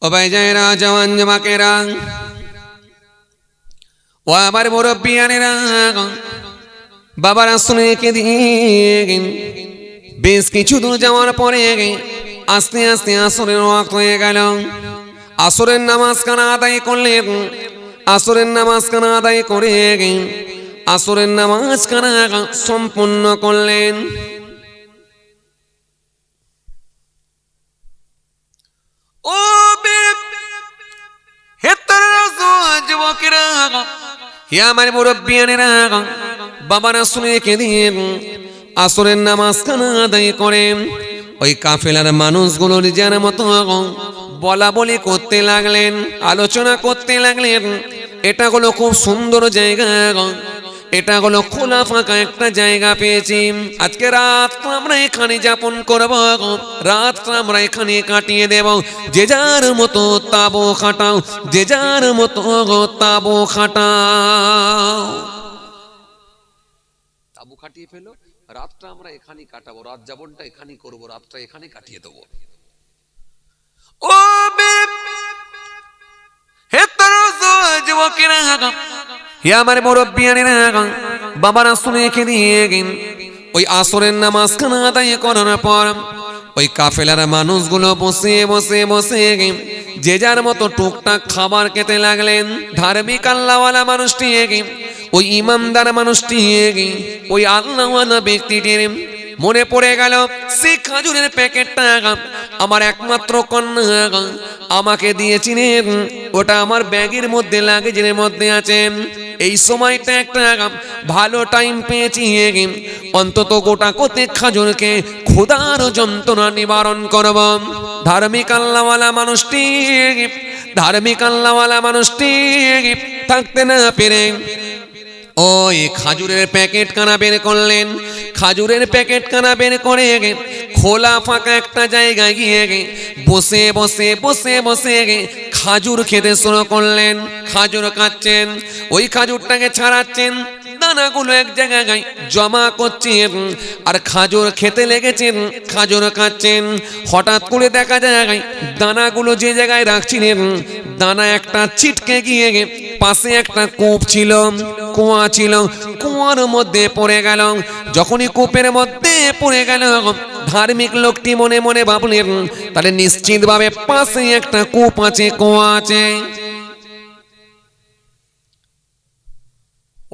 ও ভাই যায়রা জওয়ান জমাকেরা, ও আমার মুরব্বিয়ানেরা, বাবারা শুনে কে দিয়ে বেশ কিছু দূর যাওয়ার পরে আস্তে আস্তে আসরের ওয়াক্ত হয়ে গেল। আসরের নামাজ কানা আদায় করলেন। আসরের নামাজ কানা আদায় করে আসরের নামাজ কানা সম্পূর্ণ করলেন। ও যুবকেরা, হে আমার মুরব্বিয়ানেরা, বাবারা শুনে কে দিয়ে আসরের নামাজ কানা আদায় করেন। ওই কাফেলার মানুষগুলো নিজের মতো বলা বলি করতে লাগলেন, আলোচনা করতে লাগলেন। এটা হলো খুব সুন্দর জায়গা, এটা হলো খোলা ফাঁকা একটা জায়গা পেয়েছি। আজকে রাতটা আমরা এখানে যাপন করব, রাতটা আমরা এখানে কাটিয়ে দেব। যে যার মতো তাবু খাটাও, যে যার মতো তাবু খাটাও। তাবু খাটিয়ে ফেলো, রাতটা আমরা এখানে কাটাবো, রাত যাপনটা এখানে করব, রাতটা এখানে কাটিয়ে দেবো। ও হে যুবকেরা, হে আমার মুরব্বিয়ানেরা, বাবারা শুনে রেখে দিয়ে ওই আসরের নামাজ খানা আদায় করার পর ওই কাফেলার মানুষগুলো বসে বসে বসে যে যার মতো টুকটাক খাবার খেতে লাগলেন। ধার্মিক আল্লাহওয়ালা মানুষটি ওই ইমানদার মানুষটি ওই আল্লাহওয়ালা ব্যক্তিটির মনে পড়ে গেল সেই খাজুরের প্যাকেটটা আমার একমাত্র কন্যা আমাকে দিয়েছিলেন, ওটা আমার ব্যাগের মধ্যে লাগেজের মধ্যে আছে। এই সময়টা একটা ভালো টাইম পেয়েছি, অন্তত গোটা কোতে খাজুরকে ক্ষুধার যন্ত্রণা নিবারণ করব। ধার্মিক আল্লাহওয়ালা মানুষটি, ধার্মিক আল্লাহওয়ালা মানুষটি থাকতে না পেরে ওই খাজুরের প্যাকেট কানা বের করলেন। খাজুরের প্যাকেট কানা বের করে খোলা ফাঁকা একটা জায়গায় গিয়ে বসে বসে বসে বসে খাজুর খেতে শুরু করলেন। খাজুর খাচ্ছেন, ওই খাজুরটাকে ছাড়াচ্ছেন, দানাগুলো এক জায়গায় জমা করছেন আর খাজুর খেতে লেগেছেন, খাজুর খাচ্ছেন। হঠাৎ করে দেখা যায় দানাগুলো যে জায়গায় রাখছিলেন, দানা একটা ছিটকে গিয়ে পাশে একটা কূপ ছিল, কুয়া ছিল, কুয়ার মধ্যে পড়ে গেল। যখনই কূপের মধ্যে পড়ে গেল, ধার্মিক লোকটি মনে মনে ভাবলেন তাহলে নিশ্চিত ভাবে পাশে একটা কূপ আছে, কুয়া আছে।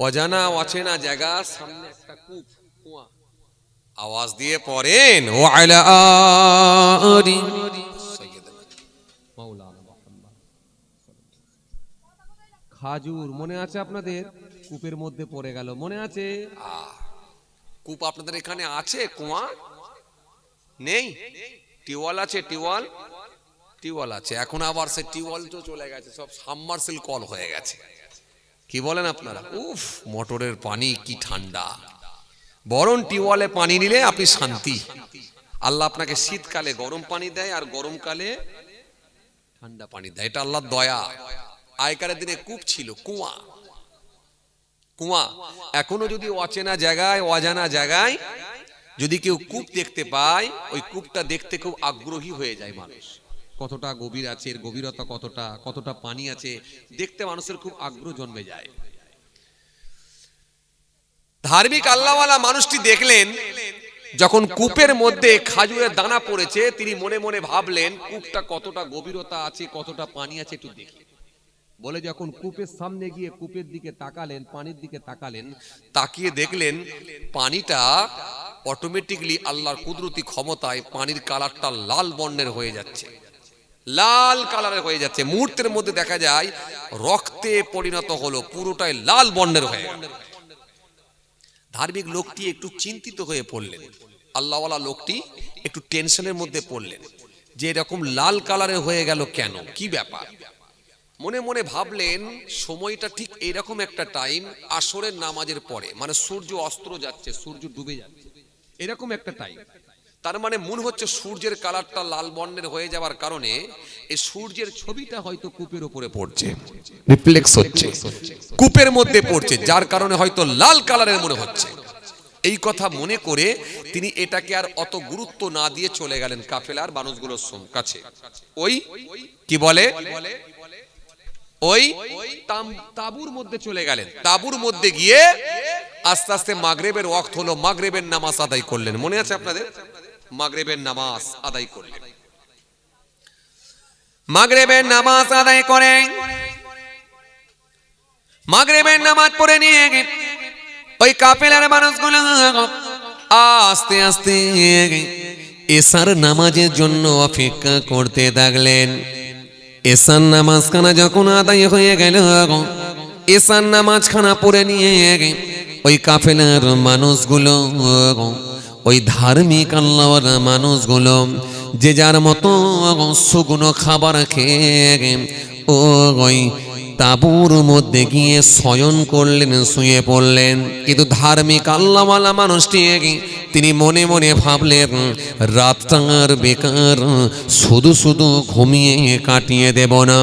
অজানা অচেনা জায়গার সামনে একটা কূপ, কুয়া। আওয়াজ দিয়ে পড়েন ও আলা আলি সাইয়্যিদানা মাওলানা মুহাম্মদ। খাজুর মনে আছে আপনাদের? কূপের মধ্যে পড়ে গেল, মনে আছে? কূপ আপনাদের এখানে আছে? কুয়া নেই? টিউবওয়েল আছে? টিউবওয়েল, টিউবওয়েল আছে। এখন আবার সে টিউবওয়েল তো চলে গেছে, সব সাবমার্সিবল কল হয়ে গেছে। কি বলেন আপনারা? উফ, মোটরের পানি কি ঠান্ডা! বরং টিউবওয়েলে পানি নিলে আপনি শান্তি। আল্লাহ আপনাকে শীতকালে গরম পানি দেয় আর গরমকালে ঠান্ডা পানি দেয়, এটা আল্লাহর দয়া। আগেকার দিনে কূপ ছিল, কুয়া, কুয়া। এখনো যদি অচেনা জায়গায়, অজানা জায়গায় যদি কেউ কূপ দেখতে পায়, ওই কূপটা দেখতে খুব আগ্রহী হয়ে যায় মানুষ। কতটা গভীর আছে, এর গভীরতা কতটা, কতটা পানি আছে, দেখতে মানুষের খুব আগ্রহ জন্মে যায়। ধার্মিক আল্লাহওয়ালা মানুষটি দেখলেন যখন কূপের মধ্যে খাজুরের দানা পড়েছে, তিনি মনে মনে ভাবলেন কূপটা কতটা গভীরতা আছে, কতটা পানি আছে একটু দেখি বলে যখন কূপের সামনে গিয়ে কূপের দিকে তাকালেন, পানির দিকে তাকালেন, তাকিয়ে দেখলেন পানিটা অটোমেটিকলি আল্লাহর কুদরতি ক্ষমতায় পানির কালারটা লাল বর্ণের হয়ে যাচ্ছে, লাল কালারের হয়ে যাচ্ছে। মুহূর্তের মধ্যে দেখা যায় রক্তে পরিণত হলো, পুরোটাই লাল বর্ণের হয়ে গেল। ধার্মিক লোকটি একটু চিন্তিত হয়ে পড়লেন, আল্লাহওয়ালা লোকটি একটু টেনশনের মধ্যে পড়লেন যে এরকম লাল কালারের হয়ে গেল কেন, কি ব্যাপার। মনে মনে ভাবলেন সময়টা ঠিক এরকম একটা টাইম, আসরের নামাজের পরে, মানে সূর্য অস্ত যাচ্ছে, সূর্য ডুবে যাচ্ছে, এরকম একটা টাইম। তার মানে মনে হচ্ছে সূর্যের কালারটা লাল বর্ণের হয়ে যাওয়ার কারণে এই সূর্যের ছবিটা হয়তো কূপের উপরে পড়ছে, রিফ্লেক্স হচ্ছে, কূপের মধ্যে পড়ছে, যার কারণে হয়তো লাল কালারের মনে হচ্ছে। এই কথা মনে করে তিনি এটাকে আর অত গুরুত্ব না দিয়ে চলে গেলেন কাফেলার মানুষগুলোর কাছে। ওই কি বলে ওই তাঁবুর মধ্যে চলে গেলেন। তাঁবুর মধ্যে গিয়ে আস্তে আস্তে মাগরিবের ওয়াক্ত হলো, মাগরিবের নামাজ আদায় করলেন। মনে আছে আপনাদের? মাগরিবের নামাজ আদায় করলেন। মাগরিবের নামাজ আদায় করে মাগরিবের নামাজ পড়ে নিয়ে ওই কাফেলার মানুষগুলো আস্তে আস্তে এশার নামাজের জন্য অপেক্ষা করতে থাকলেন। এশার নামাজ খানা যখন আদায় হয়ে গেল, এশার নামাজ খানা পড়ে নিয়ে ওই কাফেলার মানুষগুলো, ওই ধার্মিক আল্লাহর মানুষগুলো যে যার মতো শুকনো খাবার খেয়ে ওই তাঁবুর মধ্যে গিয়ে শয়ন করলেন, শুয়ে পড়লেন। কিন্তু ধার্মিক আল্লাহওয়ালা মানুষটি তিনি মনে মনে ভাবলেন, রাতটার বেকার শুধু শুধু ঘুমিয়ে কাটিয়ে দেব না,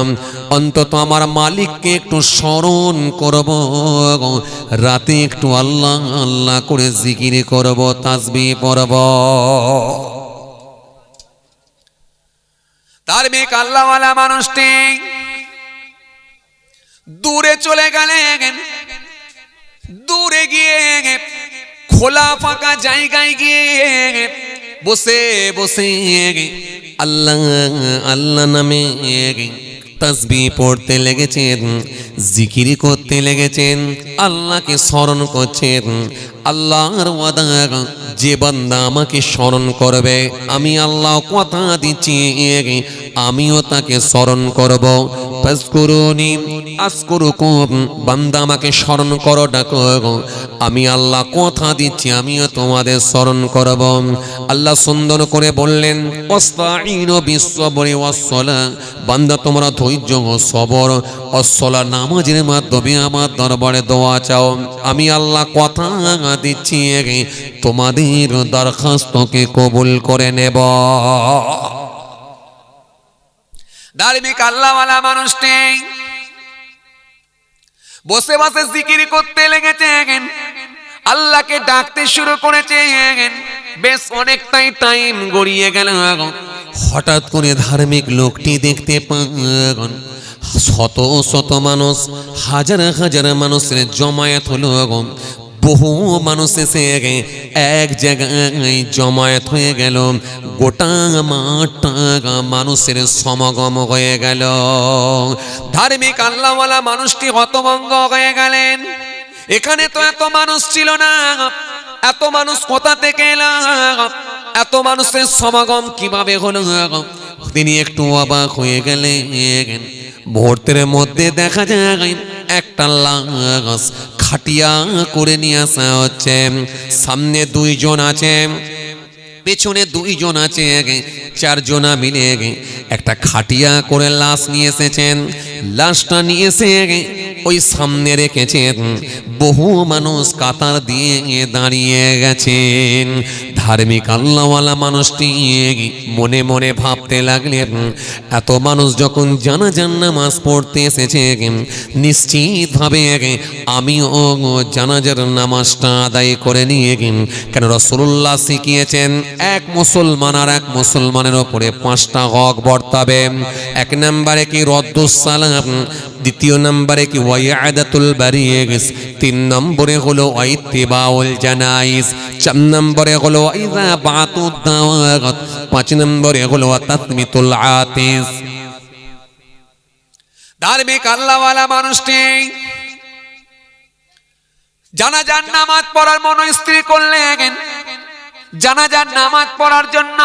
অন্তত আমার মালিককে একটু স্মরণ করব, রাতে একটু আল্লাহ আল্লাহ করে জিকির করব, তাসবিহ পড়ব। ধার্মিক আল্লাহওয়ালা মানুষটি দূরে চলে গেলেন। দূরে গিয়ে খোলা ফাঁকা জায়গায় গিয়ে বসে বসে আল্লাহ আল্লাহ নামে তাসবিহ পড়তে লেগেছেন, জিকির করতে লেগেছেন, আল্লাহকে স্মরণ করছেন। আল্লাহর ওয়াদা, যে বান্দা আমাকে স্মরণ করবে আমি আল্লাহ কথা দিচ্ছি আমিও তাকে স্মরণ করব। ফাজকুরুনি আযকুরুকুম, বান্দা আমাকে স্মরণ করো, ডাকো, আমি আল্লাহ কথা দিচ্ছি আমিও তোমাদের স্মরণ করব। আল্লাহ সুন্দর করে বললেন, ওয়াস্তাঈনু বিস-সাবরি ওয়াস-সালাহ, বান্দা তোমরা ধৈর্য ও সবর ও সালাত নামাজের মাধ্যমে আমার দরবারে দোয়া চাও, আমি আল্লাহ কথা দিচ্ছি তোমাদের দরখাস্তকে কবুল করে নেব। ধার্মিক আল্লাহওয়ালা মানুষটি বসে বসে জিকির করতে লেগেছেন, আল্লাহকে ডাকতে শুরু করেছেন। বেশ অনেকটাই টাইম গড়িয়ে গেল। হঠাৎ করে ধার্মিক লোকটি দেখতে পান শত শত মানুষ, হাজার হাজার মানুষের জমায়েত হলো। বহু মানুষ এসে এক জায়গায় জমায়েত হয়ে গেল, গোটা মাঠটা মানুষের সমাগম হয়ে গেল। ধার্মিক আল্লাহওয়ালা মানুষটি হতভম্ব হয়ে গেলেন, এখানে তো এত মানুষ ছিল না, এত মানুষ কোথা থেকে এলো, এত মানুষের সমাগম কিভাবে হলো? তিনি একটু অবাক হয়ে গেলেন। মুহূর্তের মধ্যে দেখা যায় একটা লাশ খাটিয়া করে নিয়ে আসা হচ্ছে। সামনে দুইজন আছে, পেছনে দুইজন আছে, চারজনা মিলে একটা খাটিয়া করে লাশ নিয়ে এসেছেন। লাশটা নিয়ে এসে ওই সামনে রেখেছেন। বহু মানুষ কাতার দিয়ে দাঁড়িয়ে গেছেন। ধার্মিক আল্লাহওয়ালা মানুষটি মনে মনে ভাবতে লাগলেন, এত মানুষ যখন জানাজার নামাজ পড়তে এসেছে, নিশ্চিতভাবে আমিও জানাজার নামাজটা আদায় করে নিয়ে, কেন রাসূলুল্লাহ শিখিয়েছেন এক মুসলমান আর এক মুসলমানের ওপরে 5টা হক বর্তাবে। এক নম্বরে কি রদ্দুস সালাম, দ্বিতীয় নম্বরে কি ওয়াইআদাতুল বারিস, 3 নম্বরে হলো ইত্তিবাউল জানাইজ, 4 নম্বরে হলো ইযা বাতুদ দাওয়াত, 5 নম্বরে হলো তাসমিতুল আতিস। ধার্মিক আল্লাহওয়ালা মানুষটি জানাজার নামাজ পড়ার মনস্থির করলেন। জানাজার নামাজ পড়ার জন্য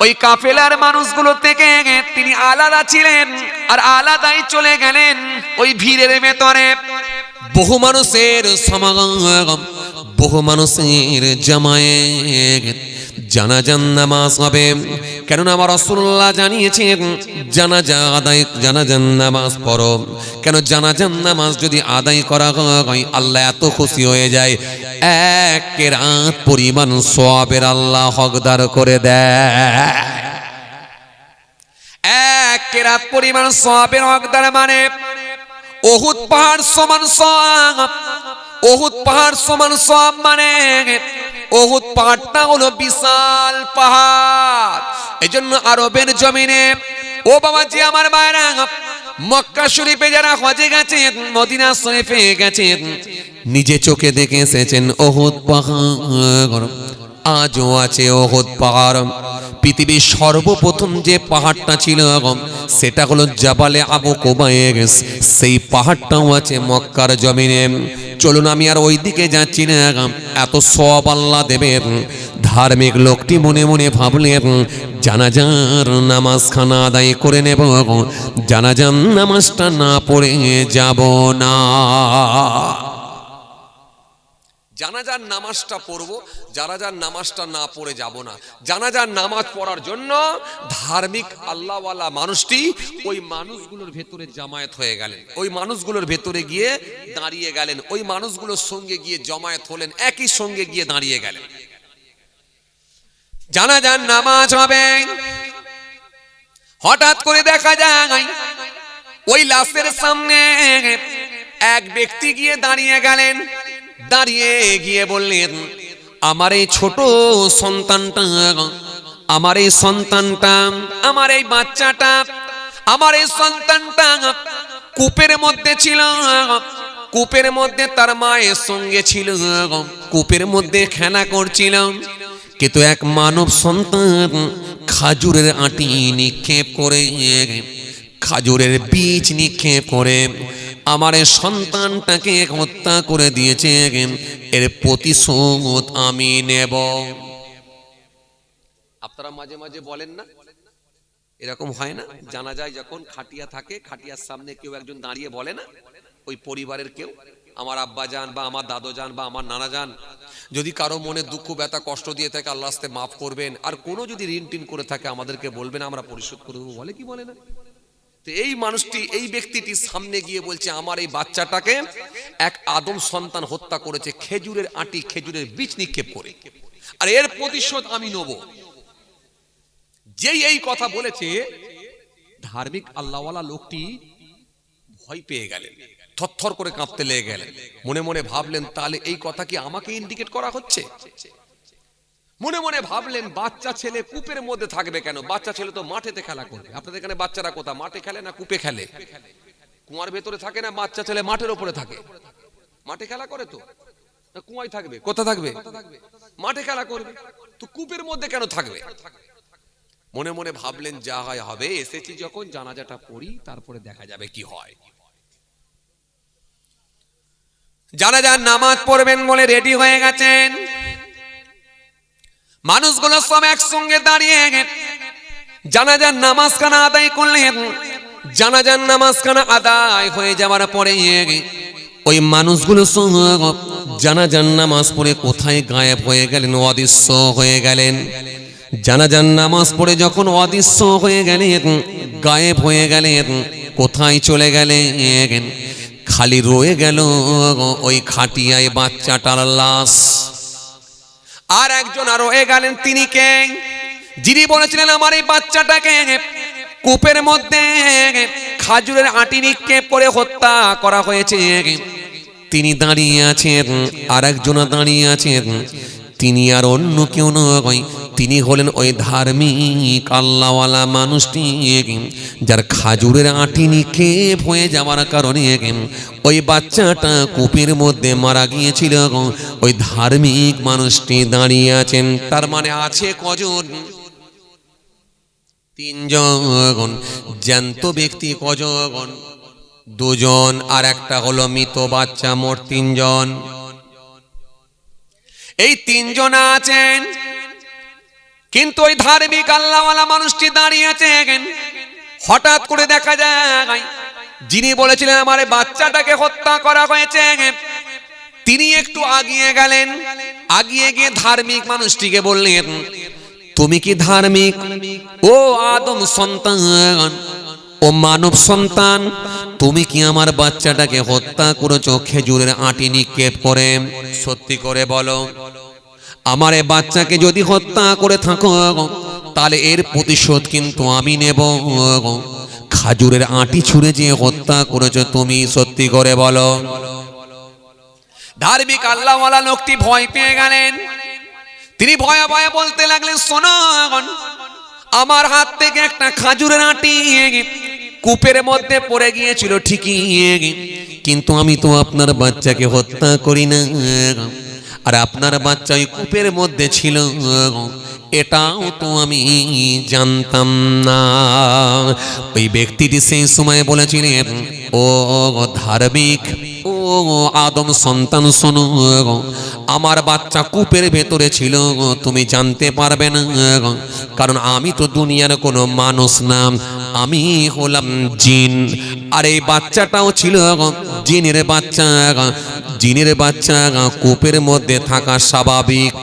ওই কাফেলার মানুষগুলো থেকে তিনি আলাদা ছিলেন, আর আলাদাই চলে গেলেন ওই ভিড়ের ভেতরে। বহু মানুষের সমাগম, বহু মানুষের জামায়েত, জানাজার নামাজ হবে। কেননা আমার রাসূলুল্লাহ জানিয়েছেন জানাজার নামাজ পড়ো। কেন জানাজার নামাজ যদি আদায় করা হয় আল্লাহ এত খুশি হয়ে যায়, 1 রাত পরিমাণ সওয়াবের আল্লাহ হকদার করে দেয়। 1 রাত পরিমাণ সওয়াবের হকদার মানে উহুদ পাহাড় সমান সওয়াব। উহুদ পাহাড় সমান সওয়াব, মানে উহুদ পাহাড়টা হলো বিশাল পাহাড়। এজন্য আরবের জমিনে ও বাবাজি আমার ভাইরা, মক্কা শরীফে যারা হজে গেছেন, মদিনা শরীফে গেছেন, নিজে চোখে দেখে এসেছেন উহুদ পাহাড় আজও আছে। উহুদ পাহাড় পৃথিবীর সর্বপ্রথম যে পাহাড়টা ছিল সেটা হলো জাবালে আবু কুবাইস, সেই পাহাড়টাও আছে মক্কার জমিনে। চলুন আমি আর ওইদিকে যাচ্ছি না, এত সওয়াব আল্লাহ দেবেন। ধার্মিক লোকটি মনে মনে ভাবলেন জানাজার নামাজখানা আদায় করে নেব, জানাজার নামাজটা না পড়ে যাব না। জানাজার নামাজটা পড়বো, জানাজার নামাজটা না পড়ে যাব না। জানাজার নামাজ পড়ার জন্য ধার্মিক আল্লাহওয়ালা মানুষটি ওই মানুষগুলোর ভেতরে জামায়াত হয়ে গেলেন, ওই মানুষগুলোর ভেতরে গিয়ে দাঁড়িয়ে গেলেন, ওই মানুষগুলোর সঙ্গে গিয়ে জমায়েত হলেন, একই সঙ্গে গিয়ে দাঁড়িয়ে গেলেন। জানাজার নামাজ হবে, হঠাৎ করে দেখা যায় ওই লাশের সামনে এক ব্যক্তি গিয়ে দাঁড়িয়ে গেলেন। দাঁড়িয়ে গিয়ে বললেন আমার এই ছোট সন্তানটা, আমার এই সন্তানটা, আমার এই বাচ্চাটা, আমার এই সন্তানটা কূপের মধ্যে ছিল, কূপের মধ্যে তার মায়ের সঙ্গে ছিল, কূপের মধ্যে খেলা করছিল, কিন্তু এক মানব সন্তান খাজুরের আটি নিক্ষেপ করে, খাজুরের বীজ নিক্ষেপ করে আমার এই সন্তানটাকে হত্যা করে দিয়েছে, এর প্রতিশোধ আমি নেব। আপনারা মাঝে মাঝে বলেন না, এরকম হয় না? জানা যায় যখন খাটিয়া থাকে, খাটিয়ার সামনে কেউ একজন দাঁড়িয়ে বলে না, ওই পরিবারের কেউ, আমার আব্বা যান বা আমার দাদু যান বা আমার নানা যান, যদি কারো মনে দুঃখ ব্যথা কষ্ট দিয়ে থাকে আল্লাহ আস্তে মাফ করবেন, আর কোনো যদি ঋণ টিন করে থাকে আমাদেরকে বলবেন, আমরা পরিশোধ করে দেবো, বলে কি বলে না? তো এই মানুষটি, এই ব্যক্তিটি সামনে গিয়ে বলছে আমার এই বাচ্চাটাকে এক আদম সন্তান হত্যা করেছে খেজুরের আটি, খেজুরের বীজ নিক্ষেপ করে, আর এর প্রতিশোধ আমি নেব। যেই এই কথা বলেছে, ধার্মিক আল্লাহওয়ালা লোকটি ভয় পেয়ে গেলেন, থরথর করে কাঁপতে লেগে গেলেন। মনে মনে ভাবলেন তাহলে এই কথা কি আমাকে ইন্ডিকেট করা হচ্ছে? মনে মনে ভাবলেন বাচ্চা ছেলে কূপের মধ্যে থাকবে কেন? বাচ্চা ছেলে তো মাঠেতে খেলা করবে। আপনাদের এখানে বাচ্চারা কোথা, মাঠে খেলে না কূপে খেলে? কুয়ার ভেতরে থাকে না, বাচ্চা ছেলে মাঠের উপরে থাকে, মাঠে খেলা করে তো, কুয়ায় থাকবে, কোথা থাকবে? মাঠে খেলা করবে, তো কূপের মধ্যে কেন থাকবে? মনে মনে ভাবলেন যা হয় হবে, এসেছি যখন জানাজাটা পড়ি, তারপরে দেখা যাবে কি হয়। জানাজার নামাজ পড়বেন বলে রেডি হয়ে গেছেন। মানুষগুলো সব একসঙ্গে দাঁড়িয়ে জানাজার নামাজখানা আদায় করলেন। জানাজার নামাজখানা আদায় হয়ে যাওয়ার পরে ওই মানুষগুলো সব জানাজার নামাজ পড়ে কোথায় গায়েব হয়ে গেলেন, অদৃশ্য হয়ে গেলেন। জানাজার নামাজ পড়ে যখন অদৃশ্য হয়ে গেলেন, গায়েব হয়ে গেলেন, কোথায় চলে গেলেন? খালি রয়ে গেল ওই খাটিয়ায় বাচ্চাটার লাশ। আর একজন আর রয়ে গেলেন, তিনি কে? যিনি বলেছিলেন আমার এই বাচ্চাটাকে কূপের মধ্যে খাজুরের আটি নিক্ষেপ করে হত্যা করা হয়েছে, তিনি দাঁড়িয়ে আছেন। আর একজন দাঁড়িয়ে আছেন, তিনি আর অন্য কেউ নয়, তিনি হলেন ওই ধার্মিক আল্লাহওয়ালা মানুষটি, যার খাজুরের আটি নিক্ষেপ হয়ে যাওয়ার কারণে ওই বাচ্চাটা কূপের মধ্যে মারা গিয়েছিল। ওই ধার্মিক মানুষটি দাঁড়িয়ে আছেন। তার মানে আছে কজন? তিনজন। জ্যান্ত ব্যক্তি কজন? দুজন, আর একটা হলো মৃত বাচ্চা, মোট তিনজন। এই তিনজন আছেন, কিন্তু ওই ধার্মিক আল্লাহওয়ালা মানুষটি দাঁড়িয়ে আছেন। হঠাৎ করে দেখা যায় যিনি বলেছিলেন আমার বাচ্চাটাকে হত্যা করা হয়েছে, তিনি একটু আগিয়ে গেলেন। আগিয়ে গিয়ে ধার্মিক মানুষটিকে বললেন তুমি কি ধার্মিক? ও আদম সন্তান, ও মানব সন্তান, তুমি কি আমার বাচ্চাটাকে হত্যা করেছো খেজুরের আটি নিক্ষেপ করে? সত্যি করে বলো। আমার এই বাচ্চাকে যদি হত্যা করে থাকো তাহলে এর প্রতিশোধ কিন্তু আমি নেব। খাজুরের আটি ছুঁড়ে যে হত্যা করেছো তুমি, সত্যি করে বলো। ধার্মিক আল্লাহওয়ালা লোকটি ভয় পেয়ে গেলেন। তিনি ভয়ে ভয়ে বলতে লাগলেন, শোনো, আমার হাত থেকে একটা খাজুরের আঁটি কূপের মধ্যে পড়ে গিয়েছিল ঠিকই, কিন্তু আমি তো আপনার বাচ্চাকে হত্যা করি না, আর আপনার বাচ্চা ওই কূপের মধ্যে ছিল, এটাও তো আমি জানতাম না। ওই ব্যক্তিটি সেই সময় বলেছিলেন, ও ধার্মিক, ও আদম সন্তান, শোনো, আমার বাচ্চা কূপের ভেতরে ছিল, তুমি জানতে পারবে না, কারণ আমি তো দুনিয়ার কোনো মানুষ না, আমি হলাম জিন। আর এই বাচ্চাটাও ছিল জিনের বাচ্চা। জিনের বাচ্চা কূপের মধ্যে থাকা স্বাভাবিক।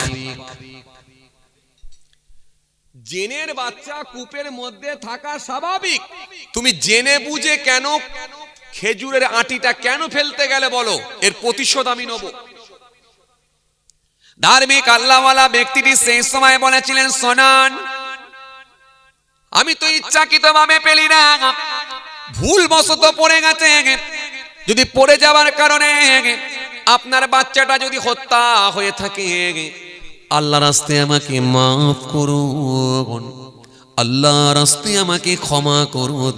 জিনের বাচ্চা কূপের মধ্যে থাকা স্বাভাবিক। তুমি জেনে বুঝে কেন খেজুরের আটিটা কেন ফেলতে গেলে বলো, এর প্রতিশোধ আমি নেব। ধার্মিক আল্লাহওয়ালা ব্যক্তিটি সেই সময় বলেছিলেন, শোনান, আমি তো ইচ্ছাকৃতভাবে পেলি না, ভুলবশত পড়ে গেছে। যদি পড়ে যাওয়ার কারণে আপনার বাচ্চাটা যদি হত্যা হয়ে থাকে, আল্লাহর রাস্তায় আমাকে মাফ করুন, আল্লাহর রাস্তায় আমাকে ক্ষমা করুন।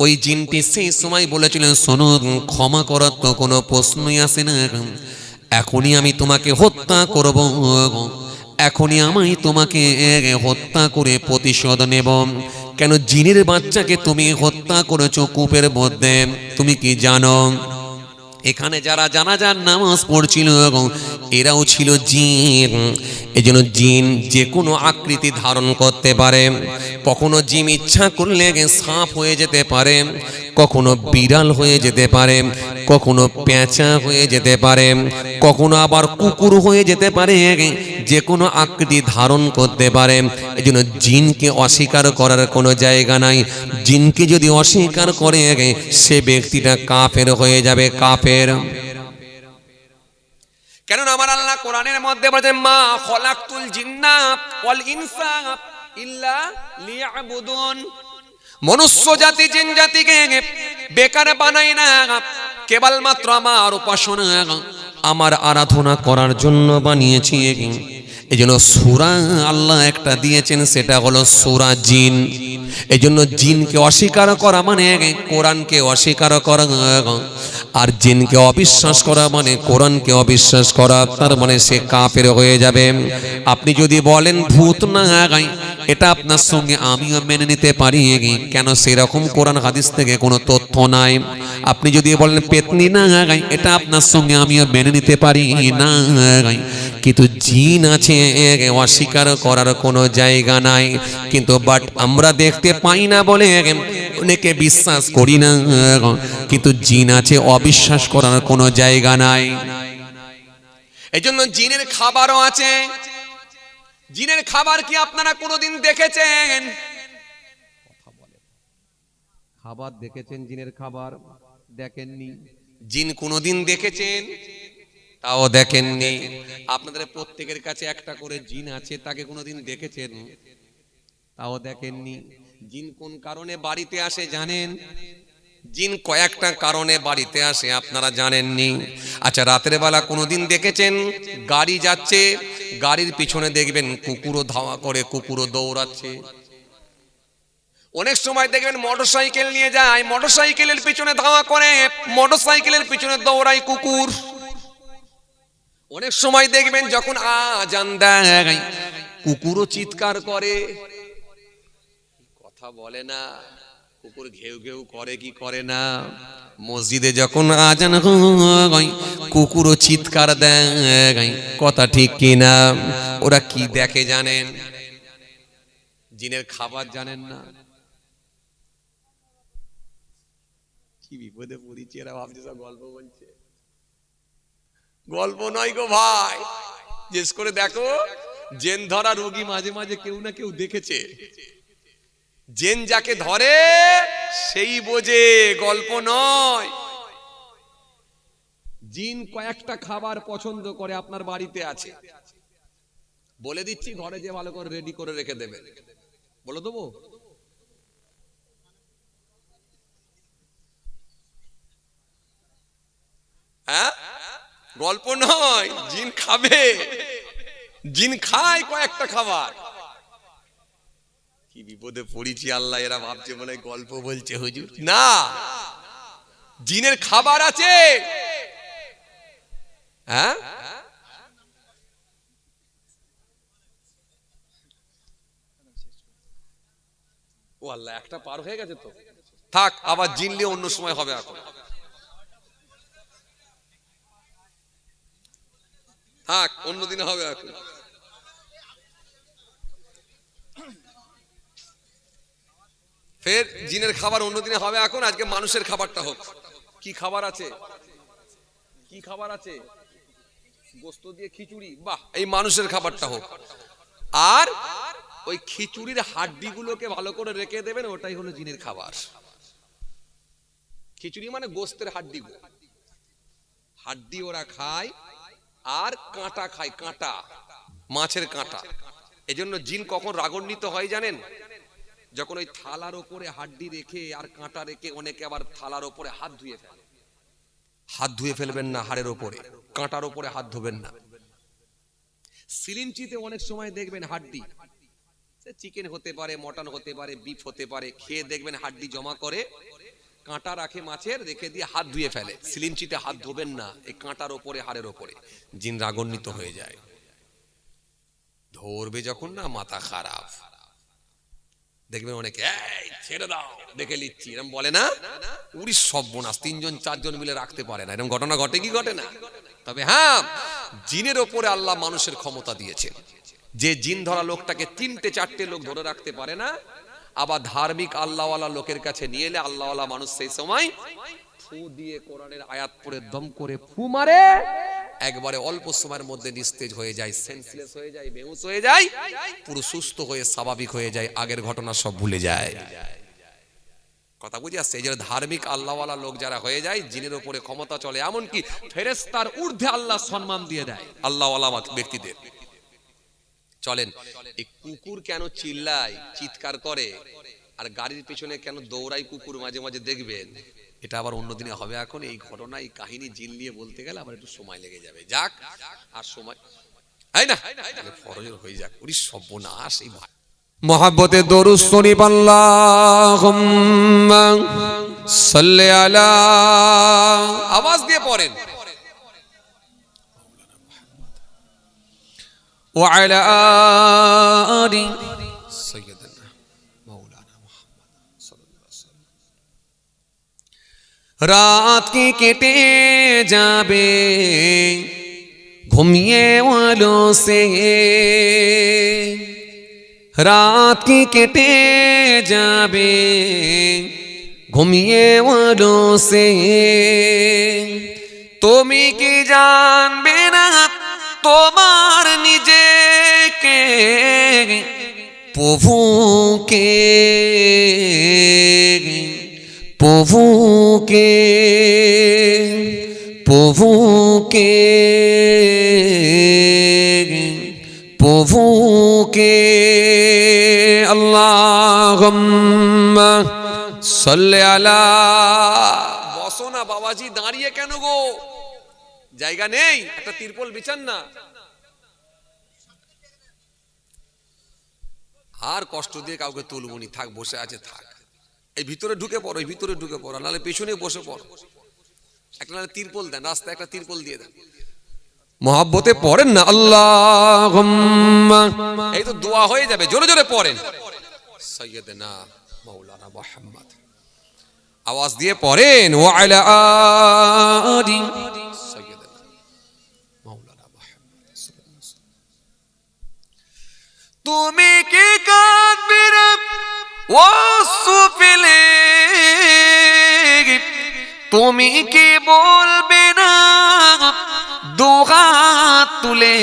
ওই জিনটি সেই সময় বলেছিলেন, শুনুন, ক্ষমা করার তো কোনো প্রশ্নই আসে না, এখনই আমি তোমাকে হত্যা করব, এখনই আমি তোমাকে হত্যা করে প্রতিশোধ নেব। কেন জিনের বাচ্চাকে তুমি হত্যা করেছো কূপের মধ্যে, তুমি কি জানো এখানে যারা জানাজার নামাজ পড়ছিল এরাও ছিল জিন। এজন্য জিন যে কোনো আকৃতি ধারণ করতে পারে। কখনো জিন ইচ্ছা করলে সাপ হয়ে যেতে পারে, কখনো বিড়াল হয়ে যেতে পারে, কখনো পেঁচা হয়ে যেতে পারে, কখনো আবার কুকুর হয়ে যেতে পারে, যে কোনো আকৃতি ধারণ করতে পারে। এজন্য জিনকে অস্বীকার করার কোনো জায়গা নাই। জিনকে যদি অস্বীকার করে সে ব্যক্তিটা কাফের হয়ে যাবে, কাফের। কেননা আমার আল্লাহ কোরআনের মধ্যে বলেছেন, মা খলাকতুল জিন্না ওয়াল ইনসা ইল্লা লিয়াবুদুন। মনুষ্য জাতি জিন জাতিকে বেকার বানাই না, কেবলমাত্র আমার উপাসনা, আমার আরাধনা করার জন্য বানিয়েছি। এজন্য সূরা আল্লাহ একটা দিয়েছেন, সেটা হলো সূরা জিন। এজন্য জিনকে অস্বীকার করা মানে কোরআনকে অস্বীকার করা, আর জিনকে অবিশ্বাস করা মানে কোরআনকে অবিশ্বাস করা, তার মানে সে কাফের হয়ে যাবে। আপনি যদি বলেন ভূত না গাই, এটা আপনার সঙ্গে আমিও মেনে নিতে পারি, কেন সেরকম কোরআন হাদিস থেকে কোনো তথ্য নাই। আপনি যদি বলেন পেতনি না গাই, এটা আপনার সঙ্গে আমিও মেনে নিতে পারি না গাই, কিন্তু জিন আছে অস্বীকার করার কোনো জায়গা নাই। কিন্তু বাট আমরা দেখতে পাই না বলে অনেকে বিশ্বাস করি না, কিন্তু জিন আছে অবিশ্বাস করার কোনো জায়গা নাই। এজন্য জিনের খাবারও আছে। জিনের খাবার কি আপনারা কোনোদিন দেখেছেন? খাবার দেখেছেন? জিনের খাবার দেখেননি। জিন কোনোদিন দেখেছেন? তাও দেখেননি। আপনাদের প্রত্যেকের কাছে একটা করে জিন আছে, তাকে কোনোদিন দেখেছেন? তাও দেখেননি। জিন কোন কারণে বাড়িতে আসে জানেন? জিন কয়েকটা কারণে বাড়িতে আসে, আপনারা জানেননি। আচ্ছা, রাতের বেলা কোনোদিন দেখেছেন গাড়ি যাচ্ছে, গাড়ির পিছনে দেখবেন কুকুরও ধাওয়া করে, কুকুরও দৌড়াচ্ছে। অনেক সময় দেখবেন মোটরসাইকেল নিয়ে যায়, মোটরসাইকেলের পিছনে ধাওয়া করে, মোটরসাইকেলের পিছনে দৌড়ায় কুকুর। অনেক সময় দেখবেন যখন আজান দেয় কুকুরও চিৎকার করে, কথা বলে না, কুকুর ঘেউ ঘেউ করে কি করে না। মসজিদে যখন আজান হয় কুকুরও চিৎকার দেয়, কথা ঠিক কি না? ওরা কি দেখে জানেন? জিনের খাবার জানেন না। কি বিপদে পড়েছি, এরা ভাবছে সব গল্প বলছে। গল্প নয় গো ভাই, জিজ্ঞেস করে দেখো, জেন ধরা রোগী মাঝে মাঝে কেউ না কেউ দেখেছে। জেন যাকে ধরে সেই বোঝে, গল্প নয়। জিন কয়েকটা খাবার পছন্দ করে, আপনার বাড়িতে আছে, বলে দিচ্ছি, ঘরে যে ভালো করে রেডি করে রেখে দেবে। বলে দেবো? হ্যাঁ, গল্প নয়, জিন খাবে, জিন খায় কয়েকটা খাবার। কি বিপদে পড়েছি আল্লাহ, এরা ভাবছে মনে গল্প বলছে হুজুর। না, জিনের খাবার আছে। হ্যাঁ, ও আল্লাহ, একটা পার হয়ে গেছে তো, থাক, আবার জিন নিয়ে অন্য সময় হবে। এখন থাক, অন্যদিনে হবে। এখন ফের জিনের খাবার অন্যদিনে হবে। এখন আজকে মানুষের খাবারটা হোক। কি খাবার আছে? কি খাবার আছে? গোস্ত দিয়ে খিচুড়ি, বাহ, এই মানুষের খাবারটা হোক। আর ওই খিচুড়ির হাড্ডিগুলোকে ভালো করে রেখে দেবেন, ওটাই হলো জিনের খাবার। খিচুড়ি মানে গোস্তের হাড্ডি, হাড্ডি ওরা খায়। আর কাঁটা খায়, কাঁটা, মাছের কাঁটা। এজন্য জিন কখন রাগান্বিত হয় জানেন? যখন ওই থালার ওপরে হাড্ডি রেখে আর কাঁটা রেখে অনেকে আবার থালার ওপরে হাত ধুয়ে ফেলে। হাত ধুয়ে ফেলবেন না, হাড়ের ওপরে, কাঁটার ওপরে হাত ধোবেন না। সিলিঞ্চিতে অনেক সময় দেখবেন হাড্ডি, চিকেন হতে পারে, মটন হতে পারে, বিফ হতে পারে, খেয়ে দেখবেন হাড্ডি জমা করে, কাঁটা রাখে মাছের, রেখে দিয়ে হাত ধুয়ে ফেলে। সিলিঞ্চিতে হাত ধোবেন না, এই কাঁটার ওপরে, হাড়ের ওপরে। জিন রাগান্বিত হয়ে যায়, ধরবে যখন না, মাথা খারাপ। দেখবেন অনেকে, এই ছেড়ে দাও, দেখে নিচ্ছি, এরকম বলে না? উড়ি সর্বনাশ, 3 জন 4 জন মিলে রাখতে পারে না। এরকম ঘটনা ঘটে কি ঘটে না? তবে হ্যাঁ, জিনের ওপরে আল্লাহ মানুষের ক্ষমতা দিয়েছেন। যে জিন ধরা লোকটাকে 3টে 4টে লোক ধরে রাখতে পারে না, আবার ধার্মিক আল্লাহওয়ালা লোকের কাছে নিয়ে এলে আল্লাহওয়ালা মানুষ সেই সময় ফু দিয়ে কোরআনের আয়াত পড়ে দম করে ফু মারে, একবারে অল্প সময়ের মধ্যে নিস্তেজ হয়ে যায়, সেন্সলেস হয়ে যায়, বেহুশ হয়ে যায়, পুরো সুস্থ হয়ে স্বাভাবিক হয়ে যায়, আগের ঘটনা সব ভুলে যায়। কথা বুঝে আসছে? এই যে ধার্মিক আল্লাহওয়ালা লোক যারা হয়ে যায়, জিনের উপরে ক্ষমতা চলে, এমনকি ফেরেশতার ঊর্ধ্বে আল্লাহ সম্মান দিয়ে দেয় আল্লাহওয়ালা ব্যক্তিদের। চলেন, এই কুকুর কেন চিল্লায়, চিৎকার করে, আর গাড়ির পেছনে কেন দৌড়ায় কুকুর, মাঝে মাঝে দেখবেন। এটা আবার অন্যদিনে হবে। এখন এই ঘটনা, এই কাহিনী জিন নিয়ে বলতে গেলে আবার একটু সময় লেগে যাবে। যাক, আর সময় হয় না, ফরজের হয়ে যাক। ওরে সর্বনাশ। এই মোহাব্বতে দরুদ শরীফ, আল্লাহুম্মা সাল্লি আলা, আওয়াজ দিয়ে পড়েন, ওয়া আলা আলি সাইয়্যিদিনা মাওলানা মুহাম্মদ সাল্লাল্লাহু আলাইহি ওয়াসাল্লাম। রাত কি কেটে যাবে ঘুমিয়ে ওয়ালো সে, রাত কি কেটে যাবে ঘুমিয়ে ওয়ালো সে, তুমি কি জানবে না তোমার নিজেকে, প্রভুকে, প্রভুকে, প্রভুকে, প্রভুকে। আল্লাহুম্মা সাল্লি আলা। বসো না বাবাজি, দাঁড়িয়ে কেন গো? জায়গা নেই? একটা তিরপল বিছান না। আর কষ্ট দিয়ে কাউকে তুলবনি, থাক, বসে আছে থাক। এই ভিতরে ঢুকে পড়ো, এই ভিতরে ঢুকে পড়ো, নাহলে পেছনে বসে পড়ো। একটা নাহলে তিরপল দেন, রাস্তায় একটা তিরপল দিয়ে দেন। মহব্বতে পড়েন না, আল্লাহুম্মা, এই তো দোয়া হয়ে যাবে, জোরে জোরে পড়েন, সাইয়্যিদিনা মাওলানা মুহাম্মদ। আওয়াজ দিয়ে পড়েন, ওয়া আলা আলি সাইয়্যিদিনা মাওলানা মুহাম্মদ সাল্লাল্লাহু আলাইহি ওয়াসাল্লাম। তুমি কি কাঁদবে না ওয়াসফিলে, তুমি কি বলবে না দুহাত তুলে,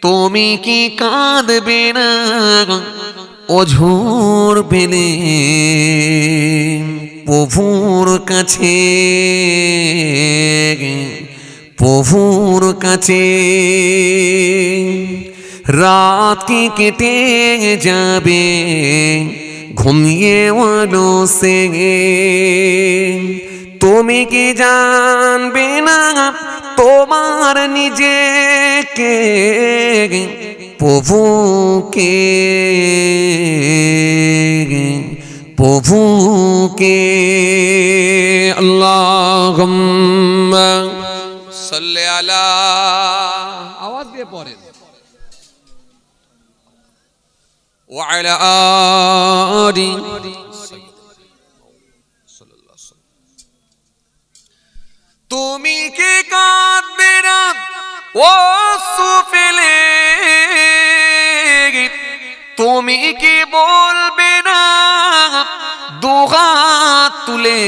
তুমি কি কাঁদবে না অঝোর পেলে, প্রভুর কাছে, প্রভুর কাছে। রাত কি কেটে যাবে ঘুমিয়ে ওয়ালো সে, তুমি কি জানবে না তোমার নিজেকে প্রভুকে প্রভুকে আল্লাহুম্মা সাল্লি আলা আওয়াজ দিয়ে পড়েন ওয়া আলা আলি তুমি কি কাঁদবে না ও সুফেলে তুমি কি বলবে না দুহাত তুলে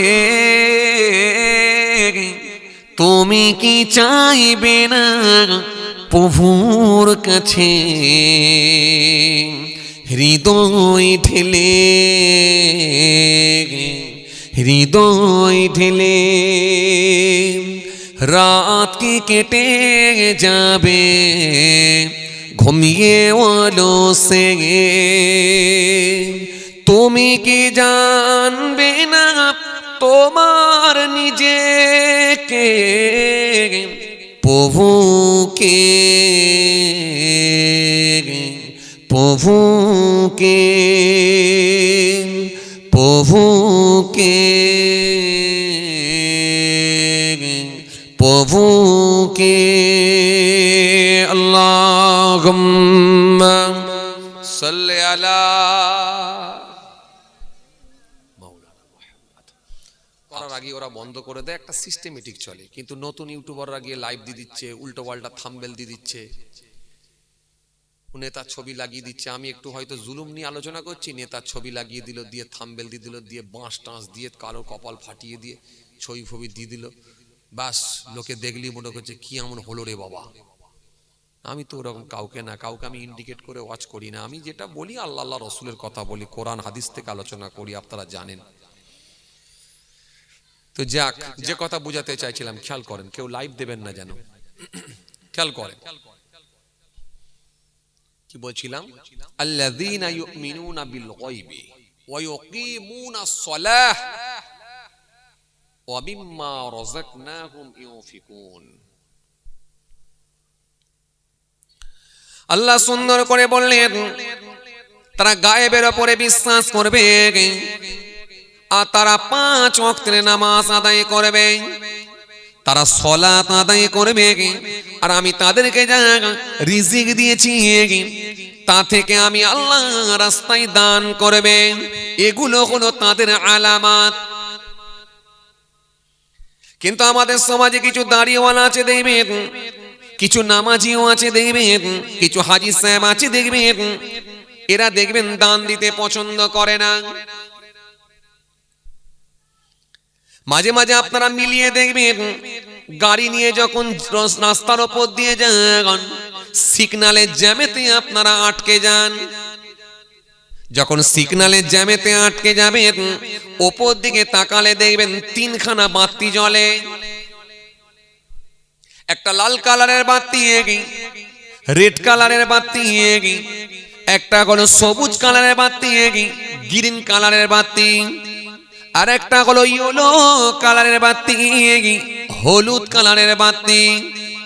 তুমি কি চাইবে না প্রভুর কাছে হৃদয় ঢেলে হৃদয় ঢেলে রাত কি কেটে যাবে ঘুমিয়ে আলোসে তুমি কি জানবে না তোমার নিজেকে প্রভুকে প্রভুকে প্রভুকে প্রভুকে আল্লাহুম্মা সাল্লি আলা মাওলানা মুহাম্মদ। করার আগে ওরা বন্ধ করে দেয়, একটা সিস্টেমেটিক চলে, কিন্তু নতুন ইউটিউবাররা গিয়ে লাইভ দিয়ে দিচ্ছে, উল্টো পাল্টা থাম্বনেল দিয়ে দিচ্ছে, নেতার ছবি লাগিয়ে দিচ্ছে। আমি একটু হয়তো জুলুম নিয়ে আলোচনা করছি, নেতার ছবি লাগিয়ে দিল, দিয়ে থাম্বনেল দিয়ে দিল, দিয়ে বাঁশ টাঁস দিয়ে কারো কপাল ফাটিয়ে দিয়ে ছবি ফবি দিয়ে দিল, বাস লোকে দেখলি মনে করছে কি এমন হলো রে বাবা। আমি তো ওরকম কাউকে না, কাউকে আমি ইন্ডিকেট করে ওয়াচ করি না। আমি যেটা বলি আল্লাহ আল্লাহ রসুলের কথা বলি, কোরআন হাদিস থেকে আলোচনা করি, আপনারা জানেন। তো যাক, যে কথা বুঝাতে চাইছিলাম খেয়াল করেন, কেউ লাইভ দেবেন না যেন, খেয়াল করেন কি বলছিলাম। আল্লাযীনা ইউমিনুনা বিল গায়বি ওয়া ইউকিমুনাস সালাহ ওয়া মিম্মা রাযাকনাহুম ইউনফিকুন। আল্লাহ সুন্দর করে বললেন, তারা গায়েবের উপরে বিশ্বাস করবে আর তারা 5 ওয়াক্তের নামাজ আদায় করবে, তারা সালাত আদায় করবে, আর আমি তাদেরকে যা রিজিক দিয়েছি তা থেকে আমি আল্লাহ রাস্তায় দান করবে। এগুলো হলো তাদের আলামত। কিন্তু আমাদের সমাজে কিছু দাড়িওয়ালা আছে দেখবেন, কিছু নামাজিও আছে দেখবেন, কিছু হাজী সাহেব আছে দেখবেন, এরা দেখবেন দান দিতে পছন্দ করে না। মাঝে মাঝে আপনারা মিলিয়ে দেখবেন, গাড়ি নিয়ে যখন রাস্তার উপর দিয়ে যান, সিগন্যালের জ্যামেতে আপনারা আটকে যান। যখন সিগন্যালের জ্যামেতে আটকে যাবেন, ওপর দিকে তাকালে দেখবেন 3খানা বাতি জ্বলে। একটা লাল কালারের বাতি, রেড কালারের বাতি, একটা হলো সবুজ কালারের বাতি, গ্রিন কালারের বাতি, আর একটা হলো ইয়েলো কালারের বাতি, হলুদ কালারের বাতি।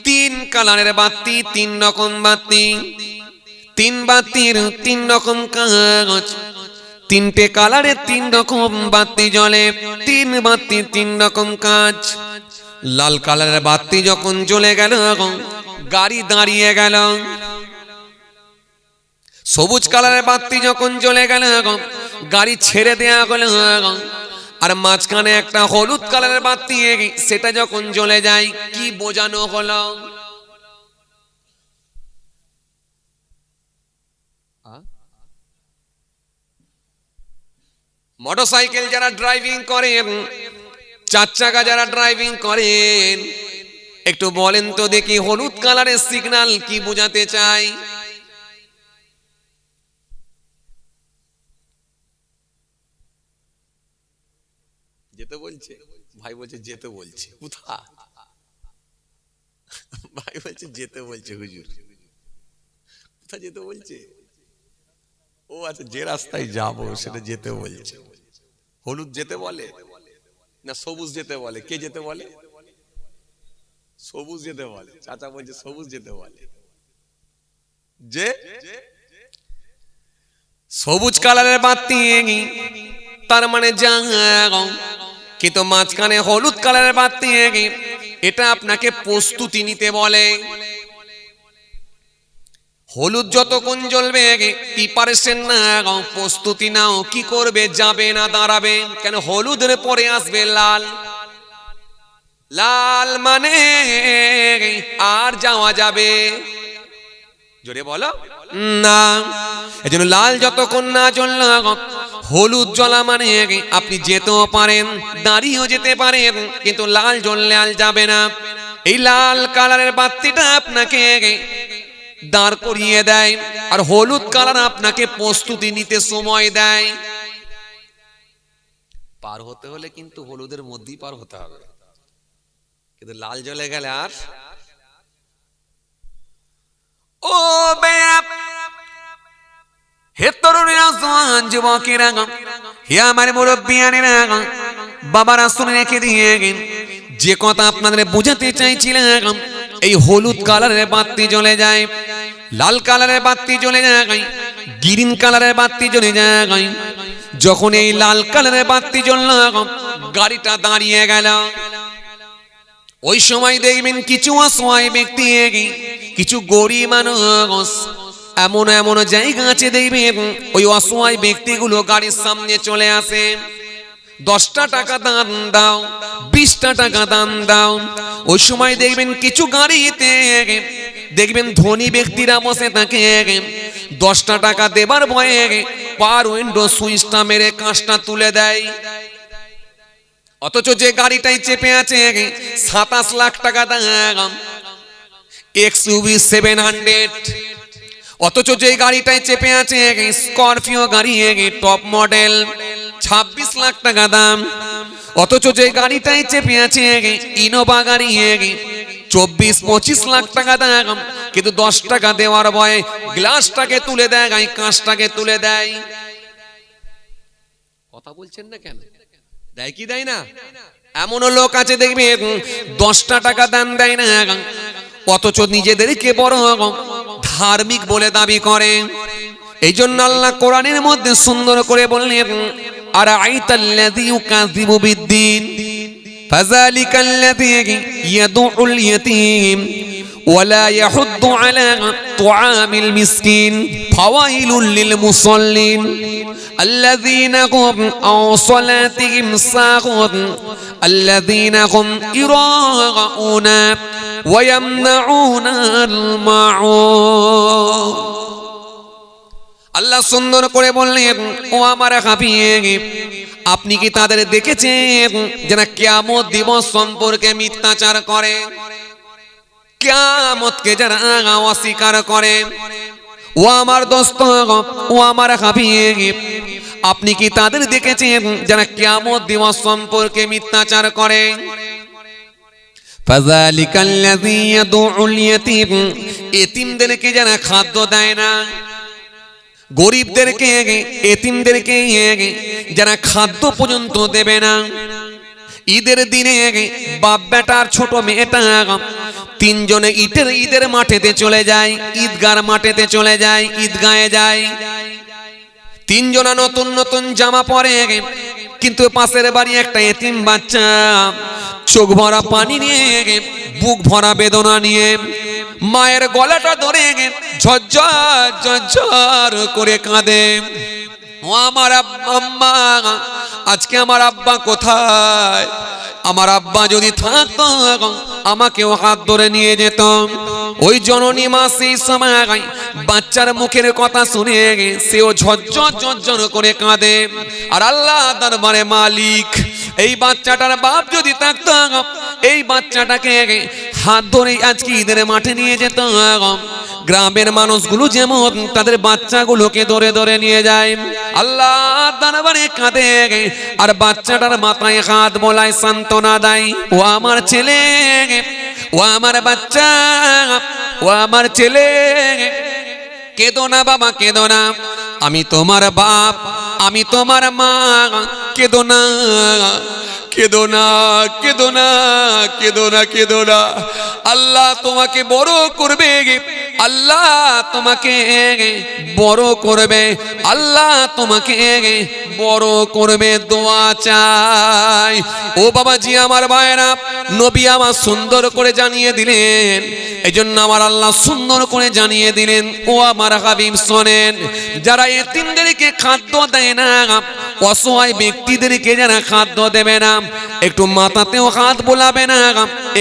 3 কালারের বাতি, 3 রকম বাতি, 3 বাতির 3 রকম কাজ। 3টে কালারে 3 রকম বাতি জ্বলে, 3 বাতি 3 রকম কাজ। লাল কালারের বাতি যখন জ্বলে গেল, গাড়ি দাঁড়িয়ে গেল। সবুজ কালারের বাতি যখন জ্বলে গেল, গাড়ি ছেড়ে দেয়া গেল। আর মাঝখানে একটা হলুদ কালারের বাতি, সেটা যখন জ্বলে যায়, কি বোঝানো হলো? মোটরসাইকেল যারা ড্রাইভিং করেন, 4 চাকা যারা ড্রাইভিং করেন, একটু বলেন তো দেখি হলুদ কালারের সিগন্যাল কি বোঝাতে চাই? যেতে বলছে ভাই, বলছে যেতে বলছে। কোথা ভাই বলছে যেতে বলছে, হুজুর কোথা যেতে বলছে? ও আচ্ছা, যে রাস্তায় যাবো সেটা যেতে বলছে। হলুদ যেতে বলে না সবুজ যেতে বলে? কে যেতে বলে? সবুজ যেতে বলে। চাচা বলছে সবুজ যেতে বলে। যে সবুজ কালারের বাতি, তার মানে যাও, কিন্তু মাঝখানে হলুদ কালারের বাতি, এটা আপনাকে প্রস্তুতি নিতে বলে। হলুদ যতক্ষণ জ্বলবে প্রিপারেশন নাও, প্রস্তুতি নাও, কি করবে, যাবে না দাঁড়াবে। কেন হলুদের পরে আসবে লাল। লাল মানে আর যাওয়া যাবে, জোরে বলো না। এজন্য লাল যতক্ষণ না জ্বলল, হলুদ জ্বলা মানে আপনি যেতেও পারেন, দাঁড়িয়েও যেতে পারেন, কিন্তু লাল জ্বললে আর যাবে না। এই লাল কালারের বাতিটা আপনাকে দাঁড় করিয়ে দেয়, আর হলুদ কালার আপনাকে প্রস্তুতি নিতে সময় দেয়। পার হতে হলে কিন্তু হলুদের মধ্যেই পার হতে হবে, কিন্তু লাল জ্বলে গেলে আর। ও বেয়াপ, হে তরুণীরা, জওয়ান যুবকেরা, হে আমার মুরব্বিয়ানেরা, বাবারা শুনে রেখে দিয়ে যে কথা আপনাদের বোঝাতে চাইছিলাম, এই হলুদ কালারের বাতি জ্বলে যায়, লাল কালারের বাতি জ্বলে যায়, গ্রিন কালারের বাতি জ্বলে যায়। যখন এই লাল কালারের বাতি জ্বলল, গাড়িটা দাঁড়িয়ে গেল। ওই সময় দেখবেন কিছু অসহায় ব্যক্তি, কিছু গরিব মানুষ, এমন এমন জায়গা আছে দেখবেন ওই অসহায় ব্যক্তিগুলো গাড়ির সামনে চলে আসে। 10টা টাকা দান দাও, 20টা টাকা দান দাও। ওই সময় দেখবেন কিছু গাড়িতে দেখবেন ধনী ব্যক্তিরা বসে থাকে, 10টা টাকা দেবার ভয়ে পার উইন্ডো সুইচটা মেরে কাঁচটা তুলে দেয়। অথচ যে গাড়িটাই চেপে আছে 27 লাখ টাকা দাম, XUV 700। অথচ যে গাড়িটাই চেপে আছে স্করপিও গাড়ি, টপ মডেল, 26 লাখ টাকা দাম। অথচ যে গাড়িটাই চেপে আছে ইনোভা গাড়ি, 24-25 লাখ টাকা দাম, কিন্তু 10 টাকা দেওয়ার ভয়ে গ্লাসটাকে তুলে দেয়, কাঁচটাকে তুলে দেয়। কথা বলছেন না কেন? দেয় কি দেয় না? এমনও লোক আছে দেখবে 10টা টাকা দান দেয় না, অথচ নিজেদেরকে বড় ধার্মিক বলে দাবি করে। এই জন্য আল্লাহ কোরআনের মধ্যে সুন্দর করে বললেন, আর আইতাল্লাযী ইউকাযিবু বিদ্দীন ফাযালিকাল্লাযী ইয়াদুউল ইয়াতীম ওয়ালা ইয়াহুদ্দু আলা তুআমিল মিসকিন ফাওয়াইলুল লিল মুসাল্লিন আল্লাযীনা হুম আন সালাতিহিম সাহুন আল্লাযীনা হুম ইরাউনা ওয়া ইয়ামনাউনাল মাউন। আল্লাহ সুন্দর করে বললেন, ও আমার হাবিব, আপনি কি তাদের দেখেছেন যারা কিয়ামত দিবস সম্পর্কে মিথ্যাচার করে, কিয়ামতকে যারা অস্বীকার করে? ও আমার দোস্ত, ও আমার হাবিব, আপনি কি তাদের দেখেছেন যারা কিয়ামত দিবস সম্পর্কে মিথ্যাচার করে? ফাযালিকাল্লাযী ইয়াদুউল ইয়াতীম, এতিমদেরকে যারা খাদ্য দেয় না, গরিবদেরকে, এতিমদেরকে যারা খাদ্য পর্যন্ত দেবে না। ঈদের দিনে বাপ বেটার ছোট মেয়েটা 3 জনে ঈদের মাঠেতে চলে যায়, ঈদগার মাঠেতে চলে যায়, ঈদগায়ে যায়। 3 জনা নতুন নতুন জামা পরে, কিন্তু পাশের বাড়ি একটা এতিম বাচ্চা চোখ ভরা পানি নিয়ে, বুক ভরা বেদনা নিয়ে মায়ের গলাটা ধরে ঝরঝর ঝরঝর করে কাঁদে। ও আমার আম্মা, আজকে আমার আব্বা কোথায়? আমার আব্বা যদি থাকতো আমাকেও হাত ধরে নিয়ে যেত। ওই জননী মা সেই সময় বাচ্চার মুখের কথা শুনে সেও ঝরঝর ঝরঝর করে কাঁদে। আর আল্লাহ দরবারে মালিক, এই বাচ্চাটার বাপ যদি থাকতো, এই বাচ্চাটাকে হাত ধরে আজকে ঈদের মাঠে নিয়ে যেত। গ্রামের মানুষগুলো যেমন তাদের বাচ্চাগুলোকে ধরে ধরে নিয়ে যায়, আল্লাহ দরবারে কাঁদে, আর বাচ্চাটার মাথায় হাত বোলায়, সান্ত্বনা দেয়। ও আমার ছেলে, ও আমার বাচ্চা, ও আমার ছেলে, কেঁদো না বাবা, কেঁদো না, আমি তোমার বাপ, আমি তোমার মা, কেঁদো না, কেঁদো না, কেঁদো না, কেঁদো না, কেঁদো না। আল্লাহ তোমাকে বড় করবে, আল্লাহ তোমাকে বড় করবে, আল্লাহ তোমাকে বড় করবে। দোয়া চাই। ও বাবাজি আমার ভাইরা, নবী আমার সুন্দর করে জানিয়ে দিলেন, এই জন্য আমার আল্লাহ সুন্দর করে জানিয়ে দিলেন, ও আমার হাবিব শোনেন, যারা এতিমদেরকে খাদ্য দেয় না, অসহায় ব্যক্তিদেরকে যারা খাদ্য দেবে না, একটু মাথাতেও হাত বোলাবে না,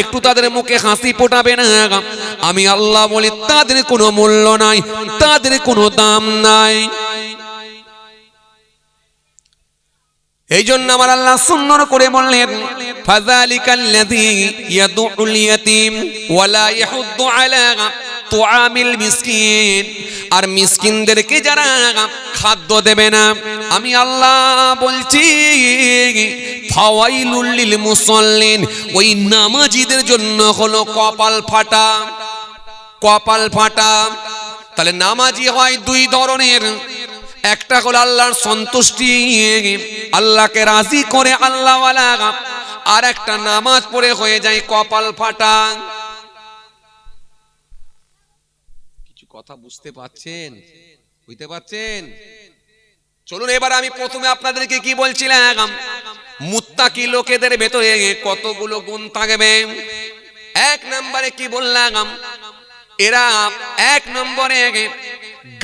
একটু তাদের মুখে হাসি ফোটাবে না, আমি আল্লাহ বলি তাদের কোনো মূল্য নাই, তাদের কোনো দাম নাই। এই জন্য আমার আল্লাহ সুন্দর করে বললেন, ফাযালিকাল্লাযী ইয়াদুল ইয়াতীম ওয়ালা ইয়াহুদ্দু আলা তুআমিল মিসকিন। আর মিসকিনদেরকে যারা খাদ্য দেবে না, আমি আল্লাহ বলছি ফাওয়াইলুল লিল মুসাল্লিন, ওই নামাজীদের জন্য হলো কপাল ফাটা, কপাল ফাটা। তাহলে নামাজি হয় দুই ধরনের, একটা হলো আল্লাহর সন্তুষ্টি, আল্লাহকে রাজি করে আল্লাহওয়ালা, আর একটা নামাজ পড়ে হয়ে যায় কপাল ফাটা। কিছু কথা বুঝতে পারছেন? বুঝতে পারছেন? চলুন এবার আমি প্রথমে আপনাদেরকে কি বলছিলাম, মুত্তাকি লোকেদের ভেতরে কতগুলো গুণ থাকবে। এক নম্বরে কি বললাম, এরা এক নম্বরে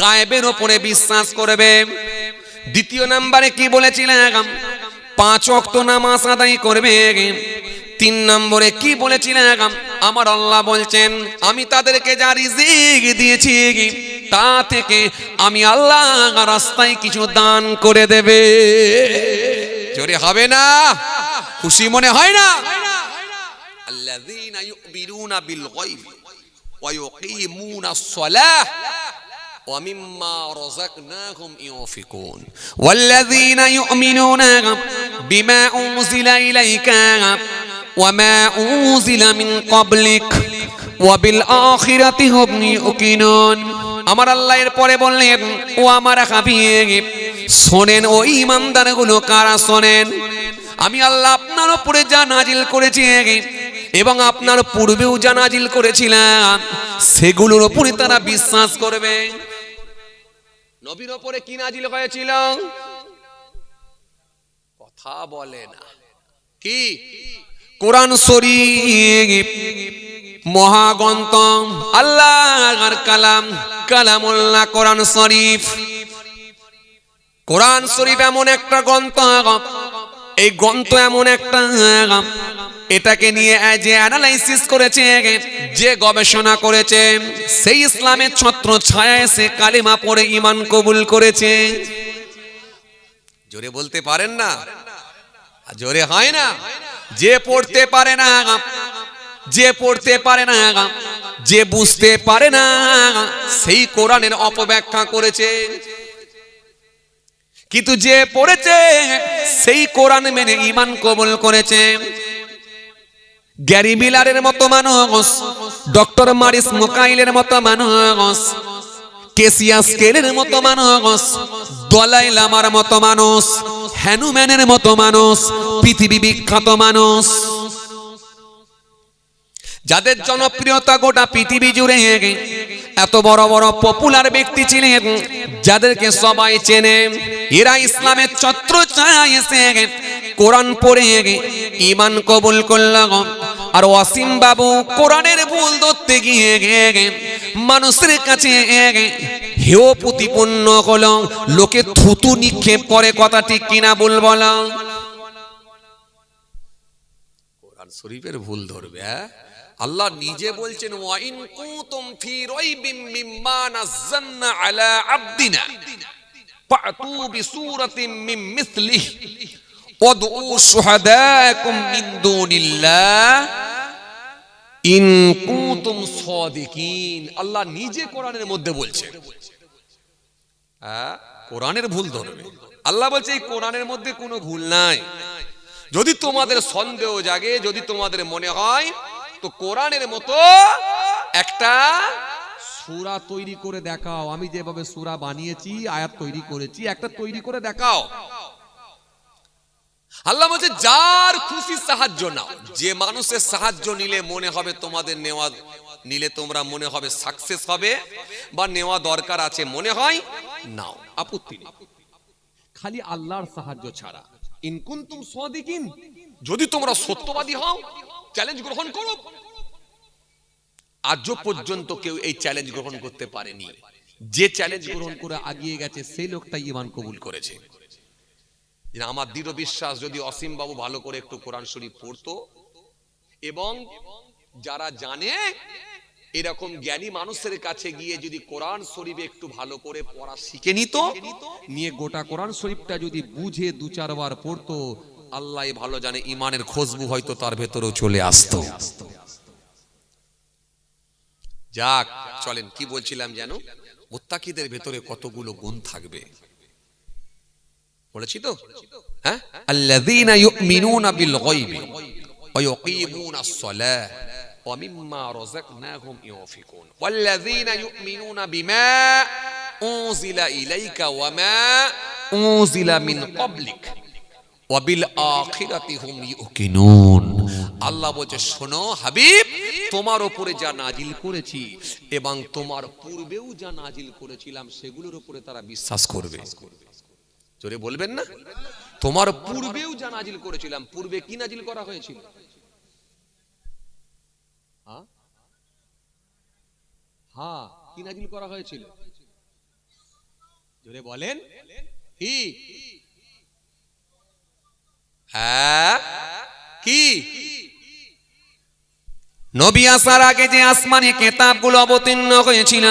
গায়েবের উপরে বিশ্বাস করবে। দ্বিতীয় নম্বরে কি বলেছিলাম, 5 ওয়াক্ত নামাজ আদায় করবে। 3 নম্বরে কি বলেছিলাম, আমার আল্লাহ বলছেন আমি তাদেরকে যা রিজিক দিয়েছি তা থেকে আমি আল্লাহ রাস্তায় কিছু দান করে দেবে। জোরে হবে না? খুশি মনে হয় না? আল্লাযীনা ইউমিনুনা বিল গায়ব ওয়া ইউকিমুনাস সালাহ ওয়া মিম্মা রাযাকনাহুম ইউনফিকুন। ওয়াল্লাযীনা ইউমিনুনা বিমা উনজিলা ইলাইকা ওয়া মা উনজিলা মিন ক্বাবলিক ওয়া বিল আখিরাতি হুম ইউকিনুন। আমার আল্লাহ এর পরে বললেন, ও আমার হাবিব শোনেন, ও ঈমানদারগুলো কারা শোনেন, আমি আল্লাহ আপনার উপরে যা নাজিল করেছি এবং আপনার পূর্বেও যা নাজিল করেছিলাম সেগুলোর উপরে তারা বিশ্বাস করবে। নবীর উপরে কি নাজিল হয়েছিল? কথা বলে না। কি? কোরআন শরীফ, মহাগ্রন্থ, আল্লাহর কালাম, কালামুল্লাহ কোরআন শরীফ। কোরআন শরীফ এমন একটা গ্রন্থ, এই গ্রন্থ এমন একটা, এটাকে নিয়ে যে অ্যানালাইসিস করেছে, যে গবেষণা করেছে, সেই ইসলামের ছত্র ছায়ায় সে কালিমা পড়ে ঈমান কবুল করেছে। জোরে বলতে পারেন না? জোরে হয় না? যে পড়তে পারে না, যে পড়তে পারে না, যে বুঝতে পারে না, সেই কোরআনের অপব্যাখ্যা করেছে। কিন্তু যে পড়েছে সেই কোরআন মেনে ঈমান কবুল করেছে। গ্যারি মিলারের মতো মানুষ, ডক্টর মারিস মোকাইলের মতো মানুষ, কেসিয়াস কেলের মতো মানুষ, দলাই লামার মতো মানুষ, হ্যানুম্যানের মতো মানুষ, পৃথিবী বিখ্যাত মানুষ, যাদের জনপ্রিয়তা গোটা পৃথিবী জুড়ে, এত বড় বড় পপুলার ব্যক্তি ছিলেন যাদেরকে সবাই চেনে, এরা ইসলামের ছত্র ছায়ায় এসে কোরআন পড়ে ঈমান কবুল করল। আর ওয়াসিম বাবু কোরআনের ভুল ধরতে গিয়ে মানুষের কাছে হেয় প্রতিপন্ন হলো, লোকে থুতু নিক্ষেপ করে। কথা ঠিক কিনা বল বলো? কোরআন শরীফের ভুল ধরবে? আল্লাহ নিজে বলছেন, ওয়া ইন কুনতুম ফি রাইবিম মিম্মা নাযালনা আলা আবদিনা ফাতু বিসূরাতিন মিন মিসলিহি ওয়াদউ শুহাদাকুম মিন দুনিল্লাহ ইন কুনতুম সাদিকিন। আল্লাহ নিজে কোরআনের মধ্যে বলছেন, কোরআনের ভুল ধরবে। আল্লাহ বলছে এই কোরআনের মধ্যে কোনো ভুল নাই। যদি তোমাদের সন্দেহ জাগে, যদি তোমাদের মনে হয়, তো কোরআনের মতো একটা সূরা তৈরি করে দেখাও। আমি যেভাবে সূরা বানিয়েছি, আয়াত তৈরি করেছি, একটা তৈরি করে দেখাও। আল্লাহ বলছে যার খুশি সাহায্য নাও। যে মানুষের সাহায্য নিলে মনে হবে তোমাদের নেওয়া, নিলে তোমরা মনে হবে সাকসেস হবে বা নেওয়া দরকার আছে মনে হয়, নাও, আপত্তি নেই। খালি আল্লাহর সাহায্য ছাড়া। ইন কুনতুম সাদিকিন, যদি তোমরা সত্যবাদী হও চ্যালেঞ্জ গ্রহণ করো। আজও পর্যন্ত কেউ এই চ্যালেঞ্জ গ্রহণ করতে পারেনি। যে চ্যালেঞ্জ গ্রহণ করে এগিয়ে গেছে সেই লোকটাই ঈমান কবুল করেছে। আমার দৃঢ় বিশ্বাস যদি অসীম বাবু ভালো করে একটু কোরআন শরীফ পড়তো এবং যারা জানে এরকম জ্ঞানী মানুষের কাছে গিয়ে যদি কোরআন শরীফ একটু ভালো করে পড়া শিখে নিত, নিয়ে গোটা কোরআন শরীফটা যদি বুঝে দু চারবার পড়তো, আল্লাহ ভালো জানে ঈমানের খুশবু হয়তো তার ভেতরেও চলে আসতো। যাক, চলেন কি বলছিলাম যেন, মুত্তাকিদের ভেতরে কতগুলো গুণ থাকবে বলেছি তো, হ্যাঁ, আল্লাযীনা ইউমিনুনা বিল গায়বি ওয়া ইউকিমুনাস সালাহ ওয়া মিম্মা রাযাকনাহুম ইউনফিকুন ওয়াল্লাযীনা ইউমিনুনা বিমা উনজিলা ইলাইকা ওয়া মা উনজিলা মিন ক্বাবলিক ওয়া বিল আখিরাতি হুম ইউকিনুন। আল্লাহ বলছে শোনো হাবিব, তোমার উপরে যা নাজিল করেছি এবং তোমার পূর্বেও যা নাজিল করেছিলাম সেগুলোর উপরে তারা বিশ্বাস করবে। জোরে বলবেন না, তোমার পূর্বেও যা নাজিল করেছিলাম। পূর্বে কি নাজিল করা হয়েছিল? হ্যাঁ, কি নাজিল করা হয়েছিল? জোরে বলেন কি? হ্যাঁ, কি? নবী আসার আগে যে আসমানি কিতাবগুলো অবতীর্ণ হয়েছিল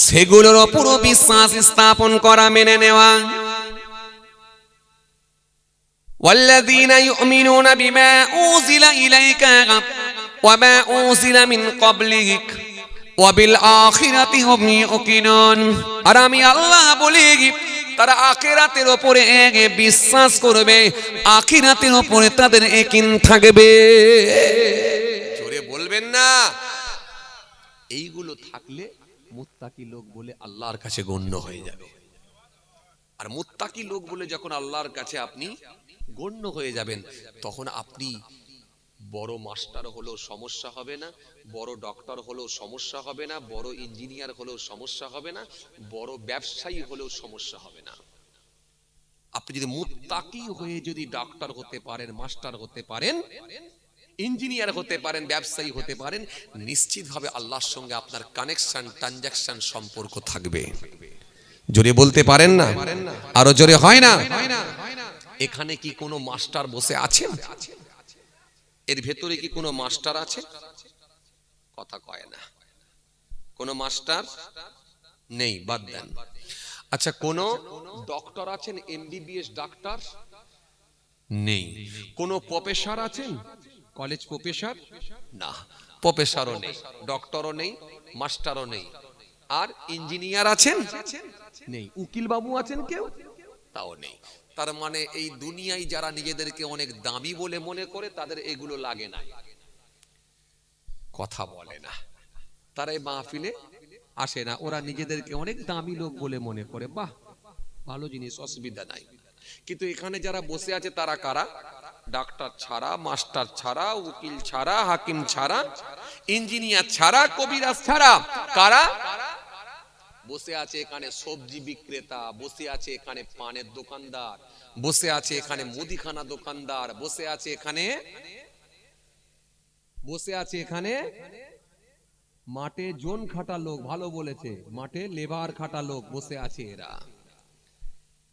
সেগুলোর উপর বিশ্বাস স্থাপন করা, মেনে নেওয়া। ওয়াল্লাযীনা ইউমিনুনা বিমা উনজিলা ইলাইকা ওয়া মা উনজিলা মিন ক্বাবলিক ওয়া বিল আখিরাতি হুম ইউকিনুন। আর আমি আল্লাহ বলি তারা আখিরাতের উপরে বিশ্বাস করবে, আখিরাতের উপরে তাদের ইয়াকিন থাকবে। জোরে বলবেন না। এইগুলো থাকলে মুত্তাকি লোক বলে আল্লাহর কাছে গণ্য হয়ে যাবে। আর মুত্তাকি লোক বলে যখন আল্লাহর কাছে আপনি গণ্য হয়ে যাবেন, তখন আপনি বড় মাস্টার হলেও সমস্যা হবে না, বড় ডক্টর হলেও সমস্যা হবে না, বড় ইঞ্জিনিয়ার হলেও সমস্যা হবে না, বড় ব্যবসায়ী হলেও সমস্যা হবে না। আপনি যদি মুত্তাকি হয়ে যদি ডক্টর হতে পারেন, মাস্টার হতে পারেন, ইঞ্জিনিয়ার হতে পারেন, ব্যবসায়ী হতে পারেন, নিশ্চিতভাবে আল্লাহর সঙ্গে আপনার কানেকশন, ট্রানজাকশন, সম্পর্ক থাকবে। জোরে বলতে পারেন না? আরো জোরে হয় না? এখানে কি কোনো মাস্টার বসে আছেন? এর ভেতরে কি কোনো মাস্টার আছে? কথা কয় না। কোনো মাস্টার নেই, বাদ দেন। আচ্ছা, কোনো ডক্টর আছেন? এমবিবিএস ডাক্তার নেই। কোনো প্রফেসর আছেন? College professor? না, প্রফেসরও নেই, ডক্টরও নেই, মাস্টারও নেই। আর ইঞ্জিনিয়ার আছেন? নেই। উকিল বাবু আছেন কেউ? তাও নেই। তার মানে এই দুনিয়ায় যারা নিজেদেরকে অনেক দামি বলে মনে করে তাদের এগুলো লাগে না, কথা বলে না, তারা এই মাহফিলে আসে না। ওরা নিজেদেরকে অনেক দামি লোক বলে মনে করে। বাহ, ভালো জিনিস, অসুবিধা নাই। কিন্তু এখানে যারা বসে আছে তারা কারা? ডাক্তার ছাড়া, মাস্টার ছাড়া, উকিল ছাড়া, হাকিম ছাড়া, ইঞ্জিনিয়ার ছাড়া, কবিরাজ ছাড়া কারা? বসে আছে এখানে সবজি বিক্রেতা, বসে আছে এখানে পানের দোকানদার, বসে আছে এখানে মুদিখানা দোকানদার, বসে আছে এখানে মাঠে জোন খাটা লোক, ভালো বলেছে, মাঠে লেবার খাটা লোক বসে আছে।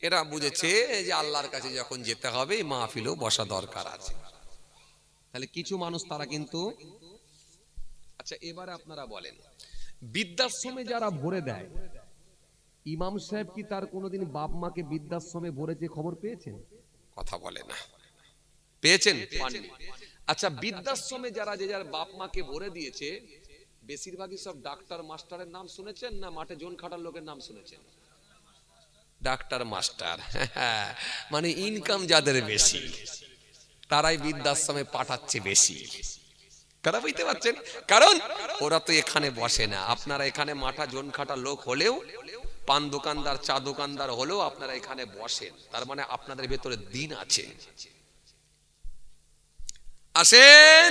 এরা বুঝেছে যে আল্লাহর কাছে যখন যেতে হবে মাহফিলেও বসা দরকার আছে। তাহলে কিছু মানুষ তারা কিন্তু। আচ্ছা, এবারে আপনারা বলেন, বৃদ্ধাশ্রমে যারা ভরে দেয়, ইমাম সাহেব কি তার কোনোদিন বাপ মাকে বৃদ্ধাশ্রমে ভরেছে খবর পেয়েছেন? কথা বলে না। পেয়েছেন? পাননি। আচ্ছা, বৃদ্ধাশ্রমে যারা যে যার বাপ মাকে ভরে দিয়েছে, বেশিরভাগই সব ডাক্তার মাস্টারের নাম শুনেছেন না মাঠে জোন খাটার লোকের নাম শুনেছেন? ডাক্তার মাস্টার, মানে ইনকাম যাদের বেশি তারাই বৃদ্ধাশ্রমে পাঠাচ্ছে বেশি। কারা বুঝতে পারছেন? কারণ ওরা তো এখানে বসে না। আপনারা এখানে মাঠা জোন খাটা লোক হলেও পান দোকানদার, চা দোকানদার হলেও আপনারা এখানে বসেন, তার মানে আপনাদের ভেতরে দিন আছে। আসেন,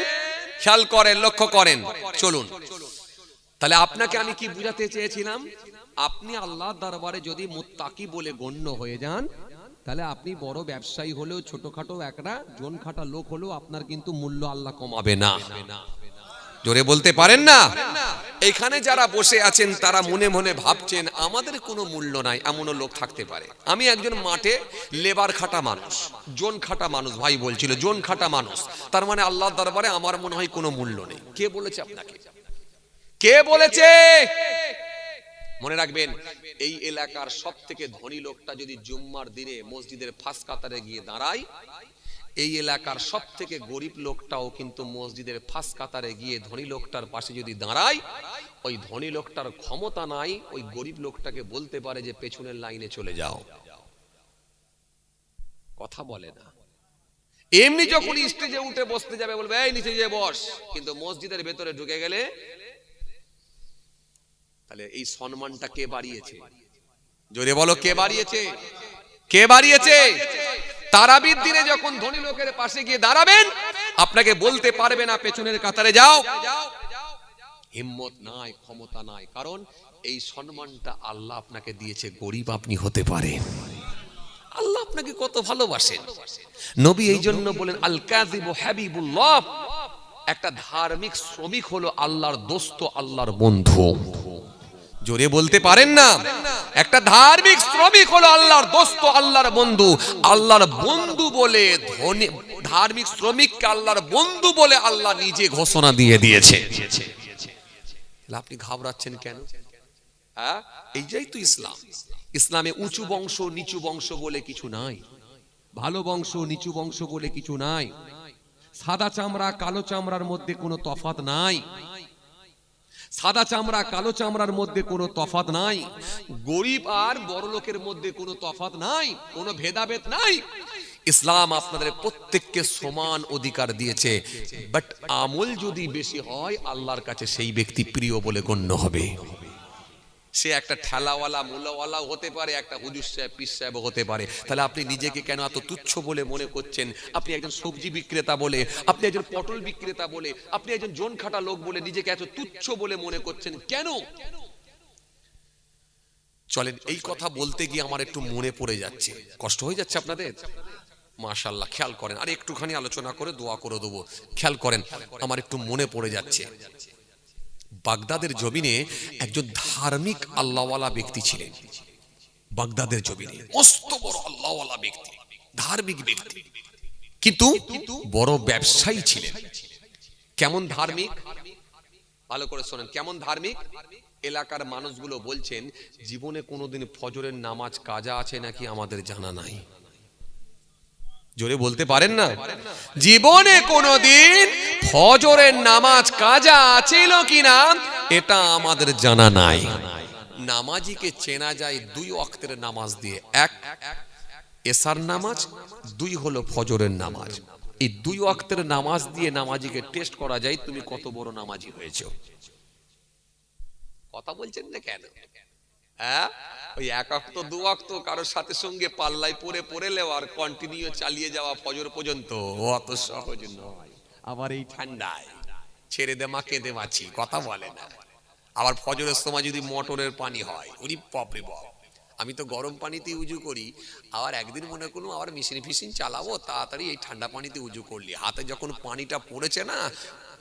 খেয়াল করেন, লক্ষ্য করেন, চলুন। তাহলে আপনাকে আমি কি বুঝাতে চেয়েছিলাম, আপনি আল্লাহর দরবারে যদি মুত্তাকি বলে গণ্য হয়ে যান, তাহলে আপনি বড় ব্যবসায়ী হলেও, ছোটখাটো একটা জন খাটা লোক হলেও আপনার কিন্তু মূল্য আল্লাহ কমাবে না। জোরে বলতে পারেন না? এখানে যারা বসে আছেন তারা মনে মনে ভাবছেন আমাদের কোনো মূল্য নাই, এমনও লোক থাকতে পারে। আমি একজন মাঠে লেবার খাটা মানুষ, জন খাটা মানুষ, ভাই বলছিল জন খাটা মানুষ, তার মানে আল্লাহর দরবারে আমার মনে হয় কোনো মূল্য নেই। কে বলেছে আপনাকে? কে বলেছে? মনে রাখবেন, এই এলাকার সব থেকে ধনী লোকটা যদি জুম্মার দিনে মসজিদের ফাঁস কাতারে গিয়ে দাঁড়ায়, এই এলাকার সব থেকে গরিব লোকটাও কিন্তু মসজিদের ফাঁস কাতারে গিয়ে ধনী লোকটার পাশে যদি দাঁড়ায়, ওই ধনী লোকটার ক্ষমতা নাই ওই গরিব লোকটাকে বলতে পারে যে পেছনের লাইনে চলে যাও। কথা বলে না। এমনি যখন স্টেজে উঠে বসতে যাবে বলবে এই নিচে গিয়ে বস, কিন্তু মসজিদের ভেতরে ঢুকে গেলে, তাহলে এই সম্মানটা কে বাড়িয়েছে? জোরে বলো, কে বাড়িয়েছে? কে বাড়িয়েছে? তারাবির দিনে যখন ধনী লোকের পাশে গিয়ে দাঁড়াবেন, আপনাকে বলতে পারবে না পেছনের কাতারে যাও, হিম্মত নাই, ক্ষমতা নাই। কারণ এই সম্মানটা আল্লাহ আপনাকে দিয়েছে, গরিব আপনি হতে পারেন। আল্লাহ আপনাকে কত ভালোবাসেন। নবী এই জন্য বলেন আল কাযিবু হাবিবুল্লাহ, একটা ধার্মিক শ্রমিক হলো আল্লাহর দোস্ত, আল্লাহর বন্ধু। জোরে বলতে পারেন না? একটা ধার্মিক শ্রমিক হলো আল্লাহর দোস্ত, আল্লাহর বন্ধু। আল্লাহর বন্ধু বলে ধনী ধার্মিক শ্রমিককে আল্লাহর বন্ধু বলে আল্লাহ নিজে ঘোষণা দিয়ে দিয়েছে। আপনি ঘাবড়াচ্ছেন কেন? হ্যাঁ, এইটাই তো ইসলাম। ইসলামে উঁচু বংশ নিচু বংশ বলে কিছু নাই, ভালো বংশ নিচু বংশ বলে কিছু নাই, সাদা চামড়া কালো চামড়ার মধ্যে কোনো তফাৎ নাই, সাদা চামড়া কালো চামড়ার মধ্যে কোনো তফাৎ নাই, গরিব আর বড় লোকের মধ্যে কোনো তফাৎ নাই, কোনো ভেদাভেদ নাই। ইসলাম আপনাদের প্রত্যেককে সমান অধিকার দিয়েছে, বাট আমল যদি বেশি হয় আল্লাহর কাছে সেই ব্যক্তি প্রিয় বলে গণ্য হবে। সে একটা ঠেলাওয়ালা মুলাওয়ালাও হতে পারে, একটা হুজুর সাহেব পীর সাহেব হতে পারে। তাহলে আপনি নিজেকে কেন এত তুচ্ছ বলে মনে করছেন? আপনি একজন সবজি বিক্রেতা বলে, আপনি একজন পটল বিক্রেতা বলে, আপনি একজন জন খাটা লোক বলে নিজেকে এত তুচ্ছ বলে মনে করছেন কেন? চলেন, এই কথা বলতে গিয়ে আমার একটু মনে পড়ে যাচ্ছে, কষ্ট হয়ে যাচ্ছে আপনাদের? মাশাআল্লাহ, খেয়াল করেন, আর একটুখানি আলোচনা করে দোয়া করে দেবো। খেয়াল করেন, আমার একটু মনে পড়ে যাচ্ছে। বাগদাদের জমিনে একজন ধার্মিক আল্লাহওয়ালা ব্যক্তি ছিলেন। বাগদাদের জমিনে মস্ত বড় আল্লাহওয়ালা ব্যক্তি, ধার্মিক ব্যক্তি, কিন্তু বড় ব্যবসায়ী ছিলেন। কেমন ধার্মিক? ভালো করে শোনেন, কেমন ধার্মিক? এলাকার মানুষগুলো বলছেন জীবনে কোনোদিন ফজরের নামাজ কাজা আছে নাকি আমাদের জানা নাই। জোরে বলতে পারেন না? জীবনে কোনোদিন ফজরের নামাজ কাজা ছিল কিনা এটা আমাদের জানা নাই। নামাজিকে চেনা যায় দুই ওয়াক্তের নামাজ দিয়ে, এক এশার নামাজ, দুই হলো ফজরের নামাজ। এই দুই ওয়াক্তের নামাজ দিয়ে নামাজিকে টেস্ট করা যায় তুমি কত বড় নামাজি হয়েছো। কথা বলছেন না কেন? হ্যাঁ, ওই এক ওয়াক্ত দু ওয়াক্ত কারোর সাথে সঙ্গে পাল্লাই পড়ে আর কন্টিনিউ চালিয়ে যাওয়া ফজর পর্যন্ত অত সহজ নয়। আবার এই ঠান্ডায় ছেড়ে দে মা কেঁদে বাঁচি, কথা বলে না। আবার ফজরের সময় যদি মোটরের পানি হয়, উনি বাপরে বাপ, আমি তো গরম পানিতে উজু করি, আবার একদিন মনে করলাম আবার মেশিন ফিশিন চালাবো, তাড়াতাড়ি এই ঠান্ডা পানিতে উজু করলি, হাতে যখন পানিটা পড়েছে না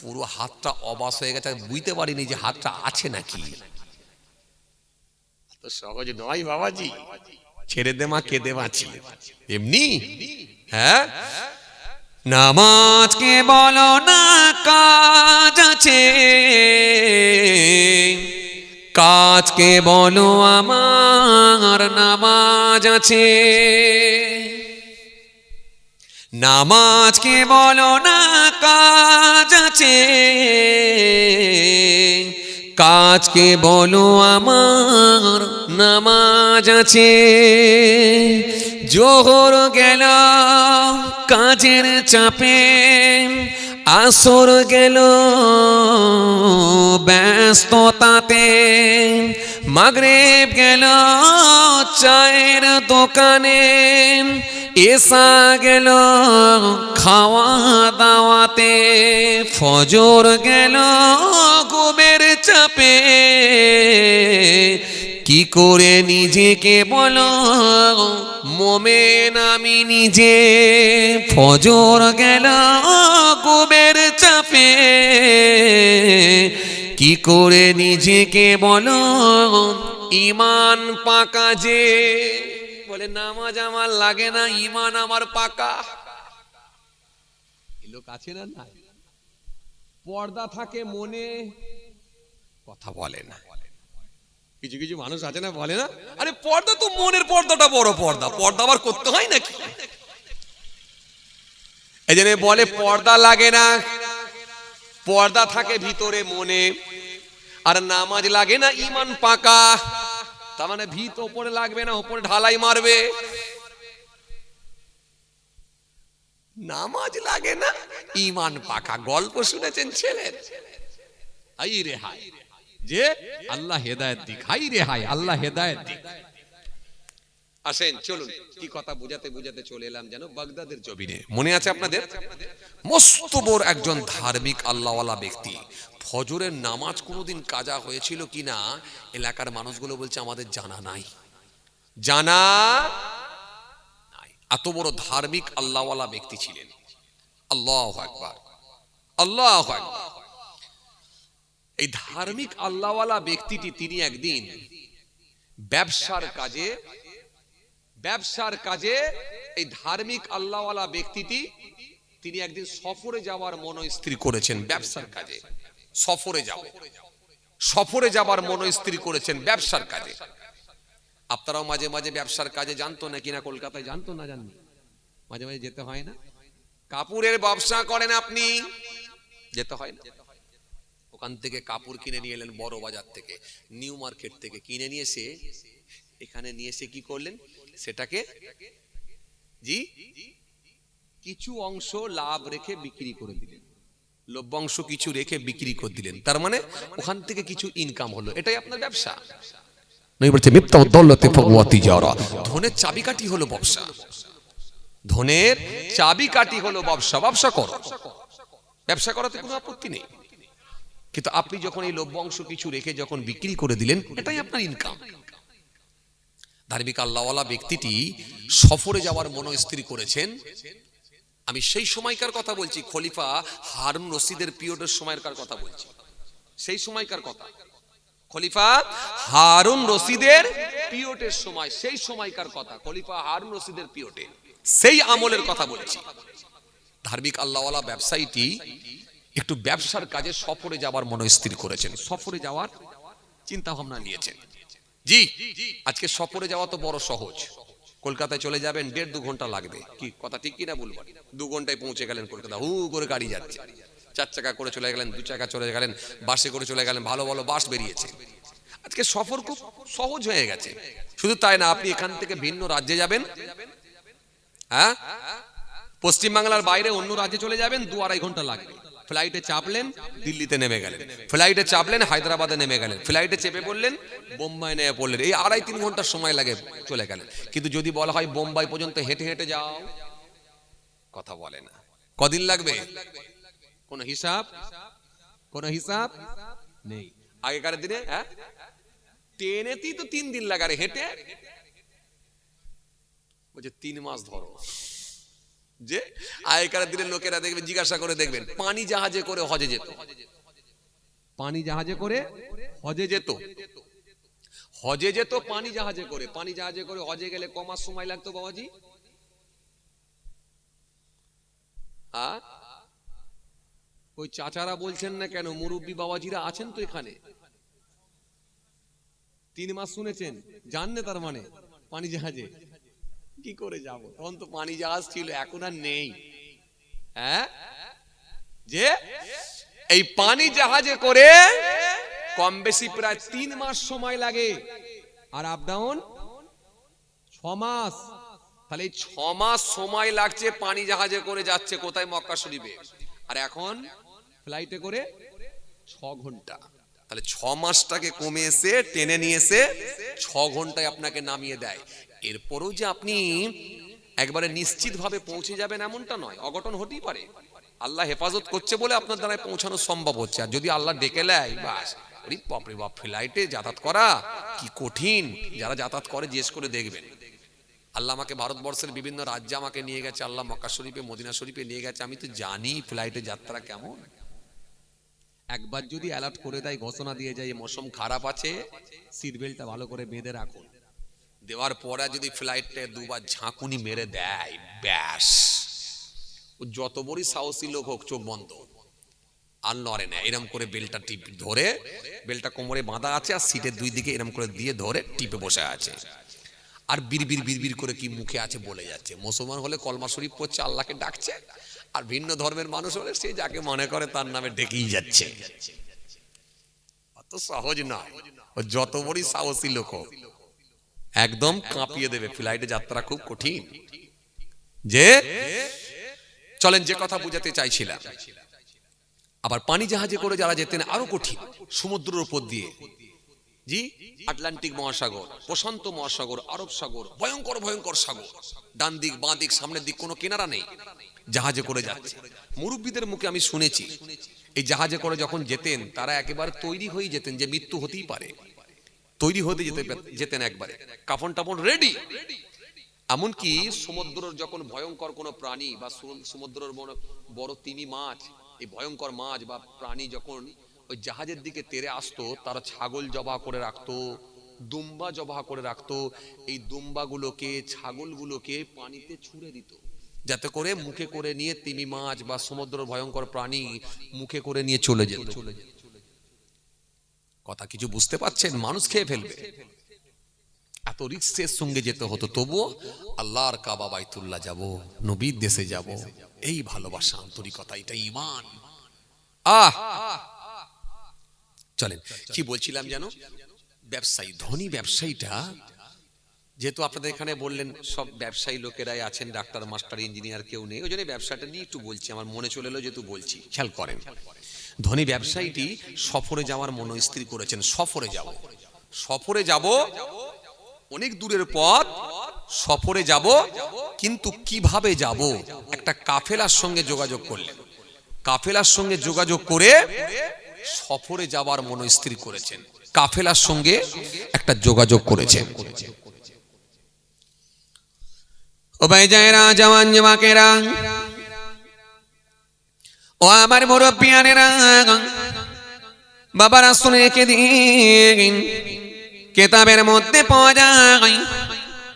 পুরো হাতটা অবাস হয়ে গেছে, বুঝতে পারিনি যে হাতটা আছে নাকি। তো সহজ নয় বাবাজি, ছেড়ে দে মা কেঁদে বাঁচি এমনি। হ্যাঁ, নামাজকে বলো না কাজ আছে, কাজকে বলো আমার নামাজ আছে। নামাজকে বলো না কাজ আছে, কাজকে বলো আমার নামাজ আছে। জোহর গেল কাজের চাপে, আসর গেল ব্যস্ততাতে, মাগরিব গেল চায়ের দোকানে, এসা গেল খাওয়া দাওয়াতে, ফজর গেল ঘুমের চাপে, কি করে নিজেকে বলো মোমেন আমি নিজে, ফজর গেল ঘুমের চাপে, কি করে নিজেকে বলো ঈমান পাকা যে, বলে নামাজ আমার লাগে না, ঈমান আমার পাকা। এই লোক আছে না? না, পর্দা থাকে মনে, কথা বলে না। কিছু কিছু মানুষ আছে না, বলে না, আরে পর্দা তো মনের পর্দাটা বড় পর্দা, পর্দা আবার করতে হয় নাকি? এই জন্য বলে পর্দা লাগে না, পর্দা থাকে ভিতরে মনে, আর নামাজ লাগে না ঈমান পাকা। তার মানে ভিত ওপরে লাগবে না, ওপরে ঢালাই মারবে। নামাজ লাগে না, ঈমান পাকা। গল্প শুনেছেন ছেলের? আই রে হাই, যে আল্লাহ হেদায়েত দিক, হাই রে হাই, আল্লাহ হেদায়েত দিক। আসেন চলুন, কি কথা বুঝাতে বুঝাতে চলে এলাম যেন বাগদাদের জমিনে। মনে আছে আপনাদের? মস্ত বড় একজন ধার্মিক আল্লাহওয়ালা ব্যক্তি, ফজরের নামাজ কোনোদিন কাজা হয়েছিল কিনা এলাকার মানুষগুলো বলছে আমাদের জানা নাই, জানা নাই। এত বড় ধার্মিক আল্লাহওয়ালা ব্যক্তি ছিলেন। আল্লাহু আকবার, আল্লাহু আকবার। এই ধার্মিক আল্লাহওয়ালা ব্যক্তিটি তিনি একদিন ব্যবসার কাজে এই ধার্মিক আল্লাহওয়ালা ব্যক্তিটি তিনি একদিন সফরে যাওয়ার মনস্থির করেছেন। ব্যবসার কাজে সফরে যাবার মনস্থির করেছেন ব্যবসার কাজে। আপনারাও মাঝে মাঝে ব্যবসার কাজে জানতো না কিনা? কলকাতায় জানতো না, জাননি, মাঝে মাঝে যেতে হয় না? কাপড়ের ব্যবসা করেন আপনি, যেতে হয় না? ওখান থেকে কাপড় কিনে নিয়ে এলেন বড় বাজার থেকে, নিউ মার্কেট থেকে কিনে নিয়ে এসে এখানে নিয়ে এসে কি করলেন? সেটাকে কিছু অংশ লাভ রেখে বিক্রি করে দিলেন, লভ্যাংশ কিছু রেখে বিক্রি করে দিলেন। তার মানে ওখান থেকে কিছু ইনকাম হলো, এটাই আপনার ব্যবসা। ধনের চাবিকাঠি হলো ব্যবসা, ধনের চাবিকাঠি হলো ব্যবসা। ব্যবসা করো, ব্যবসা করাতে কোনো আপত্তি নেই, কিন্তু আপনি যখন এই লভ্যাংশ কিছু রেখে যখন বিক্রি করে দিলেন, এটাই আপনার ইনকাম। ধার্মিক আল্লাহওয়ালা ব্যক্তিটি সফরে যাওয়ার মনস্থির করেছেন। আমি সেই সময়কার কথা বলছি, খলিফা হারুন রশিদের পিরিয়ডের সময়কার কথা বলছি, সেই সময়কার কথা। খলিফা হারুন রশিদের পিরিয়ডের সময়, সেই সময়কার কথা, খলিফা হারুন রশিদের পিরিয়ডে, সেই আমলের কথা বলছি। ধার্মিক আল্লাহওয়ালা ব্যবসায়ীটি একটু ব্যবসার কাজে সফরে যাওয়ার মনস্থির করেছেন, সফরে যাওয়ার চিন্তা ভাবনা নিয়েছেন। জি, আজকে সফরে যাওয়া তো বড় সহজ। কলকাতায় চলে যাবেন, 1.5-2 ঘন্টা লাগবে। কি কথা ঠিক কিনা বলবেন? 2 ঘন্টায় পৌঁছে গেলেন কলকাতা, হু করে গাড়ি যাচ্ছে। 4 চাকা করে চলে গেলেন, 2 চাকা চলে গেলেন, বাসে করে চলে গেলেন, ভালো ভালো বাস বেরিয়েছে। আজকে সফর খুব সহজ হয়ে গেছে। শুধু তাই না, আপনি এখান থেকে ভিন্ন রাজ্যে যাবেন, হ্যাঁ, পশ্চিম বাংলার বাইরে অন্য রাজ্যে চলে যাবেন, 2-2.5 ঘন্টা লাগবে। ফ্লাইটে চাপলেন, দিল্লিতে নেমে গেলেন, ফ্লাইটে চাপলেন, হায়দ্রাবাদে নেমে গেলেন, ফ্লাইটে চেপে পড়লেন, বোম্বাই নেমে পড়লেন। এই 2.5-3 ঘন্টা সময় লাগে, চলে গেলেন। কিন্তু যদি বলা হয় বোম্বাই পর্যন্ত হেঁটে হেঁটে যাও, কথা বলে না, কদিন লাগবে? কোন হিসাব নেই। আগেকার দিনে ট্রেনেতেই তো 3 দিন লাগে, হেঁটে বলছে 3 মাস ধরো। যে আগেকার দিনের লোকেরা দেখবেন, জিজ্ঞাসা করে দেখবেন, পানি জাহাজে করে হজে যেত, পানি জাহাজে করে হজে যেত, হজে যেত পানি জাহাজে করে। পানি জাহাজে করে হজে গেলে ক মাস সময় লাগতো বাবাজি? ওই চাচারা বলছেন না কেন? মুরব্বী বাবাজিরা আছেন তো এখানে, 3 মাস শুনেছেন, জাননে? তার মানে পানি জাহাজে কি করে যাব? তখন তো পানি জাহাজ ছিল, এখন আর নেই। হ্যাঁ, যে এই পানি জাহাজে করে কম বেশি প্রায় 3 মাস সময় লাগে, আর আপ ডাউন 6 মাস। তাহলে 6 মাস সময় লাগছে, পানি জাহাজে করে যাচ্ছে কোথায়? মক্কা শরীফে। আর এখন ফ্লাইটে করে 6 ঘন্টা। তাহলে 6 মাসটাকে কমে এসে টেনে নিয়ে এসে 6 ঘন্টায় আপনাকে নামিয়ে দেয়। এরপরও যে আপনি একবারে নিশ্চিতভাবে পৌঁছে যাবেন এমনটা নয়, অঘটন হতেই পারে। আল্লাহ হেফাজত করছে বলে আপনার দ্বারা পৌঁছানো সম্ভব হচ্ছে। আর যদি আল্লাহ ডেকে নেয়, বাস আরে বাপ রে বাপ, ফ্লাইটে যাতায়াত করা কি কঠিন। যারা যাতায়াত করে জিজ্ঞেস করে দেখবেন। আল্লাহ আমাকে ভারতবর্ষের বিভিন্ন রাজ্যে আমাকে নিয়ে গেছে, আল্লাহ মক্কা শরীফে মদিনা শরীফে নিয়ে গেছে, আমি তো জানি ফ্লাইটে যাত্রা কেমন। একবার যদি অ্যালার্ট করে দেয়, ঘোষণা দিয়ে যায় মৌসুম খারাপ আছে, সিট বেল্টটা ভালো করে বেঁধে রাখুন, দেওয়ার পরে যদি ফ্লাইটে দুবার ঝাঁকুনি মেরে দেয়, ব্যাস ও যত বড়ই সাহসী লোক হোক চোখ বন্ধ আর নড়ে না। এরম করে বেলটা টিপ ধরে, বেলটা কোমরে বাঁধা আছে আর সিটের দুই দিকে এরম করে দিয়ে ধরে টিপে বসে আছে, আর বিড়বিড় বিড়বিড় করে কি মুখে আছে বলে যাচ্ছে। মুসলমান হলে কলমা শরীফ পড়ছে, আল্লাহকে ডাকছে, আর ভিন্ন ধর্মের মানুষ হলে সে যাকে মনে করে তার নামে ডেকেই যাচ্ছে। অত সহজ নয়, ও যত বড়ই সাহসী লোক হোক একদম কাঁপিয়ে দেবে। ফ্লাইটে যাত্রা খুব কঠিন। যে চলেন যে কথা বুঝাতে চাইছিলাম, আবার পানি জাহাজে করে যারা যেতেন আরো কঠিন, সমুদ্রের উপর দিয়ে। জি, আটলান্টিক মহাসাগর, প্রশান্ত মহাসাগর, আরব সাগর, ভয়ঙ্কর ভয়ঙ্কর সাগর, ডান দিক বাঁ দিক সামনের দিক কোনো কিনারা নেই, জাহাজে করে যাচ্ছে। মুরব্বীদের মুখে আমি শুনেছি এই জাহাজে করে যখন যেতেন তারা একেবারে তৈরি হয়ে যেতেন যে মৃত্যু হতেই পারে, তৈরি হতে যেতেন একবারে, কাফন টাফন রেডি। এমনকি সমুদ্রের যখন ভয়ঙ্কর কোনো প্রাণী বা সমুদ্রের বড় তিমি মাছ, এই ভয়ঙ্কর মাছ বা প্রাণী যখন ওই জাহাজের দিকে তেড়ে আসতো, তারা ছাগল জবাহ করে রাখতো, দুম্বা জবাহ করে রাখতো। এই দুম্বাগুলোকে, ছাগলগুলোকে পানিতে ছুঁড়ে দিত, যাতে করে মুখে করে নিয়ে তিমি মাছ বা সমুদ্রের ভয়ঙ্কর প্রাণী মুখে করে নিয়ে চলে যেত। কথা কিছু বুঝতে পারছেন? মানুষ খেয়ে ফেলবে, এত রিস্কের সঙ্গে যেতে হতো। তবুও আল্লাহর কাবা বাইতুল্লাহ যাব, নবীর দেশে যাব, এই ভালোবাসা, আন্তরিকতা, এটা ঈমান। চলেন, কি বলছিলাম জানো? ব্যবসায়ী, ধনী ব্যবসায়ীটা, যেহেতু আপনাদের এখানে বললেন সব ব্যবসায়ী লোকেরাই আছেন, ডাক্তার মাস্টার ইঞ্জিনিয়ার কেউ নেই, ওই জন্য ব্যবসাটা নিয়ে একটু বলছি, আমার মনে চলে এলো যেহেতু বলছি। খেয়াল করেন, ধনী ব্যবসায়ীটি সফরে যাওয়ার মনস্থির করেছেন। সফরে যাব, অনেক দূরের পথ, সফরে যাব, কিন্তু কিভাবে যাব? একটা কাফেলার সঙ্গে যোগাযোগ করলেন, কাফেলার সঙ্গে যোগাযোগ করে সফরে যাবার মনস্থির করেছেন, কাফেলার সঙ্গে একটা যোগাযোগ করেছেন। ও ভাইজানেরা, জওয়ান যুবকেরা, ও আমার মুরব্বিয়ানেরা, বাবারা শুনে রেখে দিন, কিতাবের মধ্যে পাওয়া যায়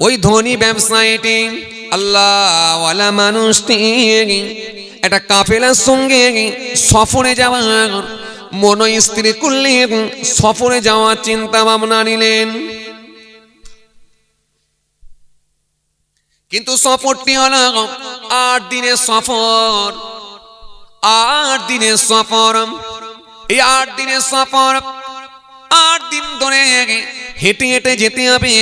ওই ধনী ব্যবসায়ীটি, আল্লাহওয়ালা মানুষটি একটা কাফেলার সঙ্গে সফরে যাওয়ার মনস্থির করলেন, সফরে যাওয়ার চিন্তা ভাবনা নিলেন। কিন্তু সফরটি হলো 8 দিনের সফর। 8 দিনের সফর, এই 8 দিনের সফর, 8 দিন ধরে হেঁটে হেঁটে যেতে হবে।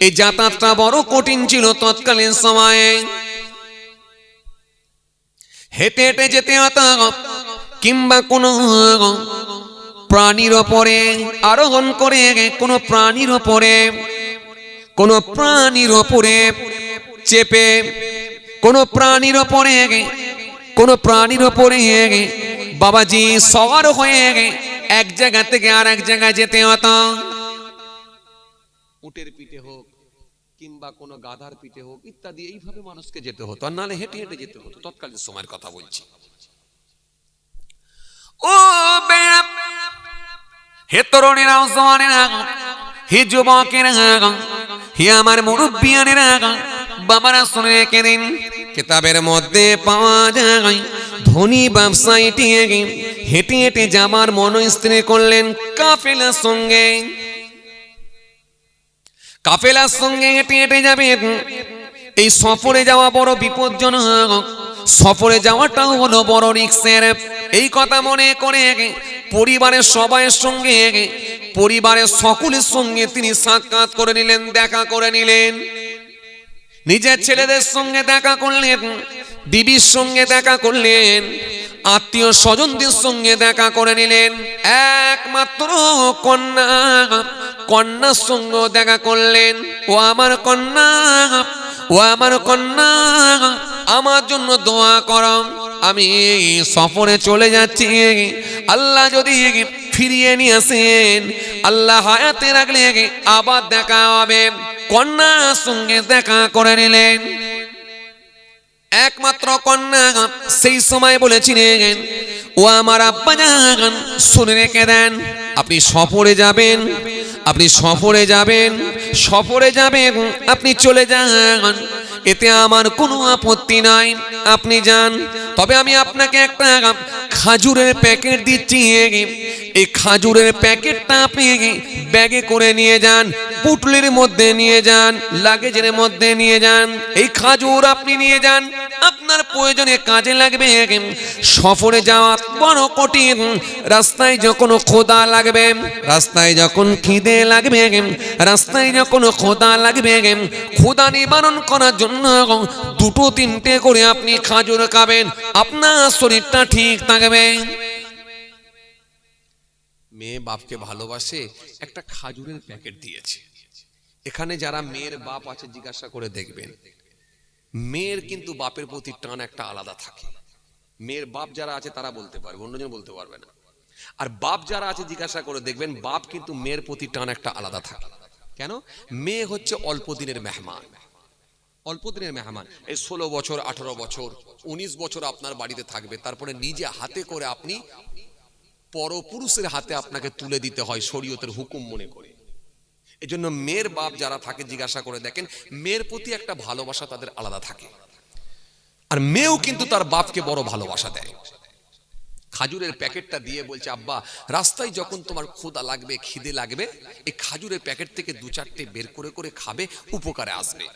এই যাতায়াতটা বড় কঠিন ছিল তৎকালীন সময়ে। হেঁটে হেঁটে যেতে হতো, কিংবা কোনো প্রাণীর ওপরে আরোহণ করে, কোনো প্রাণীর ওপরে, কোনো প্রাণীর ওপরে চেপে, কোনো প্রাণীর ওপরে, কোনো প্রাণীর ওপরে বাবাজি সওয়ার হয়ে এক জায়গা থেকে আর এক জায়গায় যেতে হতো। উটের পিঠে হোক কিংবা কোনো গাধার পিঠে হোক ইত্যাদি, এইভাবে মানুষকে যেতে হতো, আর নাহলে হেঁটে হেঁটে যেতে হতো। তৎকালীন সময়ের কথা বলছি। ও হে তরুণীরা, জওয়ানেরা, হে যুবকেরা, হে আমার মুরব্বিয়ানেরা, বাবারা শুনে রেখে দিন, কিতাবের মধ্যে পাওয়া যায় ধনী ব্যবসায়ীটি হেঁটে হেঁটে যাবার মনস্থির করলেন কাফেলার সঙ্গে। কাফেলার সঙ্গে হেঁটে হেঁটে যাবেন। এই সফরে যাওয়া বড় বিপজ্জনক, সফরে যাওয়াটাও হলো বড় রিস্কের। এই কথা মনে করে পরিবারের সবাইয়ের সঙ্গে, পরিবারের সকলের সঙ্গে তিনি সাক্ষাৎ করে নিলেন, দেখা করে নিলেন। নিজের ছেলেদের সঙ্গে দেখা করলেন, বিবির সঙ্গে দেখা করলেন, আত্মীয় স্বজনদের সঙ্গে দেখা করে নিলেন। একমাত্র কন্যার সঙ্গে দেখা করলেন। ও আমার কন্যা, ও আমার কন্যা, আমার জন্য দোয়া করো, আমি সফরে চলে যাচ্ছি, আল্লাহ যদি ফিরিয়ে নিয়ে আসেন, আল্লাহ হায়াতে রাখলে আবার দেখা হবে। কন্যার সঙ্গে দেখা করে নিলেন। একমাত্র কন্যা সেই সময় বলেছিলেন, ও আমার আব্বা জান, শুনে রেখে দেন, আপনি সফরে যাবেন, আপনি সফরে যাবেন, সফরে যাবেন, আপনি চলে যান, এতে আমার কোনো আপত্তি নাই, আপনি যান। তবে আমি আপনাকে একটা খাজুরের প্যাকেট দিচ্ছি, এই খাজুরের প্যাকেটটা আপনি ব্যাগে করে নিয়ে যান, পুটলির মধ্যে নিয়ে যান, লাগেজের মধ্যে নিয়ে যান। এই খাজুর আপনি নিয়ে যান, আপনার প্রয়োজনে কাজে লাগবে। সফরে যাওয়া বড় কঠিন, রাস্তায় যখন খোদা লাগবে, রাস্তায় যখন খিদে লাগবে, রাস্তায় যখন খোদা লাগবে, খোদা নিবারণ করার জন্য দুটো তিনটে করে আপনি খাজুর খাবেন, আপনার শরীরটা ঠিক থাকবে। মেয়ে বাপকে ভালোবাসে, একটা খাজুরের প্যাকেট দিয়েছে। এখানে যারা মেয়ের বাপ আছে জিজ্ঞাসা করে দেখবেন, মেয়ের কিন্তু বাপের প্রতি টান একটা আলাদা থাকে। মেয়ের বাপ যারা আছে তারা বলতে পারবে, অন্যজন বলতে পারবে না। আর বাপ যারা আছে জিজ্ঞাসা করে দেখবেন, বাপ কিন্তু মেয়ের প্রতি টান একটা আলাদা থাকে। কেন? মেয়ে হচ্ছে অল্প দিনের মেহমান, অল্প দিনের মেহমান। এই 16 বছর, 18 বছর, 19 বছর আপনার বাড়িতে থাকবে, তারপরে নিজে হাতে করে আপনি পরপুরুষের হাতে আপনাকে তুলে দিতে হয় শরীয়তের হুকুম মনে করে। এজন্য মেয়ের বাপ যারা থাকে জিজ্ঞাসা করে দেখেন, মেয়ের প্রতি একটা ভালোবাসা তাদের আলাদা থাকে। আর মেয়েও কিন্তু তার বাপকে বড় ভালোবাসা দেয়। খাজুরের প্যাকেটটা দিয়ে বলছে, আব্বা রাস্তায় যখন তোমার ক্ষুধা লাগবে, খিদে লাগবে, এই খাজুরের প্যাকেট থেকে 2-4টে বের করে করে খাবে, উপকারে আসবে।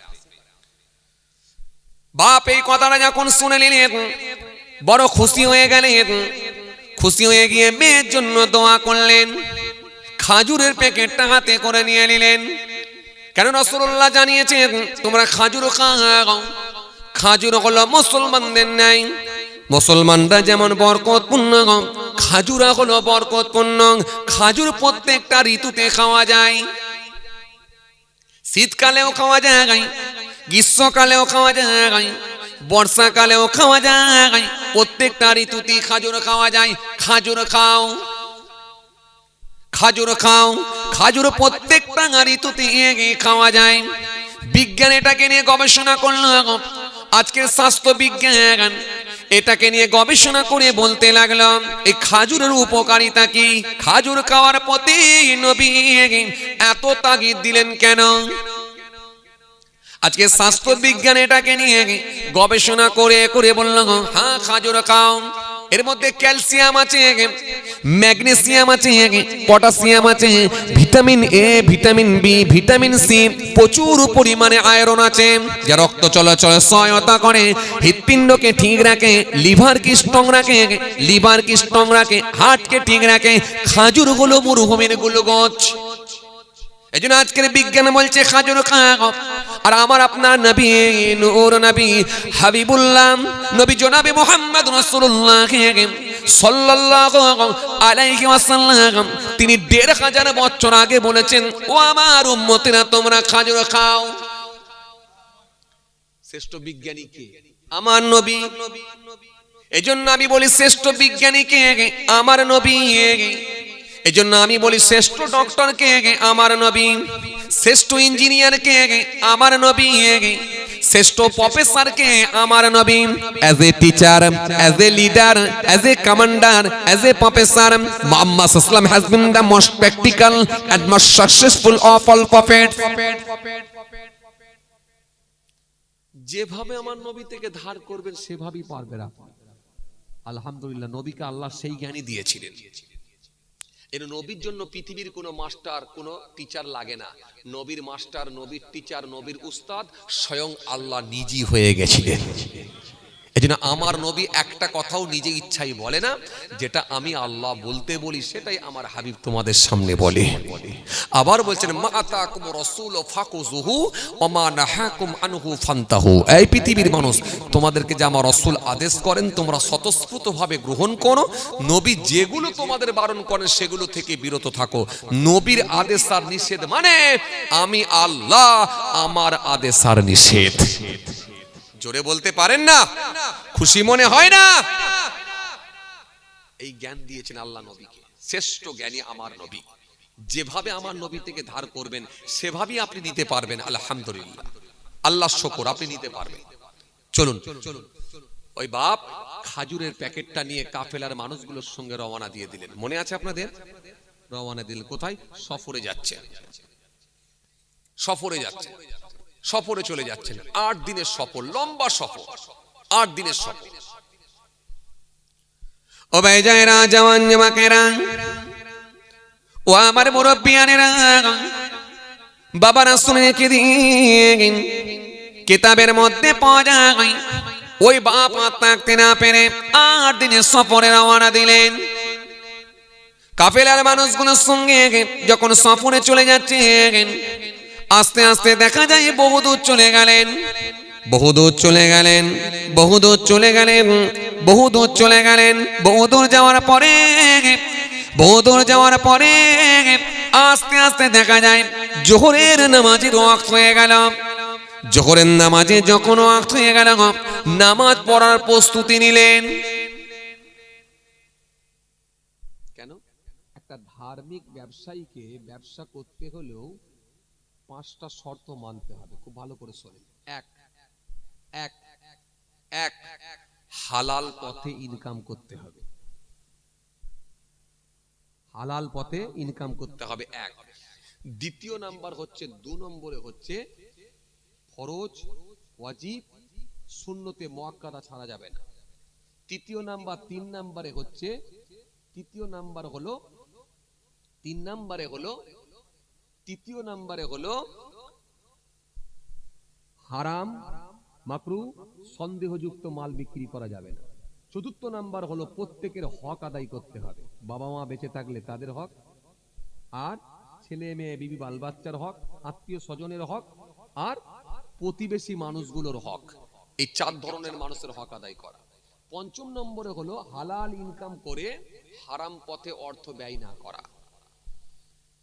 বাপ এই কথাটা যখন শুনে নিলেন, বড় খুশি হয়ে গেলেন। খুশি হয়ে গিয়ে মেয়ের জন্য দোয়া করলেন, খাজুরের প্যাকেটটা হাতে করে নিয়ে নিলেন। কেন? রাসূলুল্লাহ জানিয়েছেন তোমরা খাজুর খাও। খাজুর হলো মুসলমানদের নাই, মুসলমানরা যেমন বরকতপূর্ণ, খাজুরা হলো বরকতপূর্ণ। খাজুর প্রত্যেকটা ঋতুতে খাওয়া যায়, শীতকালেও খাওয়া যায়, গ্রীষ্মকালেও খাওয়া যায়, বর্ষাকালেও খাওয়া যায়, প্রত্যেকটা ঋতুতে খাজুর খাওয়া যায়। খাজুর খাও, খাজুর খাও, খাজুর প্রত্যেকটা ঋতুতে খাওয়া যায়। বিজ্ঞান এটাকে নিয়ে গবেষণা করলো। আজকের স্বাস্থ্য বিজ্ঞান এটাকে নিয়ে গবেষণা করে বলতে লাগলো, এই খাজুরের উপকারিতা কি, খাজুর খাওয়ার প্রতি নবী এত তাগিদ দিলেন কেন? আজকে স্বাস্থ্য বিজ্ঞান এটাকে নিয়ে গবেষণা করে করে বলল, হ্যাঁ খাজুর খাও। এর মধ্যে ক্যালসিয়াম আছে, ম্যাগনেসিয়াম আছে, পটাশিয়াম আছে, vitamin A, vitamin B, vitamin C, প্রচুর পরিমাণে আয়রন আছে, যা রক্ত চলাচলে সহায়তা করে, হৃৎপিণ্ডকে ঠিক রাখে, লিভারকে স্ট্রং রাখে, লিভারকে স্ট্রং রাখে, হার্টকে ঠিক রাখে। খাজুর হলো মরুভূমির গুলগোছ। এই জন্য আজকের বিজ্ঞান বলছে খাজুর খাও। আর আমার আপনার নবী, নূর নবী, হাবিবুল্লাহ নবী জনাবে মুহাম্মদ রাসূলুল্লাহ সাল্লাল্লাহু আলাইহি ওয়াসাল্লাম, তিনি 1500 বছর আগে বলেছেন, ও আমার উম্মতেরা তোমরা খাজুর খাও। শ্রেষ্ঠ বিজ্ঞানী কে? আমার নবী। এজন্য আমি বলি শ্রেষ্ঠ বিজ্ঞানী কে? আমার নবী। এজন্য আমি বলি শ্রেষ্ঠ ডক্টর কে? আমার নবী। শ্রেষ্ঠ ইঞ্জিনিয়ার কে? আমার নবী। শ্রেষ্ঠ প্রফেসর কে? আমার নবী। As a teacher, as a leader, as a commander, as a professor, Muhammad সাল্লাল্লাহু আলাইহি ওয়াসাল্লাম has been the most practical and most successful of all prophets. যেভাবে আমার নবী থেকে ধার করবেন সেভাবেই পারবেন আপনি। আলহামদুলিল্লাহ, নবীকে আল্লাহ সেই জ্ঞানই দিয়েছিলেন। এর নবীর জন্য পৃথিবীর কোনো মাস্টার, কোনো টিচার লাগে না। নবীর মাস্টার, নবীর টিচার, নবীর উস্তাদ স্বয়ং আল্লাহ নিজেই হয়ে গেছিলেন। এজন্য আমার নবী একটা কথাও নিজে ইচ্ছাই বলে না, যেটা আমি আল্লাহ বলতে বলি সেটাই আমার হাবিব তোমাদের সামনে বলে। আবার বলছেন মা আতাকুম রাসূল ফাকুযুহু ওয়া মা নাহাকুম আনহু ফান্তাহু। এই পৃথিবীর মানুষ, তোমাদেরকে যে আমার রাসূল আদেশ করেন তোমরা স্বতঃস্ফূর্তভাবে গ্রহণ করো, নবী যেগুলো তোমাদের বারণ করেন সেগুলো থেকে বিরত থাকো। নবীর আদেশ আর নিষেধ মানে আমি আল্লাহ, আমার আদেশ আর নিষেধ। জোরে বলতে পারেন না? খুশি মনে হয় না? এই জ্ঞান দিয়েছেন আল্লাহ নবীকে, শ্রেষ্ঠ জ্ঞানী আমার নবী। যেভাবে আমার নবী থেকে ধার করবেন সেভাবেই আপনি নিতে পারবেন। আলহামদুলিল্লাহ, আল্লাহ শুকর, আপনি নিতে পারবেন। চলুন, ওই বাপ খাজুরের প্যাকেটটা নিয়ে কাফেলার মানুষগুলোর সঙ্গে রওনা দিয়ে দিলেন। মনে আছে আপনাদের? রওনা দিলেন কোথায়? সফরে যাচ্ছেন। সফরে যাচ্ছেন, সফরে চলে যাচ্ছেন। 8 দিনের সফর, লম্বা সফর, 8 দিনের সফর। ও ভাই যায়রা, জওয়ান যুবকেরা, ও আমার মুরব্বিয়ানেরা, বাবারা শুনে কি দিন কিতাবের মধ্যে পাওয়া যায় ওই বাপ থাকতে না পেরে 8 দিনের সফরে রওনা দিলেন। কাফেলার মানুষগুলোর সঙ্গে যখন সফরে চলে যাচ্ছেন, আস্তে আস্তে দেখা যায় বহুদূর চলে গেলেন, বহুদূর চলে গেলেন, বহুদূর চলে গেলেন, বহুদূর চলে গেলেন। বহুদূর যাওয়ার পরে, বহুদূর যাওয়ার পরে আস্তে আস্তে দেখা যায় জোহরের নামাজের ওয়াক্ত হয়ে গেল। জোহরের নামাজে যখন ওয়াক্ত হয়ে গেল, নামাজ পড়ার প্রস্তুতি নিলেন। কেন? একটা ধার্মিক ব্যবসায়ীকে ব্যবসা করতে হলেও 5টা শর্ত মানতে হবে। খুব ভালো করে শোনেন। এক, হালাল পথে ইনকাম করতে হবে। হালাল পথে ইনকাম করতে হবে, এক। দ্বিতীয় নাম্বার হচ্ছে, 2 নম্বরে হচ্ছে ফরজ, ওয়াজিব, সুন্নতে মুআক্কাদা ছাড়া যাবে না। 3 নম্বরে হচ্ছে, 3 নম্বরে হলো হারাম, মাকরু, সন্দেহযুক্ত মাল বিক্রি করা যাবে না। 4 নাম্বার হলো প্রত্যেকের হক আদায় করতে হবে। বাবা মা বেঁচে থাকলে তাদের হক, আর ছেলে মেয়ে বিবি বাল বাচ্চার হক, আত্মীয় স্বজনের হক, আর প্রতিবেশী মানুষগুলোর হক। এই 4 ধরনের মানুষের হক আদায় করা। 5 নম্বরে হলো হালাল ইনকাম করে হারাম পথে অর্থ ব্যয় না করা।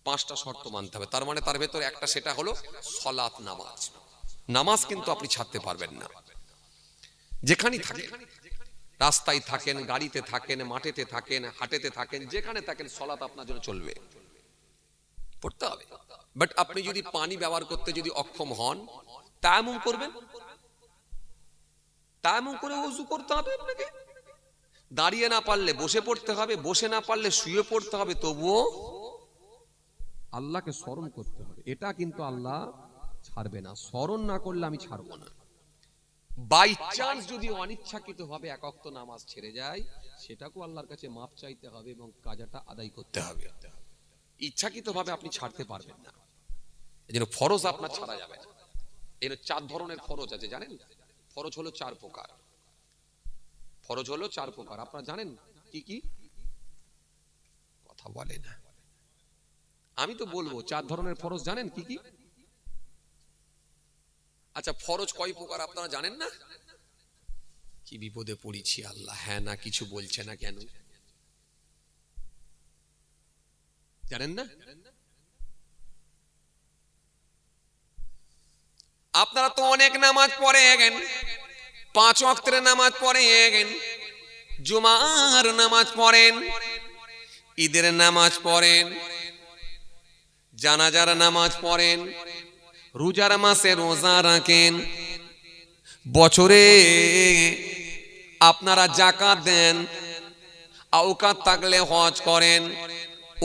5টা শর্ত মানতে হবে। তার মানে তার ভেতরে একটা, সেটা হলো সালাত, নামাজ। নামাজ কিন্তু আপনি ছাড়তে পারবেন না। যেখানেই থাকেন, রাস্তায় থাকেন, গাড়িতে থাকেন, মাঠেতে থাকেন, হাটেতে থাকেন, যেখানে থাকেন, সালাত আপনার জন্য চলবে, পড়তে হবে। বাট আপনি যদি পানি ব্যবহার করতে যদি অক্ষম হন, তায়াম্মুম করবেন। তায়াম্মুম করে ওযু করতে হবে আপনাকে। দাঁড়িয়ে না পারলে বসে পড়তে হবে, বসে না পারলে শুয়ে পড়তে হবে, তবুও আল্লাহকে স্মরণ করতে হবে। এটা কিন্তু আল্লাহ ছাড়বে না। স্মরণ না করলে আমি ছাড়বো না। বাই চান্স যদি অনিচ্ছাকৃত ভাবে এক ওয়াক্ত নামাজ ছেড়ে যায়, সেটাকেও আল্লাহর কাছে মাপ চাইতে হবে এবং কাজাটা আদায় করতে হবে। ইচ্ছাকৃত ভাবে আপনি ছাড়তে পারবেন না। এজন্য ফরজ আপনার ছাড়া যাবে না। এর 4 ধরনের ফরজ আছে, জানেন? ফরজ হলো 4 প্রকার। ফরজ হলো 4 প্রকার। আপনারা জানেন কি কি? কথা বলে না। আমি তো বলবো 4 ধরনের ফরজ জানেন কি কি? আচ্ছা, ফরজ কয় প্রকার আপনারা জানেন না? কি বিপদে পড়েছি আল্লাহ। হ্যাঁ না, কিছু বলছে না কেন? জানেন না? আপনারা তো অনেক নামাজ পড়েন, 5 ওয়াক্তের নামাজ পড়েন, জুমার নামাজ পড়েন, ঈদের নামাজ পড়েন, জানাজার নামাজ পড়েন, রোজার মাসে রোজা রাখেন, বছরে আপনারা যাকাত দেন, আওকাত থাকলে হজ করেন,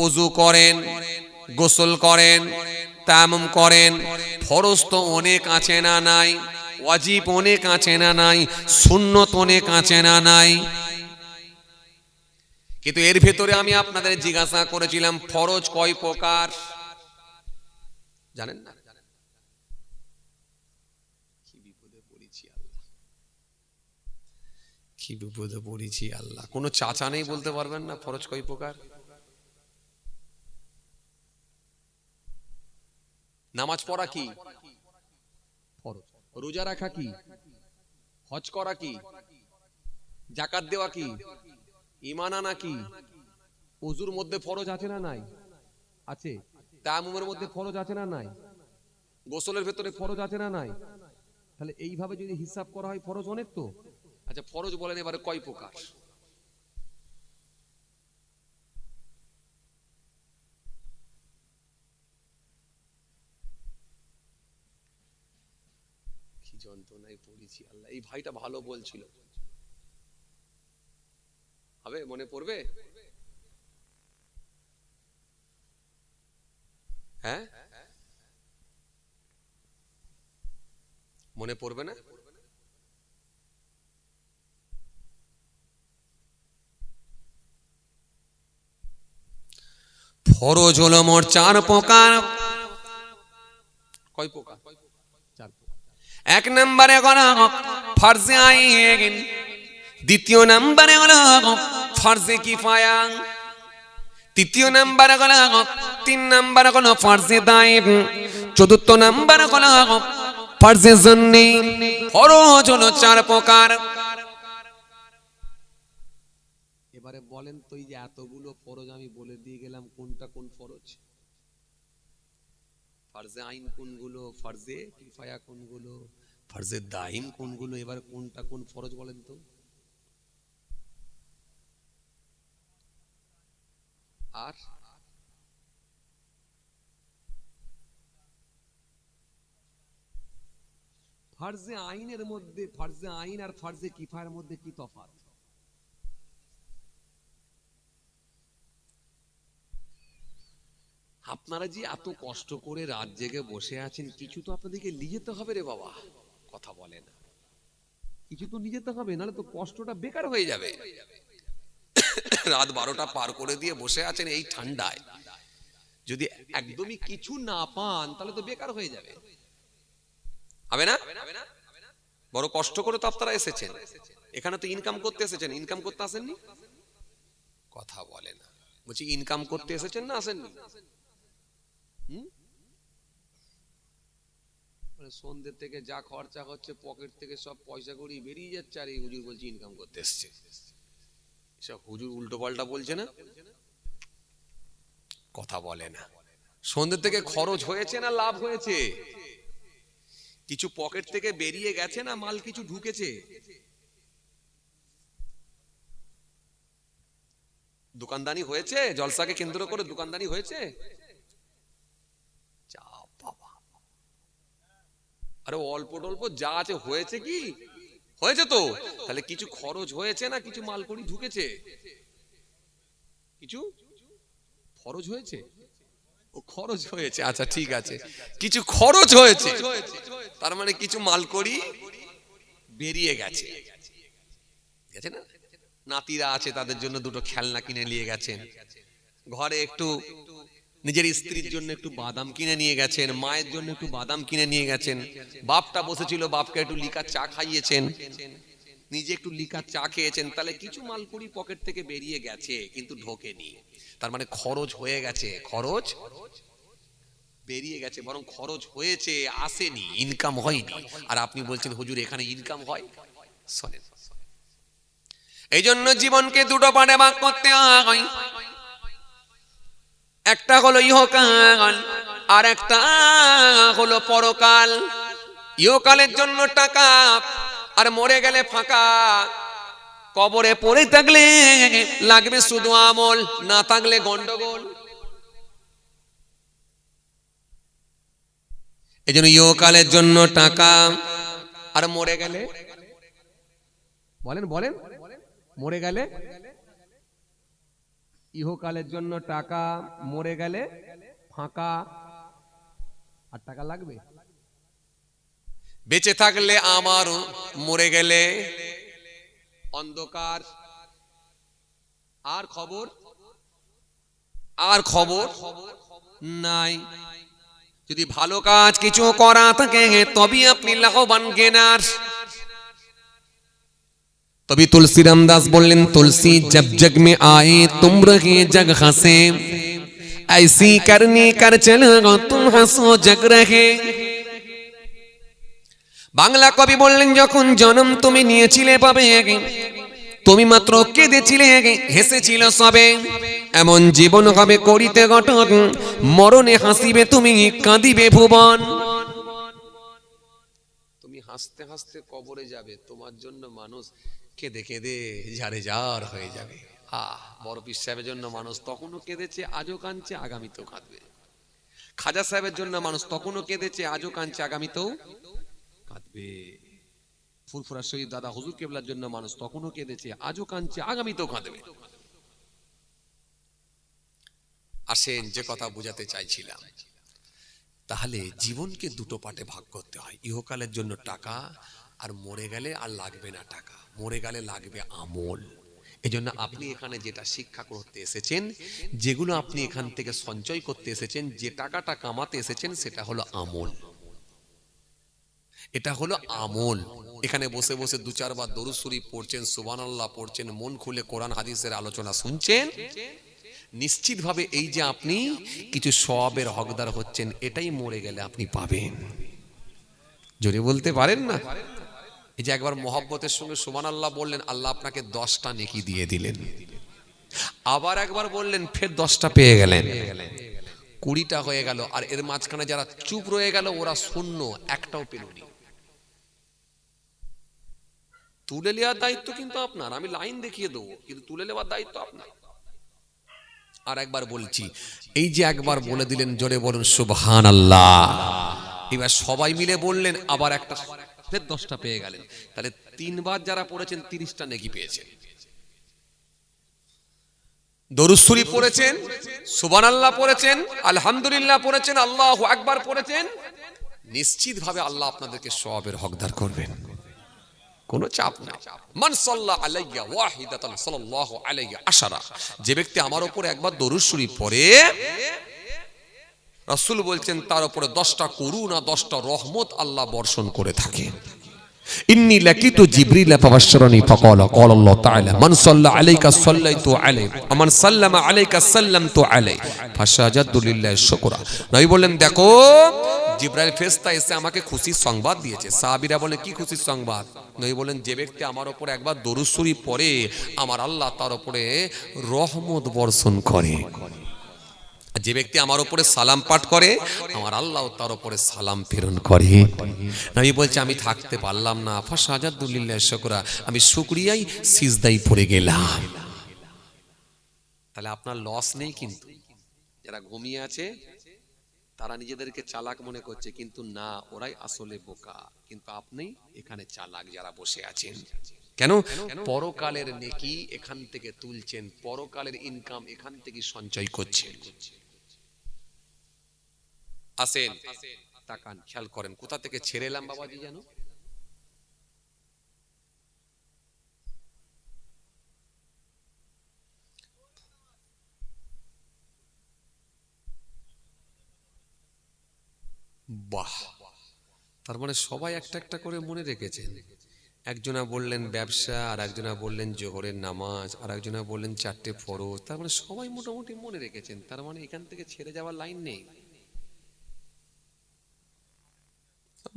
ওযু করেন, গোসল করেন, তায়াম্মুম করেন। ফরজ তো অনেক আছে না নাই? ওয়াজিব অনেক আছে না নাই? সুন্নত অনেক আছে না নাই? কিন্তু এর ভেতরে আমি আপনাদের জিজ্ঞাসা করেছিলাম ফরজ কয় প্রকার জানেন না? কি বিপদে পড়েছি আল্লাহ। কি বিপদে পড়েছি আল্লাহ। কোনো চাচা নেই বলতে পারবেন না ফরজ কয় প্রকার? নামাজ পড়া কি ফরজ, রোজা রাখা কি, হজ করা কি, যাকাত দেওয়া কি, ঈমান আনা কি, ওযুর মধ্যে ফরজ আছে না নাই? আছে। তায়াম্মুমের মধ্যে ফরজ আছে না নাই? গোসলের ভেতরে ফরজ আছে না নাই? তাহলে এইভাবে যদি হিসাব করা হয় ফরজ অনেক তো। আচ্ছা ফরজ বলেন এবারে কয় প্রকার? কি যন্ত্রণায় পড়েছি আল্লাহ। এই ভাইটা ভালো বলছিল, হবে মনে পড়বে? হ্যাঁ মনে পড়বে না? ফরজ হলো মোট 4 প্রকার। কয় প্রকার? 4 প্রকার। এক নম্বরে হলো ফরজে আইন, দ্বিতীয় নম্বরে হলো ফরজে কিফায়া, তৃতীয় নম্বরে হলো 3 নম্বরে হলো ফরজে দাইন, চতুর্থ নম্বরে হলো ফরজে জন্নি। ফরজ হলো 4 প্রকার। এবারে বলেন তো এই যে এতগুলো ফরজ আমি বলে দিয়ে গেলাম কোনটা কোন ফরজ? ফরজে আইন কোনগুলো, ফরজে কিফায়া কোনগুলো, ফরজে দাইম কোনগুলো? এবার কোনটা কোন ফরজ বলেন তো? আর ফরজে আইনের মধ্যে, ফরজে আইন আর ফরজে কিফায়ার মধ্যে কি তফাৎ? আপনারা যে এত কষ্ট করে রাত জেগে বসে আছেন, কিছু তো আপনাদেরকে নিয়ে যেতে হবে রে বাবা। কথা বলে না, কিছু তো নিয়ে যেতে হবে, নাহলে তো কষ্টটা বেকার হয়ে যাবে। রাত 12টা পার করে দিয়ে বসে আছেন এই ঠান্ডায়, যদি একদমই কিছু না পান তাহলে তো বেকার হয়ে যাবে, হবে না? বড় কষ্ট করে তো আপনারা এসেছেন এখানে, তো ইনকাম করতে এসেছেন, ইনকাম করতে আসেননি। কথা বলে না, বলছি ইনকাম করতে এসেছেন না আসেননি? সন্ধ্যে থেকে যা খরচা হচ্ছে পকেট থেকে সব পয়সা করি বেরিয়ে যাচ্ছে, আর এই হুজুর বলছে ইনকাম করতে এসছে। সব হুজুর উল্টো পাল্টা বলছে না, কথা বলে না। সন্ধ্যে থেকে খরচ হয়েছে না লাভ হয়েছে? কিছু পকেট থেকে বেরিয়ে গেছে না মাল কিছু ঢুকেছে? দোকানদানি হয়েছে, জলসাকে কেন্দ্র করে দোকানদানি হয়েছে। আরে অল্প টল্প যা আছে হয়েছে কি হয়েছে তো, তাহলে কিছু খরচ হয়েছে না কিছু মালকড়ি ঢুকেছে? কিছু খরচ হয়েছে, ও খরচ হয়েছে, আচ্ছা ঠিক আছে, কিছু খরচ হয়েছে, তার মানে কিছু মালকড়ি বেরিয়ে গেছে, গেছে না? নাতিরা আছে তাদের জন্য দুটো খেলনা কিনে নিয়ে গেছেন, ঘরে একটু নিজের স্ত্রীর জন্য একটু বাদাম কিনে নিয়ে গেছেন, মায়ের জন্য একটু বাদাম কিনে নিয়ে গেছেন, বাপটা বসেছিল বাপকে একটু লিকার চা খাইয়েছেন, নিজে একটু লিকার চা খেয়েছেন, তাহলে কিছু মালকুড়ি পকেট থেকে বেরিয়ে গেছে কিন্তু ঢোকেনি, তার মানে খরচ হয়ে গেছে, খরচ বেরিয়ে গেছে, বরং খরচ হয়েছে আসেনি, ইনকাম হয়নি। আর আপনি বলছেন হুজুর এখানে ইনকাম হয়। শোনেন, এই জন্য জীবনকে দুটো পার্টে ভাগ করতে হয়, একটা হলো ইহকাল আর একটা হলো পরকাল। ইহকালের জন্য টাকা আর মরে গেলে ফাঁকা, কবরে পড়ে থাকলে লাগবে শুধু আমল, না থাকলে গন্ডগোল। এই জন্য ইহকালের জন্য টাকা আর মরে গেলে, বলেন বলেন, মরে গেলে ইহকালের জন্য টাকা, মরে গেলে ফাঁকা, আর টাকা লাগবে। বেঁচে থাকলে আমার, মরে গেলে অন্ধকার, আর খবর, আর খবর নাই। যদি ভালো কাজ কিছু করা থাকে তবে আপনি লাভবান গেনার, তবে তুলসী রামদাস বললেন, তুলসী জব জগ মে আয়ে তুম রহে জগ হাসে, ऐसी करनी कर चलो तुम हंसो जग रहे। বাংলা কবি বললেন, যখন জন্ম তুমি নিয়েছিলে পাবে, তুমি মাত্র কেঁদেছিলে হেসেছিল সবে, এমন জীবন হবে করিতে গঠন, মরণে হাসিবে তুমি কাঁদিবে ভুবন। তুমি হাসতে হাসতে কবরে যাবে, তোমার জন্য মানুষ কেঁদে কেঁদে ঝাড়ে ঝাড় হয়ে যাবে। বড় পীর সাহেবের জন্য মানুষ তখনও কেঁদেছে, আজও কাঁদছে, আগামীতেও কাঁদবে। খাজা সাহেবের জন্য মানুষ তখনও কেঁদেছে, আজও কাঁদছে, আগামীতেও কাঁদবে। ফুরফুরা শহীদ দাদা হুজুর কেবলার জন্য মানুষ তখনও কেঁদেছে, আজও কাঁদছে, আগামীতেও কাঁদবে। আসেন, যে কথা বোঝাতে চাইছিলাম, তাহলে জীবনকে দুটো পার্টে ভাগ করতে হয়। ইহকালের জন্য টাকা, আর মরে গেলে আর লাগবে না টাকা, মরে গেলে লাগবে আমল। এজন্য আপনি এখানে যেটা শিক্ষা করতে এসেছেন, যেগুলো আপনি এখান থেকে সঞ্চয় করতে এসেছেন, যে টাকাটা কামাতে এসেছেন, সেটা হলো আমল। এটা হলো আমল। এখানে বসে বসে দু চারবার দরুদ শরীফ পড়ছেন, সুবহানাল্লাহ পড়ছেন, মন খুলে কোরআন হাদিসের আলোচনা শুনছেন, নিশ্চিতভাবে এই যে আপনি কিছু সওয়াবের হকদার হচ্ছেন, এটাই মরে গেলে আপনি পাবেন। জোরে বলতে পারেন না? এই যে একবার মহব্বতের সঙ্গে সুবহানাল্লাহ বললেন, আল্লাহ আপনাকে 10টা নেকি দিয়ে দিলেন। আবার একবার বললেন, ফের 10টা পেয়ে গেলেন, 20টা হয়ে গেল। আর এর মাঝখানে যারা চুপ রয়ে গেল, ওরা শূন্য, একটাও পেলনি। তুলে নেওয়ার দায়িত্ব কিন্তু আপনার, আমি লাইন দেখিয়ে দেবো, কিন্তু তুলে নেওয়ার দায়িত্ব আপনার। আর একবার বলছি, এই যে একবার বলে দিলেন, জোরে বলুন সুবহানাল্লাহ। এবার সবাই মিলে বললেন, আবার একটা, ফের 10টা পেয়ে গেলেন। তাহলে 3বার যারা পড়েছেন 30টা নেকি পেয়েছেন। দরুদ শরীফ পড়েছেন, সুবহানাল্লাহ পড়েছেন, আলহামদুলিল্লাহ পড়েছেন, আল্লাহু আকবার পড়েছেন, নিশ্চিতভাবে আল্লাহ আপনাদেরকে সওয়াবের হকদার করবেন, কোনো চাপ নাই। মান সাল্লা আলাইয়া ওয়াহিদাতান সাল্লাল্লাহু আলাইহি আশারা, যে ব্যক্তি আমার উপরে একবার দরুদ শরীফ পড়ে, রাসূল বলছেন তার উপরে 10টা করুণা, 10টা রহমত আল্লাহ বর্ষণ করে থাকে। ইন্নী লাকিতু জিবরিল ফাবাশশারানি ফাকালা ক্বালা আল্লাহু তাআলা মান সাল্লা আলাইকা সাল্লাইতু আলাইহি ওয়া মান সাল্লামা আলাইকা সাল্লামতু আলাইহি ফাসাজাদু লিল্লাহি শুকরা। নবী বললেন, দেখো জিবরাইল ফেরেশতা এসে আমাকে খুশির সংবাদ দিয়েছে। সাহাবীরা বলে, কি খুশির সংবাদ? নবী বলেন, যে ব্যক্তি আমার উপরে একবার দরুদ শরীফ পড়ে, আমার আল্লাহ তার উপরে রহমত বর্ষণ করে। যে ব্যক্তি আমার উপরে সালাম পাঠ করে, আমার আল্লাহ তার উপরে সালাম প্রেরণ করে। নবী বলছে, আমি থাকতে পারলাম না, ফাসাজাদু লিল্লাহি শুকরা, আমি শুকরিয়ায় সিজদায় পড়ে গেলাম। তাহলে আপনার লস নেই। কিন্তু যারা ঘুমিয়ে আছে তারা নিজেদেরকে চালাক মনে করছে, কিন্তু না, ওরাই আসলে বোকা। কিন্তু আপনি এখানে চালাক যারা বসে আছেন। কেন? পরকালের নেকি এখান থেকে তুলছেন, পরকালের ইনকাম এখান থেকে সঞ্চয় করছেন। আসেন, তাকান, খেয়াল করেন, কোথা থেকে ছেড়ে এলাম বাবাজি জানো? বাহ, তার মানে সবাই একটা একটা করে মনে রেখেছেন। একজনা বললেন ব্যবসা, আর একজনা বললেন জোহরের নামাজ, আর একজনা বললেন 4টে ফরজ। তার মানে সবাই মোটামুটি মনে রেখেছেন। তার মানে এখান থেকে ছেড়ে যাওয়ার লাইন নেই,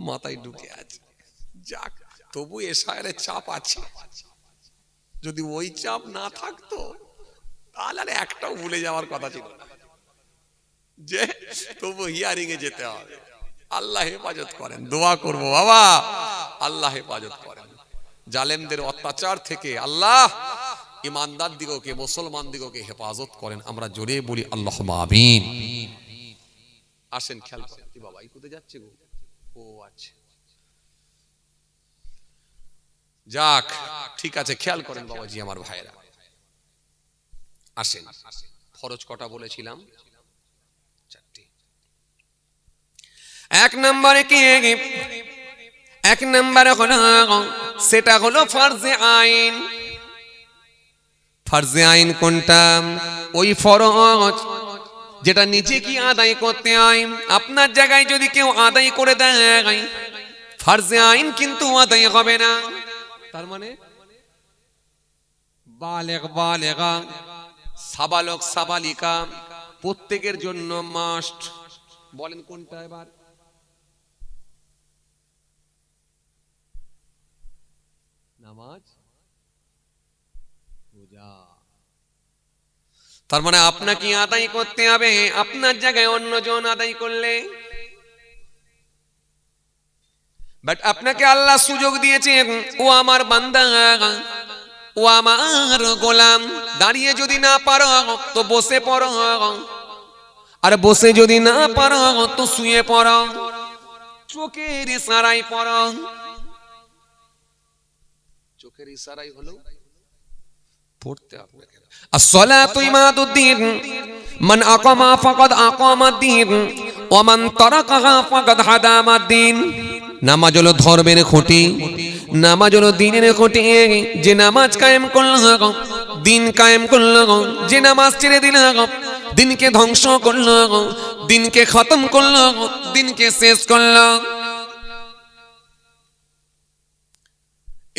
মাথায় ঢুকে আছে। যাক, তবু এশায়ের চাপ আছে। যদি ওই চাপ না থাকতো, তাহলে আর একটাও ভুলে যাওয়ার কথা ছিল না, যে তবু হিয়ারিং এ যেতে হবে। আল্লাহ হেফাজত করেন, দোয়া করবো বাবা, আল্লাহ হেফাজত করেন জালেমদের অত্যাচার থেকে। আল্লাহ ইমানদার দিগকে, মুসলমান দিগকে হেফাজত করেন। আমরা জোরে বলি আল্লাহুম্মা আমিন। আসেন, খেয়াল করেন। কি বাবা, এই কোথায় যাচ্ছে গো? ও আচ্ছা, যাক, ঠিক আছে, খেয়াল করেন বাবাজি, আমার ভাইয়েরা। আসেন, ফরজ কটা বলেছিলাম? 4টি। এক নম্বরে কি? এক নম্বরে হলো, সেটা হলো ফরজে আইন। ফরজে আইন কোনটা? ওই ফরজ যেটা নিজে কি আদায় করতে হয়। আপনার জায়গায় যদি কেউ আদায় করে দেয়, ফরজে আইন কিন্তু আদায় হবে না। তার মানে বালেগ বালেগা, সাবালক সাবালিকা প্রত্যেকের জন্য মাস্ট। বলেন কোনটা এবার? নামাজ, রোজা। তার মানে আপনাকে আদায় করতে হবে, আপনার জায়গায় অন্যজন আদায় করলে। বাট আপনাকে আল্লাহ সুযোগ দিয়েছেন, ও আমার বান্দা, ও আমার গোলাম, দাঁড়িয়ে যদি না পারো তো বসে পড়ো, আর বসে যদি না পারো তো শুয়ে পড়ো, চোখের ইশারায় পড়ো। চোখের ইশারায় হলো পড়তে হবে। আসসালাতু ইমাদুদ্দিন, মান আকামা ফাকাদ আকামাদ্দিন ওয়া মান তারাকাহা ফাকাদ হাদামাদ্দিন। নামাজ হলো ধর্মের খুঁটি, নামাজ হলো দ্বীনের খুঁটি। যে নামাজ কায়েম করল দিন কায়েম করল, যে নামাজ ছেড়ে দিল দিনকে ধ্বংস করল, দিনকে খতম করল, দিনকে শেষ করল।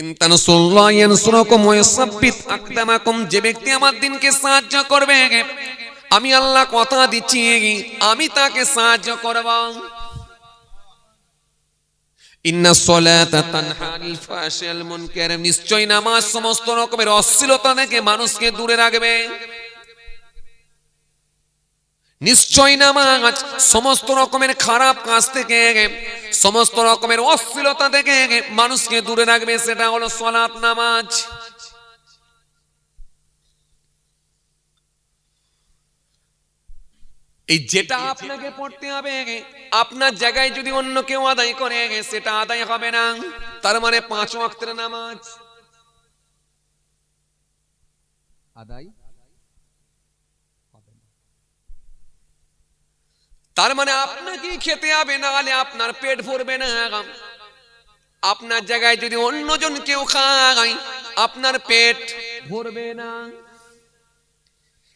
ইনতানসুল্লাহ ইয়ানসুরকুম ওয়া ইউসাব্বিত আকদামাকুম। যে ব্যক্তি আমার দিনকে সাহায্য করবে, আমি আল্লাহ কথা দিচ্ছি আমি তাকে সাহায্য করব। ইন্নাস সালাতা তানহা আনিল ফাহশাই ওয়াল মুনকার। নিশ্চয় নামাজ সমস্ত রকমের অশ্লীলতা থেকে মানুষকে দূরে রাখবে। নিশ্চয় নামাজ সমস্ত রকমের খারাপ কাজ থেকে, সমস্ত রকমের অশ্লীলতা থেকে মানুষকে দূরে রাখবে। সেটা হলো সালাত, নামাজ। এই যেটা আপনাকে পড়তে হবে, আপনার জায়গায় যদি অন্য কেউ আদায় করে সেটা আদায় হবে না। তার মানে 5 ওয়াক্তের নামাজ আদায় হবে না। তার মানে আপনাকেই খেতে হবে, না হলে আপনার পেট ভরবে না। আপনার জায়গায় যদি অন্যজন কেউ খায় আপনার পেট ভরবে না।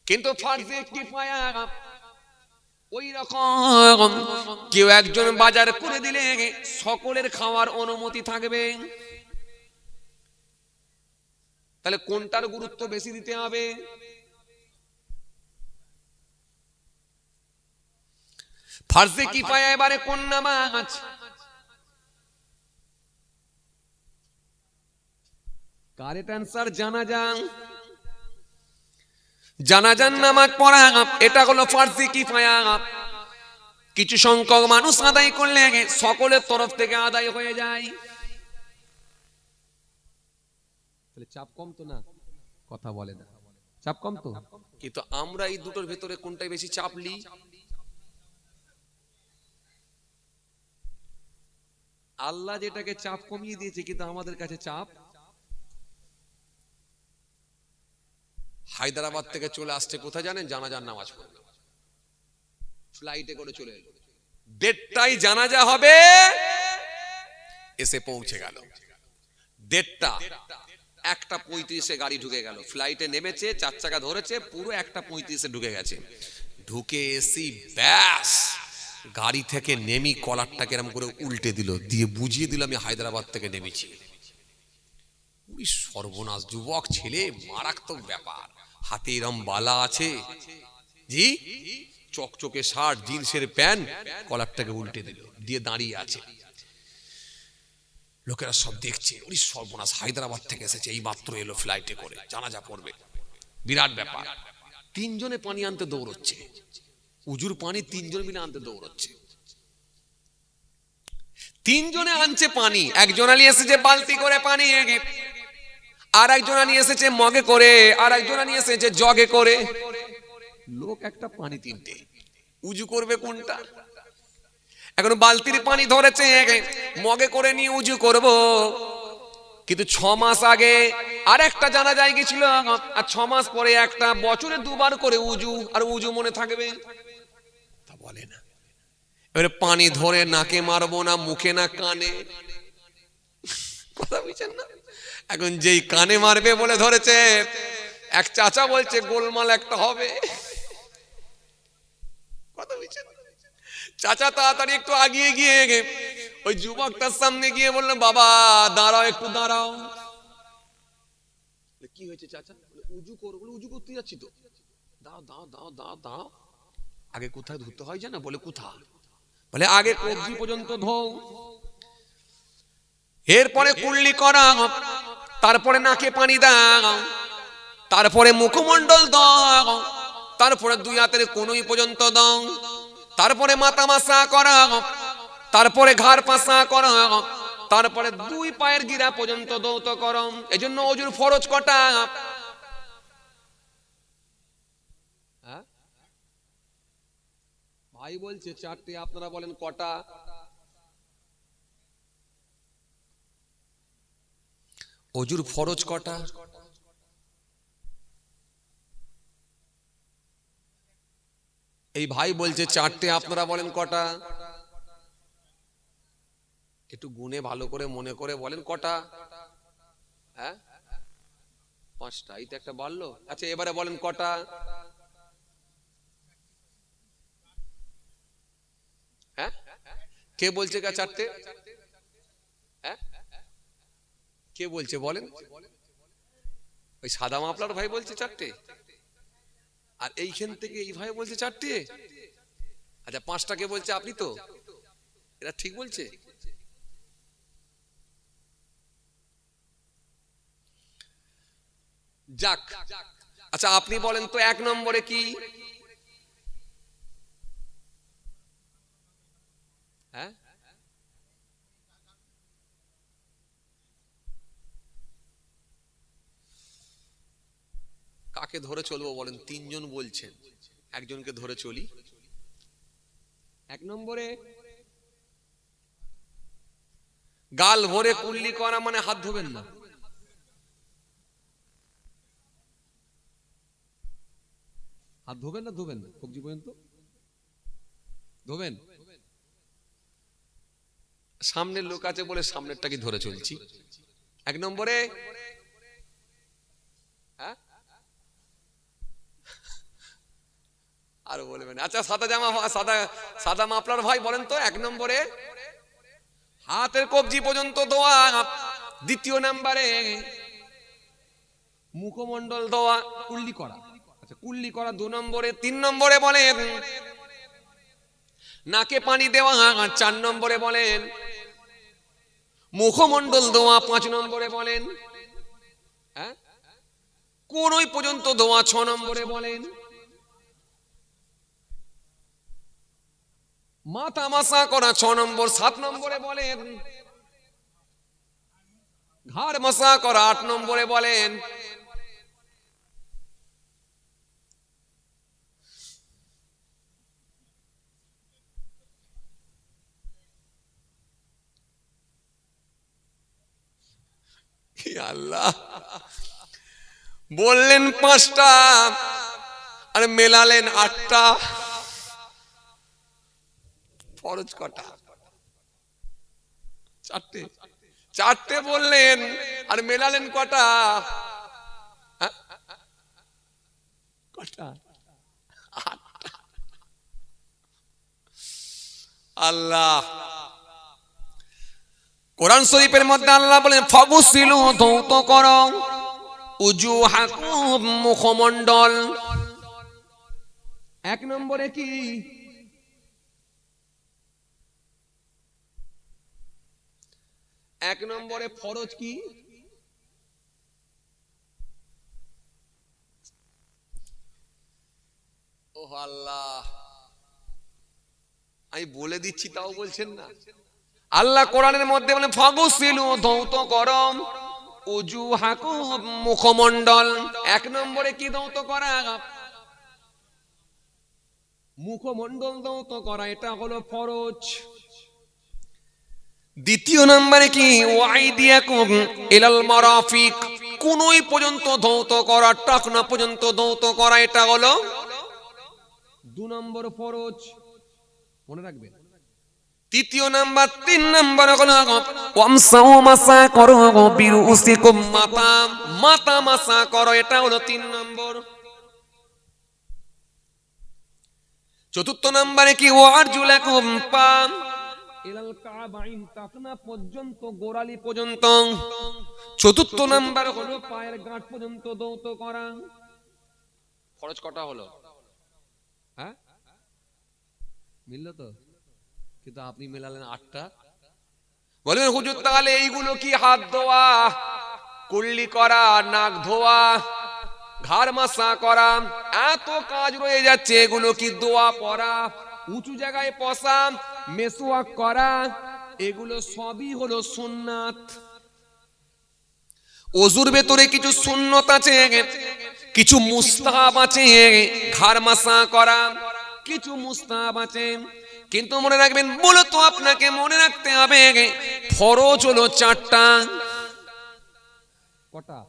কিন্তু ফারজে কিফায়া ওই রকম কেউ একজন বাজার করে দিলে সকলের খাওয়ার অনুমতি থাকবে। তাহলে কোনটার গুরুত্ব বেশি দিতে হবে? ফারজে কিফায়া এবারে কোন নামাজ? কারেক্ট অ্যানসার জানাজা। জানাজার নামাজ পড়া এটা হলো ফারজে কিফায়া। কিছু সংখ্যক মানুষ আদায় করলে সকলের তরফ থেকে আদায় হয়ে যায়। তাহলে চাপ কম তো না? কথা বলে না, চাপ কম তো? কিন্তু আমরা এই দুটোর ভেতরে কোনটাই বেশি চাপ নিই? আল্লাহ যেটাকে চাপ কমিয়ে দিয়েছে, কিন্তু আমাদের কাছে চাপ। হায়দ্রাবাদ থেকে চলে আসছে কোথায় জানেন? জানাজার নামাজ পড়বে, ফ্লাইটে করে চলে এলো। 1:30টায় জানাজা হবে, এসে পৌঁছে গেল 1:30টা। 1:35-এ গাড়ি ঢুকে গেল। ফ্লাইটে নেমেছে, 4 চাকা ধরেছে, পুরো 1:35-এ ঢুকে গেছে। ঢুকে এসি ব্যাস গাড়ি থেকে নেমি কলারটাকে এরকম করে উল্টে দিল, দিয়ে বুঝিয়ে দিল আমি হায়দ্রাবাদ থেকে নেমেছি। সর্বনাশ, যুবক ছেলে, মারাত্মক ব্যাপার। হাতে এরম বালা আছে, জি, চকচকে শার্ট, জিন্সের প্যান্ট, কলারটাকে উল্টে দিল, দিয়ে দাঁড়িয়ে আছে। লোকেরা সব দেখছে, ওই সর্বনাশ, হায়দ্রাবাদ থেকে এসেছে, এই মাত্র এলো ফ্লাইটে করে, জানাজা পড়বে, বিরাট ব্যাপার। 3 জনে পানি আনতে দৌড়চ্ছে, উজুর পানি 3 জন মিলে আনতে দৌড়চ্ছে। 3 জনে আনছে পানি, একজন নিয়ে এসেছে বালতি করে পানি, আর একজন নিয়ে এসেছে মগে করে, আর একজন নিয়ে এসেছে জগে করে। লোক একটা পানি 3টে, উজু করবে কোনটা? এখন বালতির পানি ধরেছে, মগে করে নিয়ে উজু করব। কিন্তু 6 মাস আগে আর একটা জানা যায় গেছিল, আর 6 মাস পরে একটা, বছরে 2 বার করে উজু, আর উজু মনে থাকবে? তা বলে না। এবারে পানি ধরে নাকে মারবো না মুখে না কানে, কথা বুঝছেন না? এখন যেই কানে মারবে বলে ধরেছে, এক চাচা বলছে গোলমাল একটা হবে, কথা বুঝছেন? চাচা তাড়াতাড়ি একটু আগিয়ে গিয়ে ওই যুবকটার সামনে গিয়ে বললেন, বাবা দাঁড়াও, একটু দাঁড়াও। কি হয়েছে চাচা? উজু করো। বলে উজু করতে যাচ্ছি তো। দাও দাও দাও দাও দাও। আগে কোথায় ধুতে হয় জানো? বলে কোথায়? বলে আগে কবজি পর্যন্ত ধোও, এরপরে কুল্লি করা, তারপরে নাকে পানি দাও, তারপরে মুখমণ্ডল দাও, তারপরে দুই হাতের কনুই পর্যন্ত দাও, তারপরে মাথা মাসা করা, তারপরে ঘাড় পাসা করা, তারপরে দুই পায়ের গিরা পর্যন্ত দৌত করো। এজন্য ওজুর ফরজ কটা? ভাই বলছে চারটে, আপনারা বলেন কটা? ওজুর ফরজ কটা? এই ভাই বলছে চারটে, আপনারা বলেন কটা? একটু গুনে ভালো করে মনে করে বলেন কটা? হ্যাঁ, পাঁচটা। এই তো একটা বাড়লো। আচ্ছা এবারে বলেন কটা? হ্যাঁ, কে বলছে কা চারটে? হ্যাঁ, কে বলছে বলেন? ওই সাদা মাপলার ভাই বলছে চারটে, আর এইখান থেকে এই ভাই বলছে চারটে। আচ্ছা পাঁচটা কে বলছে? আপনি তো। এরা ঠিক বলছে? যাক, আচ্ছা আপনি বলেন তো এক নম্বরে কি? হ্যাঁ, কাকে ধরে চলবো বলেন? তিনজন বলছেন, একজনকে ধরে চলি। এক নম্বরে গাল ভরে কুল্লি করা, মানে হাত ধোবেন না। হাত ধোবেন না? ধোবেন না? কবজি পর্যন্ত ধোবেন? সামনের লোক আছে বলে সামনেরটাকে ধরে চলছি। এক নম্বরে হ্যাঁ, আর বলবেন। আচ্ছা সাদা জামা, সাদা মাপলার ভাই বলেন তো এক নম্বরে হাতের কবজি পর্যন্ত ধোয়া, দ্বিতীয় নম্বরে মুখমণ্ডল ধোয়া, কুল্লি করা। আচ্ছা কুল্লি করা দু নম্বরে, তিন নম্বরে বলেন নাকে পানি দেওয়া, চার নম্বরে বলেন মুখমণ্ডল ধোয়া, পাঁচ নম্বরে বলেন হ্যাঁ কোনই পর্যন্ত ধোয়া, ছ নম্বরে বলেন মাথা মাসা করা, ছ নম্বর। সাত নম্বরে বলেন ঘাড় মাসা করা, আট নম্বরে বলেন আল্লাহ বললেন পাঁচটা আর মেলালেন আটটা। ফরজ কটা? চারটে। চারটে বললেন আর মেলালেন কটা? কটা? আটটা। আল্লাহ কোরআন শরীফের মধ্যে আল্লাহ বলেন ফাগুসিলু, ধৌত করো, উজুহাকুম, মুখমণ্ডল। এক নম্বরে কি? এক নম্বরে ফরজ কি? ও আল্লাহ, আমি বলে দিচ্ছি তাও বলছেন না। আল্লাহ কোরআনের মধ্যে বলেন ফাগুসিলু, ধৌত করো, উজুহাকুম, মুখমণ্ডল। এক নম্বরে কি ধৌত করা? মুখমণ্ডল ধৌত করা, এটা হলো ফরজ। দ্বিতীয় নম্বরে কি? ওয়াইদিয়াকুম ইলাল মারাফিক, কোনই পর্যন্ত ধৌত করা, টাকনা পর্যন্ত ধৌত করা, এটা হলো দু নম্বর ফরজ। মনে রাখবেন। তৃতীয় নাম্বার, তিন নাম্বার হলো ওয়ামসাউ, মাসা করো, বিরুসিকুম, মাথা মাথা মাসা করো, এটা হলো তিন নম্বর। চতুর্থ নম্বরে কি? ওয়ারজুলাকুম, পা, ইলাল কাবাইন, টাকনা পর্যন্ত, গোড়ালি পর্যন্ত। চতুর্থ নাম্বার হলো পায়ের গাঁট পর্যন্ত দৌত করা। খরচ কটা হলো? হ্যাঁ, মিললো তো? কিন্তু আপনি মেলালেন 8টা। বলবেন হুজুর তাহলে এইগুলো কি? হাত ধোয়া, কুল্লি করা, নাক ধোয়া, ঘাড় মাসা করা, এত কাজ রয়ে যাচ্ছে, এগুলো কি দোয়া পড়া, উঁচু জায়গায় বসা, মেসওয়াক করা, এগুলো সবই হলো সুন্নাত। ওযুর ভেতরে কিছু সুন্নত আছে, কিছু মুস্তাহাব আছে। ঘাড় মাসা করা কিছু মুস্তাহাব আছে, কিন্তু মনে রাখবেন, মূলত আপনাকে মনে রাখতে হবে ফরজ হলো 4টা। কটা?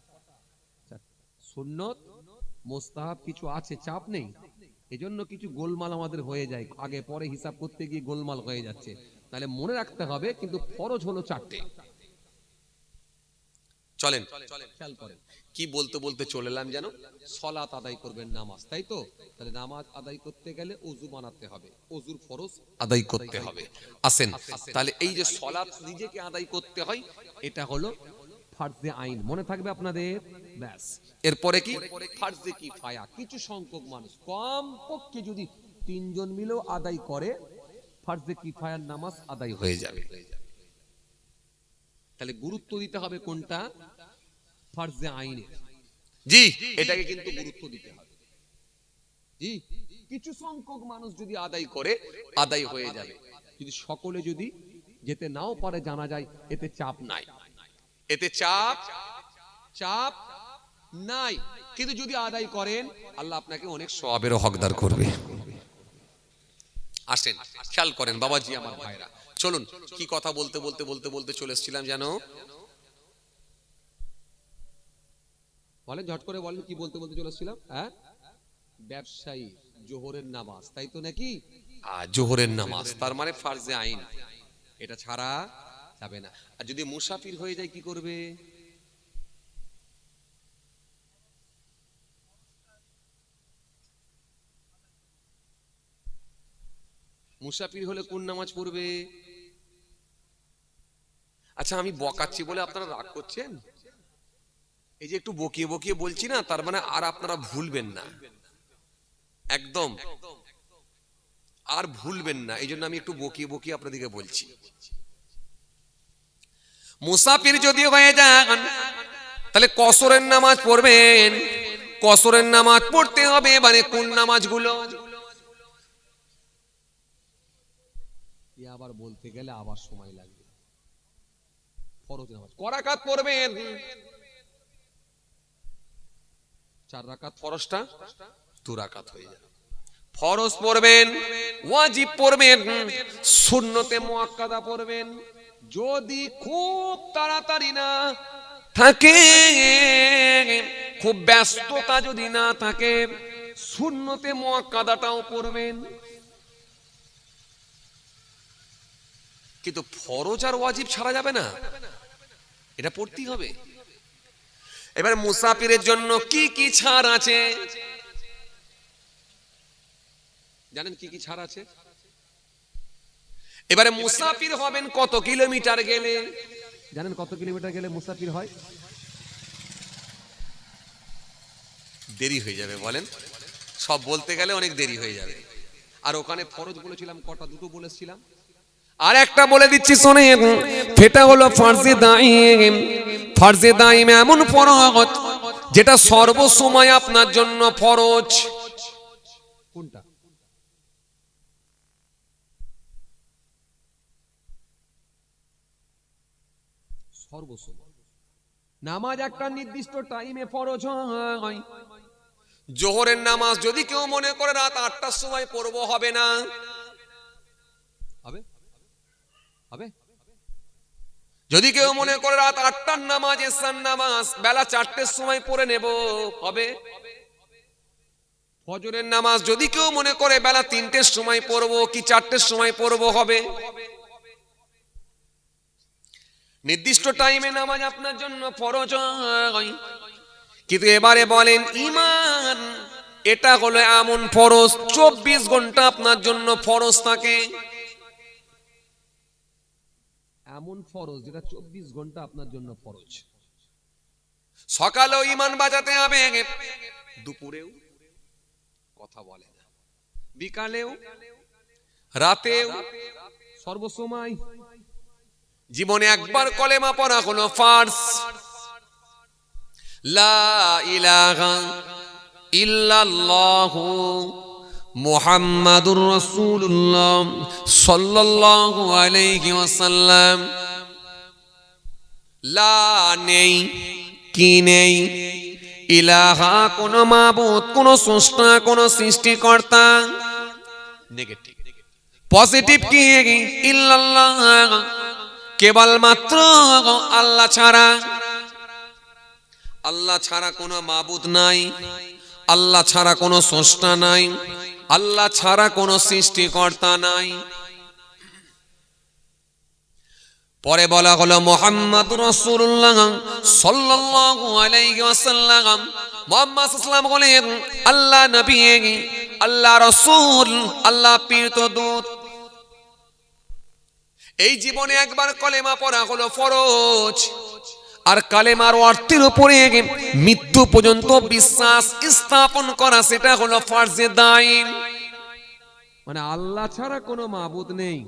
সুন্নত, মুস্তাহাব কিছু আছে, চাপ নেই। এজন্য কিছু গোলমাল আমাদের হয়ে যায়, আগে পরে হিসাব করতে গিয়ে গোলমাল হয়ে যাচ্ছে। তাহলে মনে রাখতে হবে, কিন্তু ফরজ হলো 4টে। চলেন খেয়াল করেন, কি বলতে বলতে চলে এলাম যেন। সালাত আদায় করবেন, নামাজ, তাই তো? তাহলে নামাজ আদায় করতে গেলে ওযু বানাতে হবে, ওযুর ফরজ আদায় করতে হবে। আসেন, তাহলে এই যে সালাত নিজেকে আদায় করতে হয়, এটা হলো ফারজে আইন, মনে থাকবে আপনাদের। ব্যাস, এরপরে কি? ফারজে কিফায়া, কিছু সংখ্যক মানুষ, কম পক্ষে যদি 3 জন মিলেও আদায় করে, ফারজে কিফায়ার নামাজ আদায় হয়ে যাবে। তাহলে গুরুত্ব দিতে হবে কোনটা? ফারজে আইনে। জি, এটাকে কিন্তু গুরুত্ব দিতে হবে। জি, কিছু সংখ্যক মানুষ যদি আদায় করে, আদায় হয়ে যাবে। যদি সকলে যদি যেতে নাও পারে, জানা যায়, এতে চাপ নাই, এতে চাপ নাই। কিন্তু যদি আদায় করেন, আল্লাহ আপনাকে অনেক সওয়াবেরও হকদার করবে। আসেন, খেয়াল করেন বাবাজি, আমার ভাইরা, চলুন, কি কথা বলতে বলতে বলতে বলতে চলে এসেছিলাম যেন? বলেন, ঝট করে বলেন, কি বলতে বলতে চলে এসেছিলাম? হ্যাঁ, ব্যবসায়ী জোহরের নামাজ, তাই তো নাকি? জোহরের নামাজ তার মানে ফারজে আইন, এটা ছাড়া যাবে না। আর যদি মুসাফির হয়ে যায়, কি করবে? মুসাফির হলে কোন নামাজ পড়বে? আচ্ছা, আমি বকাচ্ছি বলে আপনারা রাগ করছেন? এই যে একটু বকিয়ে বকিয়ে বলছি না, তার মানে আর আপনারা ভুলবেন না, একদম আর ভুলবেন না। এই জন্য আমি একটু বকিয়ে বকিয়ে আপনাদেরকে বলছি। মুসাফির যদি হয়ে যান, তাহলে কসরের নামাজ পড়বেন। কসরের নামাজ পড়তে হবে, মানে কোন নামাজগুলো? আবার বলতে গেলে আবার সময় লাগবে। ফরজ নামাজ ক রাকাত পড়বেন? 4 রাকাত, ফরজটা 2 রাকাত হয়ে যাবে। ফরজ পড়বেন, ওয়াজিব পড়বেন, সুন্নতে মুআক্কাদা পড়বেন। যদি খুব তাড়াতাড়ি না থাকে, খুব ব্যস্ততা যদি না থাকে, সুন্নতে মুআক্কাদাটাও পড়বেন। কিন্তু ফরজ আর ওয়াজিব ছাড়া যাবে না, এটা পড়তেই হবে। এবার মুসাফিরের জন্য কি কি ছাড় আছে জানেন? কি কি ছাড় আছে? এবারে মুসাফির হবেন কত কিলোমিটার গেলে? জানেন কত কিলোমিটার গেলে মুসাফির হয়? দেরি হয়ে যাবে, বলেন, সব বলতে গেলে অনেক দেরি হয়ে যাবে। আর ওখানে ফরজ বলেছিলাম কটা? 2টো বলেছিলাম। আর একটা বলে দিচ্ছি শোনেন, সেটা হলো ফারজে দাইম। ফারজে দাইম এমন ফরজ যেটা সর্বসময় আপনার জন্য ফরজ। কোনটা? সর্বসময় নামাজ একটা নির্দিষ্ট টাইমে ফরজ হয়। জোহরের নামাজ যদি কেউ মনে করে রাত 8টার সময় পড়বো, হবে না? হবে? হবে? যদি কেউ মনে করে রাত 8টার নামাজ, এশার নামাজ বেলা 4টের সময় পড়ে নেব, হবে? ফজরের নামাজ যদি কেউ মনে করে বেলা 3টের সময় পড়বো কি 4টের সময় পড়বো, হবে? নির্দিষ্ট টাইমে নামাজ আপনার জন্য ফরজ হয়। কিন্তু এবারে বলেন, ঈমান এটা হলো এমন ফরজ 24 ঘন্টা আপনার জন্য ফরজ থাকে। এমন ফরজ যেটা 24 ঘন্টা আপনার জন্য ফরজ। সকালেও ইমান বাঁচাতে হবে, দুপুরেও কথা বলে না, বিকালেও রাতেও সর্বসময়। জীবনে একবার কলেমা পড়া হলো ফার্স, লা ইলাহা ইল্লাল্লাহু মুহাম্মাদুর রাসূলুল্লাহ সাল্লাল্লাহু আলাইহি ওয়াসাল্লাম। লা নেই, কি নেই, ইলাহা কোন মাবুদ, কোন স্রষ্টা, কোন সৃষ্টিকর্তা। নেগেটিভ। পজিটিভ কি? ইল্লাল্লাহ, কেবলমাত্র আল্লাহ ছাড়া। আল্লাহ ছাড়া কোনো মাবুদ নাই, আল্লাহ ছাড়া কোনো স্রষ্টা নাই, আল্লাহ ছাড়া কোনো সৃষ্টিকর্তা নাই। পরে বলা হলো মুহাম্মাদুর রাসূলুল্লাহ সাল্লাল্লাহু আলাইহি ওয়াসাল্লাম। মুহাম্মদ সাল্লাল্লাহু আলাইহি ওয়াসাল্লাম আল্লাহ নবী, আল্লাহ রাসূল, আল্লাহ প্রেরিত দূত। এই জীবনে একবার কলেমা পড়া হলো ফরজ, আর কালেমার অর্থের উপরে মৃত্যু পর্যন্ত বিশ্বাস স্থাপন করা সেটা হলো ফরজে দাইন। মানে আল্লাহ ছাড়া কোনো মাবুদ নেই,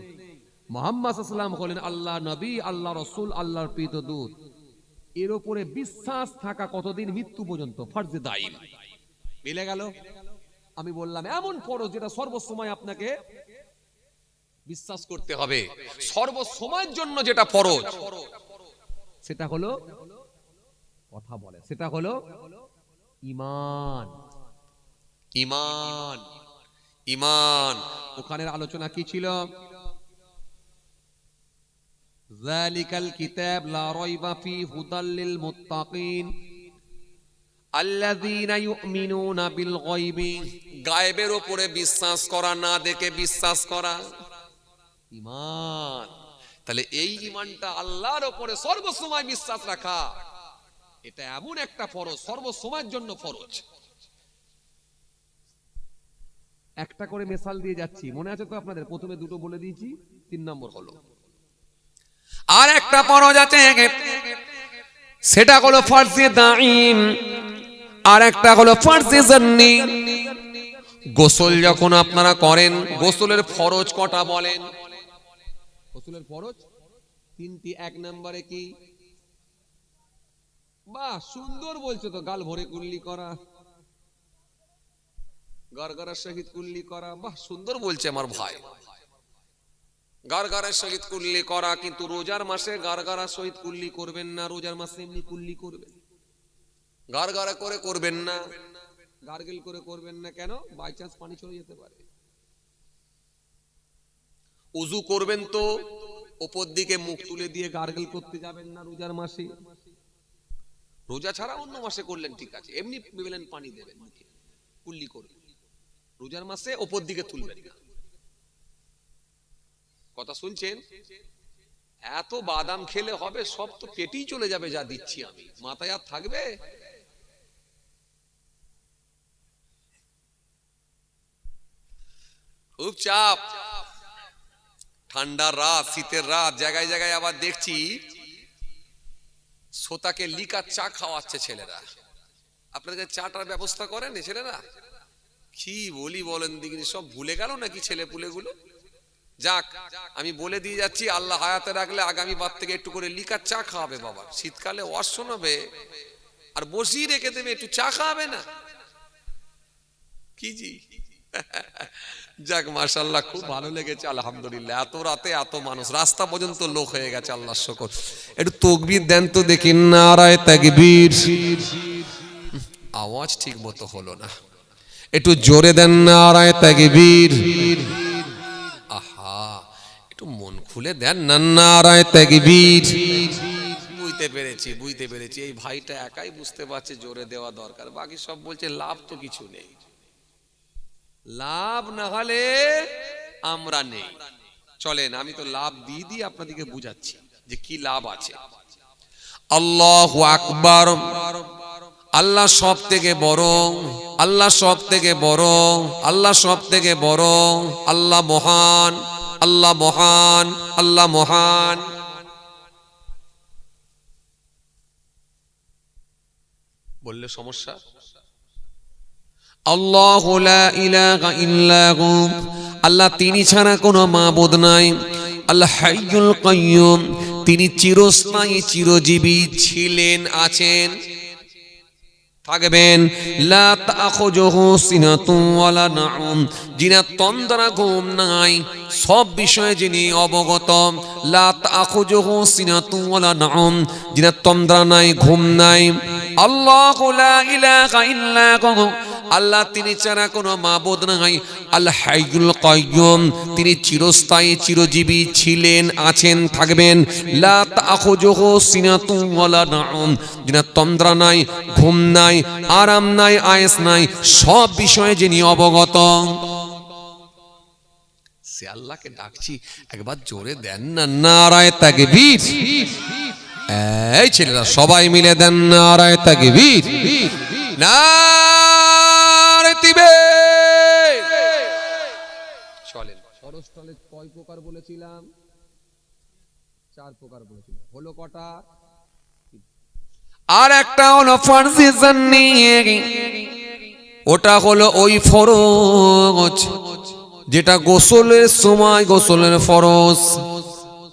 মুহাম্মদ সাল্লাল্লাহু আলাইহি ওয়াসাল্লাম হলেন আল্লাহ নবী, আল্লাহ রাসূল, আল্লাহর প্রেরিত দূত। এর উপরে বিশ্বাস থাকা কতদিন? মৃত্যু পর্যন্ত, ফরজে দাইন। মিলে গেল? আমি বললাম এমন ফরজ যেটা সর্বসময় আপনাকে বিশ্বাস করতে হবে, সর্বসময়ের জন্য যেটা ফরজ সেটা হলো কথা বলে, সেটা হলো ঈমান। ঈমান। ঈমান। ওখানের আলোচনা কি ছিল? যালিকাল কিতাব লা রাইবা ফি হুদাল লিল মুত্তাকিন আল্লাযীনা ইউমিনুনা বিল গায়বি। গায়েবের উপরে বিশ্বাস করা, না দেখে বিশ্বাস করা ঈমান। তাহলে এই ঈমানটা আল্লাহর উপরে সর্বসময় বিশ্বাস রাখা, এটা এমন একটা ফরজ, সর্বসময়ের জন্য ফরজ। একটা করে মিসাল দিয়ে যাচ্ছি, মনে আছে তো আপনাদের? প্রথমে দুটো বলে দিয়েছি, 3 নম্বর হলো আর একটা ফরজ আছে, সেটা হলো ফরজে দাইন, আর একটা হলো ফরজে জান্নি। গোসল যখন আপনারা করেন, গোসলের ফরজ কটা বলেন? গোসলের ফরজ 3টি। 1 নম্বরে কি? বাহ, সুন্দর বলছো তো। গাল ভরে কুল্লি করা, গরগরার সহিত কুল্লি করা। বাহ, সুন্দর বলছে আমার ভাই। গারগারের সহিত কুল্লি করা, কিন্তু রোজার মাসে গারগারার সহিত কুল্লি করবেন না, রোজার মাসে এমনি কুল্লি করবেন। গারগারা করে করবেন না, গার্গেল করে করবেন না। কেন? বাই চান্স পানি চলে যেতে পারে। উযু করবেন তো উপর দিকে মুখ তুলে দিয়ে গার্গেল করতে যাবেন না রোজার মাসে। রোজা ছাড়া অন্য মাসে করলেন ঠিক আছে, এমনি বেলেন পানি দেবেন মুখে, কুল্লি করবেন। রোজার মাসে উপর দিকে তুলবেন না। কথা শুনছেন? এত বাদাম খেলে হবে? সব তো পেটেই চলে যাবে যা দিচ্ছি আমি, মাথায় আর থাকবে? খুব চাপ, ঠান্ডার রাত, শীতের রাত, জায়গায় জায়গায় আবার দেখছি সোতাকে লিকার চা খাওয়াচ্ছে ছেলেরা। আপনাদের চাটার ব্যবস্থা করেন ছেলেরা? কি বলি বলেন দিকে, সব ভুলে গেল নাকি ছেলে পুলেগুলো? যাক, আমি বলে দিয়ে যাচ্ছি, আল্লাহ হায়াতে রাখলে আগামী বার থেকে একটু করে লিকার চা খাওয়াবে বাবা। শীতকালে ওয়াজ শোনাবে আর বসিয়ে রেখে দেবে, একটু চা খাওয়াবে না? কি জি? যাক, মাশাআল্লাহ, খুব ভালো লেগেছে, আলহামদুলিল্লাহ। এত রাতে এত মানুষ, রাস্তা পর্যন্ত লোক হয়ে গেছে, আল্লাহর শুকর। একটু তাকবীর দেন তো দেখি, নারায়ে তাকবীর। আওয়াজ ঠিক মতো হলো না, একটু জোরে দেন, নারায়ে তাকবীর। আহা, একটু মন খুলে দেন না, নারায়ে তাকবীর। বুঝতে পেরেছি, বুঝতে পেরেছি, এই ভাইটা একাই বুঝতে পারছে জোরে দেওয়া দরকার, বাকি সব বলছে লাভ তো কিছু নেই। লাভ না হলে আমরা নেই। চলেন আমি তো লাভ দিয়ে দিয়ে আপনাদেরকে বুঝাচ্ছি যে কি লাভ আছে। আল্লাহু আকবার। আল্লাহ সব থেকে বড়, আল্লাহ সব থেকে বড়, আল্লাহ সব থেকে বড়, আল্লাহ মহান, আল্লাহ মহান, আল্লাহ মহান। বললে সমস্যা। আল্লাহু লা ইলাহা ইল্লাহু, আল্লাহ তিনি ছাড়া কোনো মাবুদ নাই। আল্লাহ হাইয়ুল কাইয়ুম, তিনি চিরস্থায়ী চিরজীবী ছিলেন, আছেন, থাকবেন। লা তাখুযুহু সিনাতুন ওয়ালা নাউম, যিনি তন্দ্রা ঘুম নাই, সব বিষয়ে যিনি অবগত। লা তাখুযুহু সিনাতুন ওয়ালা নাউম, যিনি তন্দ্রা নাই, ঘুম নাই। আল্লাহু লা ইলাহা ইল্লাহু, আল্লাহ তিনি ছাড়া কোনো মাবুদ নাই। আল হাইয়ুল কাইয়ুম, তিনি চিরস্থায়ী চিরজীবী ছিলেন, আছেন, থাকবেন। লা তাখুযুহু সিনাতুন ওয়ালা নাউম, যিনি তন্দ্রা নাই, ঘুম নাই, আরাম নাই, আয়েস নাই, সব বিষয়ে যিনি অবগত। সে আল্লাহকে ডাকছি, একবার জোরে দেন না নারায়ে তাকবীর। এই ছেলেরা সবাই মিলে দেন নারায়ে তাকবীর, নারায়ে তাকবীর। চলেন, সরসটলে কয় প্রকার বলেছিলাম? 4 প্রকার বলেছিলাম, হলো কটা? আর একটা হলো ফরজে জান্নি, ওটা হলো ওই ফরজ যেটা গোসলের সময়, গোসলের ফরজ।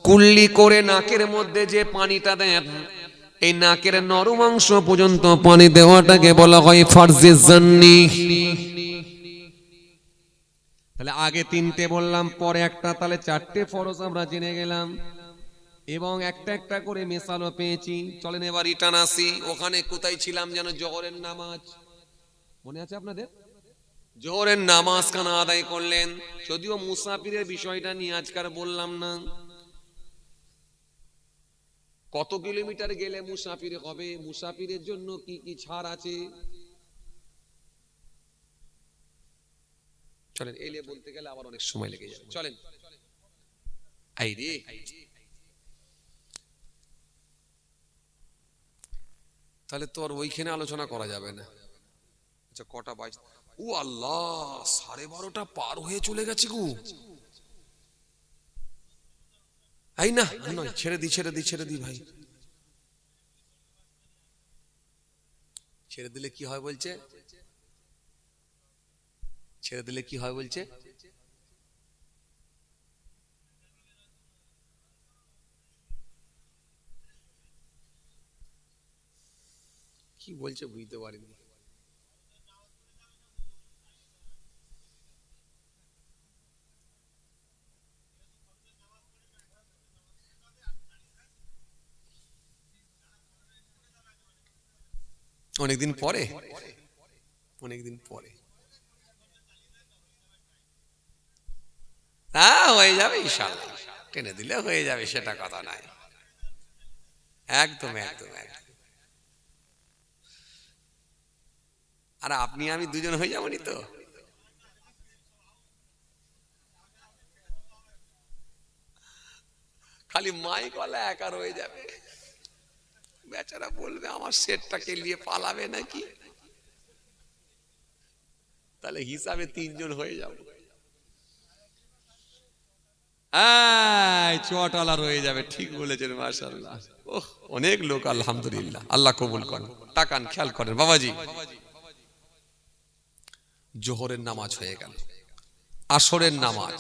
কুল্লি করে নাকের মধ্যে যে পানিটা দেন, এই নাকের নরম অংশ পর্যন্ত পানি দেওয়াটাকে বলা হয় ফরজে জান্নি। তাহলে আগে 3টে বললাম, পরে একটা, তাহলে 4টে ফরজ আমরা জেনে গেলাম এবং একটা একটা করে মেসালও পেয়েছি। চলেন এবার রিটার্ন আসি। ওখানে কোথায় ছিলাম যেন? জোহরের নামাজ মনে আছে আপনাদের? জোহরের নামাজ খানা আদায় করলেন, যদিও মুসাফিরের বিষয়টা নিয়ে আজকাল বললাম না। কত কিলোমিটার গেলে মুসাফির হবে, মুসাফিরের জন্য কি কি ছাড় আছে, চলেন। এলে বলতে গেলে আবার অনেক সময় লেগে যাবে। চলেন, আই রে, তাহলে তো আর ওইখানে আলোচনা করা যাবে না। আচ্ছা কটা বাজ? ও আল্লাহ, 12:30 পার হয়ে চলে গেছে গো। এই না নয়, ছেড়ে দি ছেড়ে দি ছেড়ে দি ভাই, ছেড়ে দিলে কি হয় বলছে? ছেড়ে দিলে কি হয় বলছে? কি বলছে বুঝতে পারিনি। অনেকদিন পরে, অনেকদিন পরে। হ্যাঁ হয়ে যাবে ইনশাআল্লাহ, টেনে দিলে হয়ে যাবে, সেটা কথা নাই। একদম একদম একদম। আর আপনি আমি দুজন হয়ে যাবনি তো? খালি মাইক ওয়ালা একা রয়ে যাবে, বেচারা বলবে আমার সেটটাকে নিয়ে পালাবে নাকি। তাহলে হিসাবে 3 জন হয়ে যাবে, চটালা রয়ে যাবে। ঠিক বলেছেন, মাশাআল্লাহ। ওহ, অনেক লোক, আলহামদুলিল্লাহ, আল্লাহ কবুল করেন। তাকান, খেয়াল করেন বাবাজি। জোহরের নামাজ হয়ে গেল, আসরের নামাজ,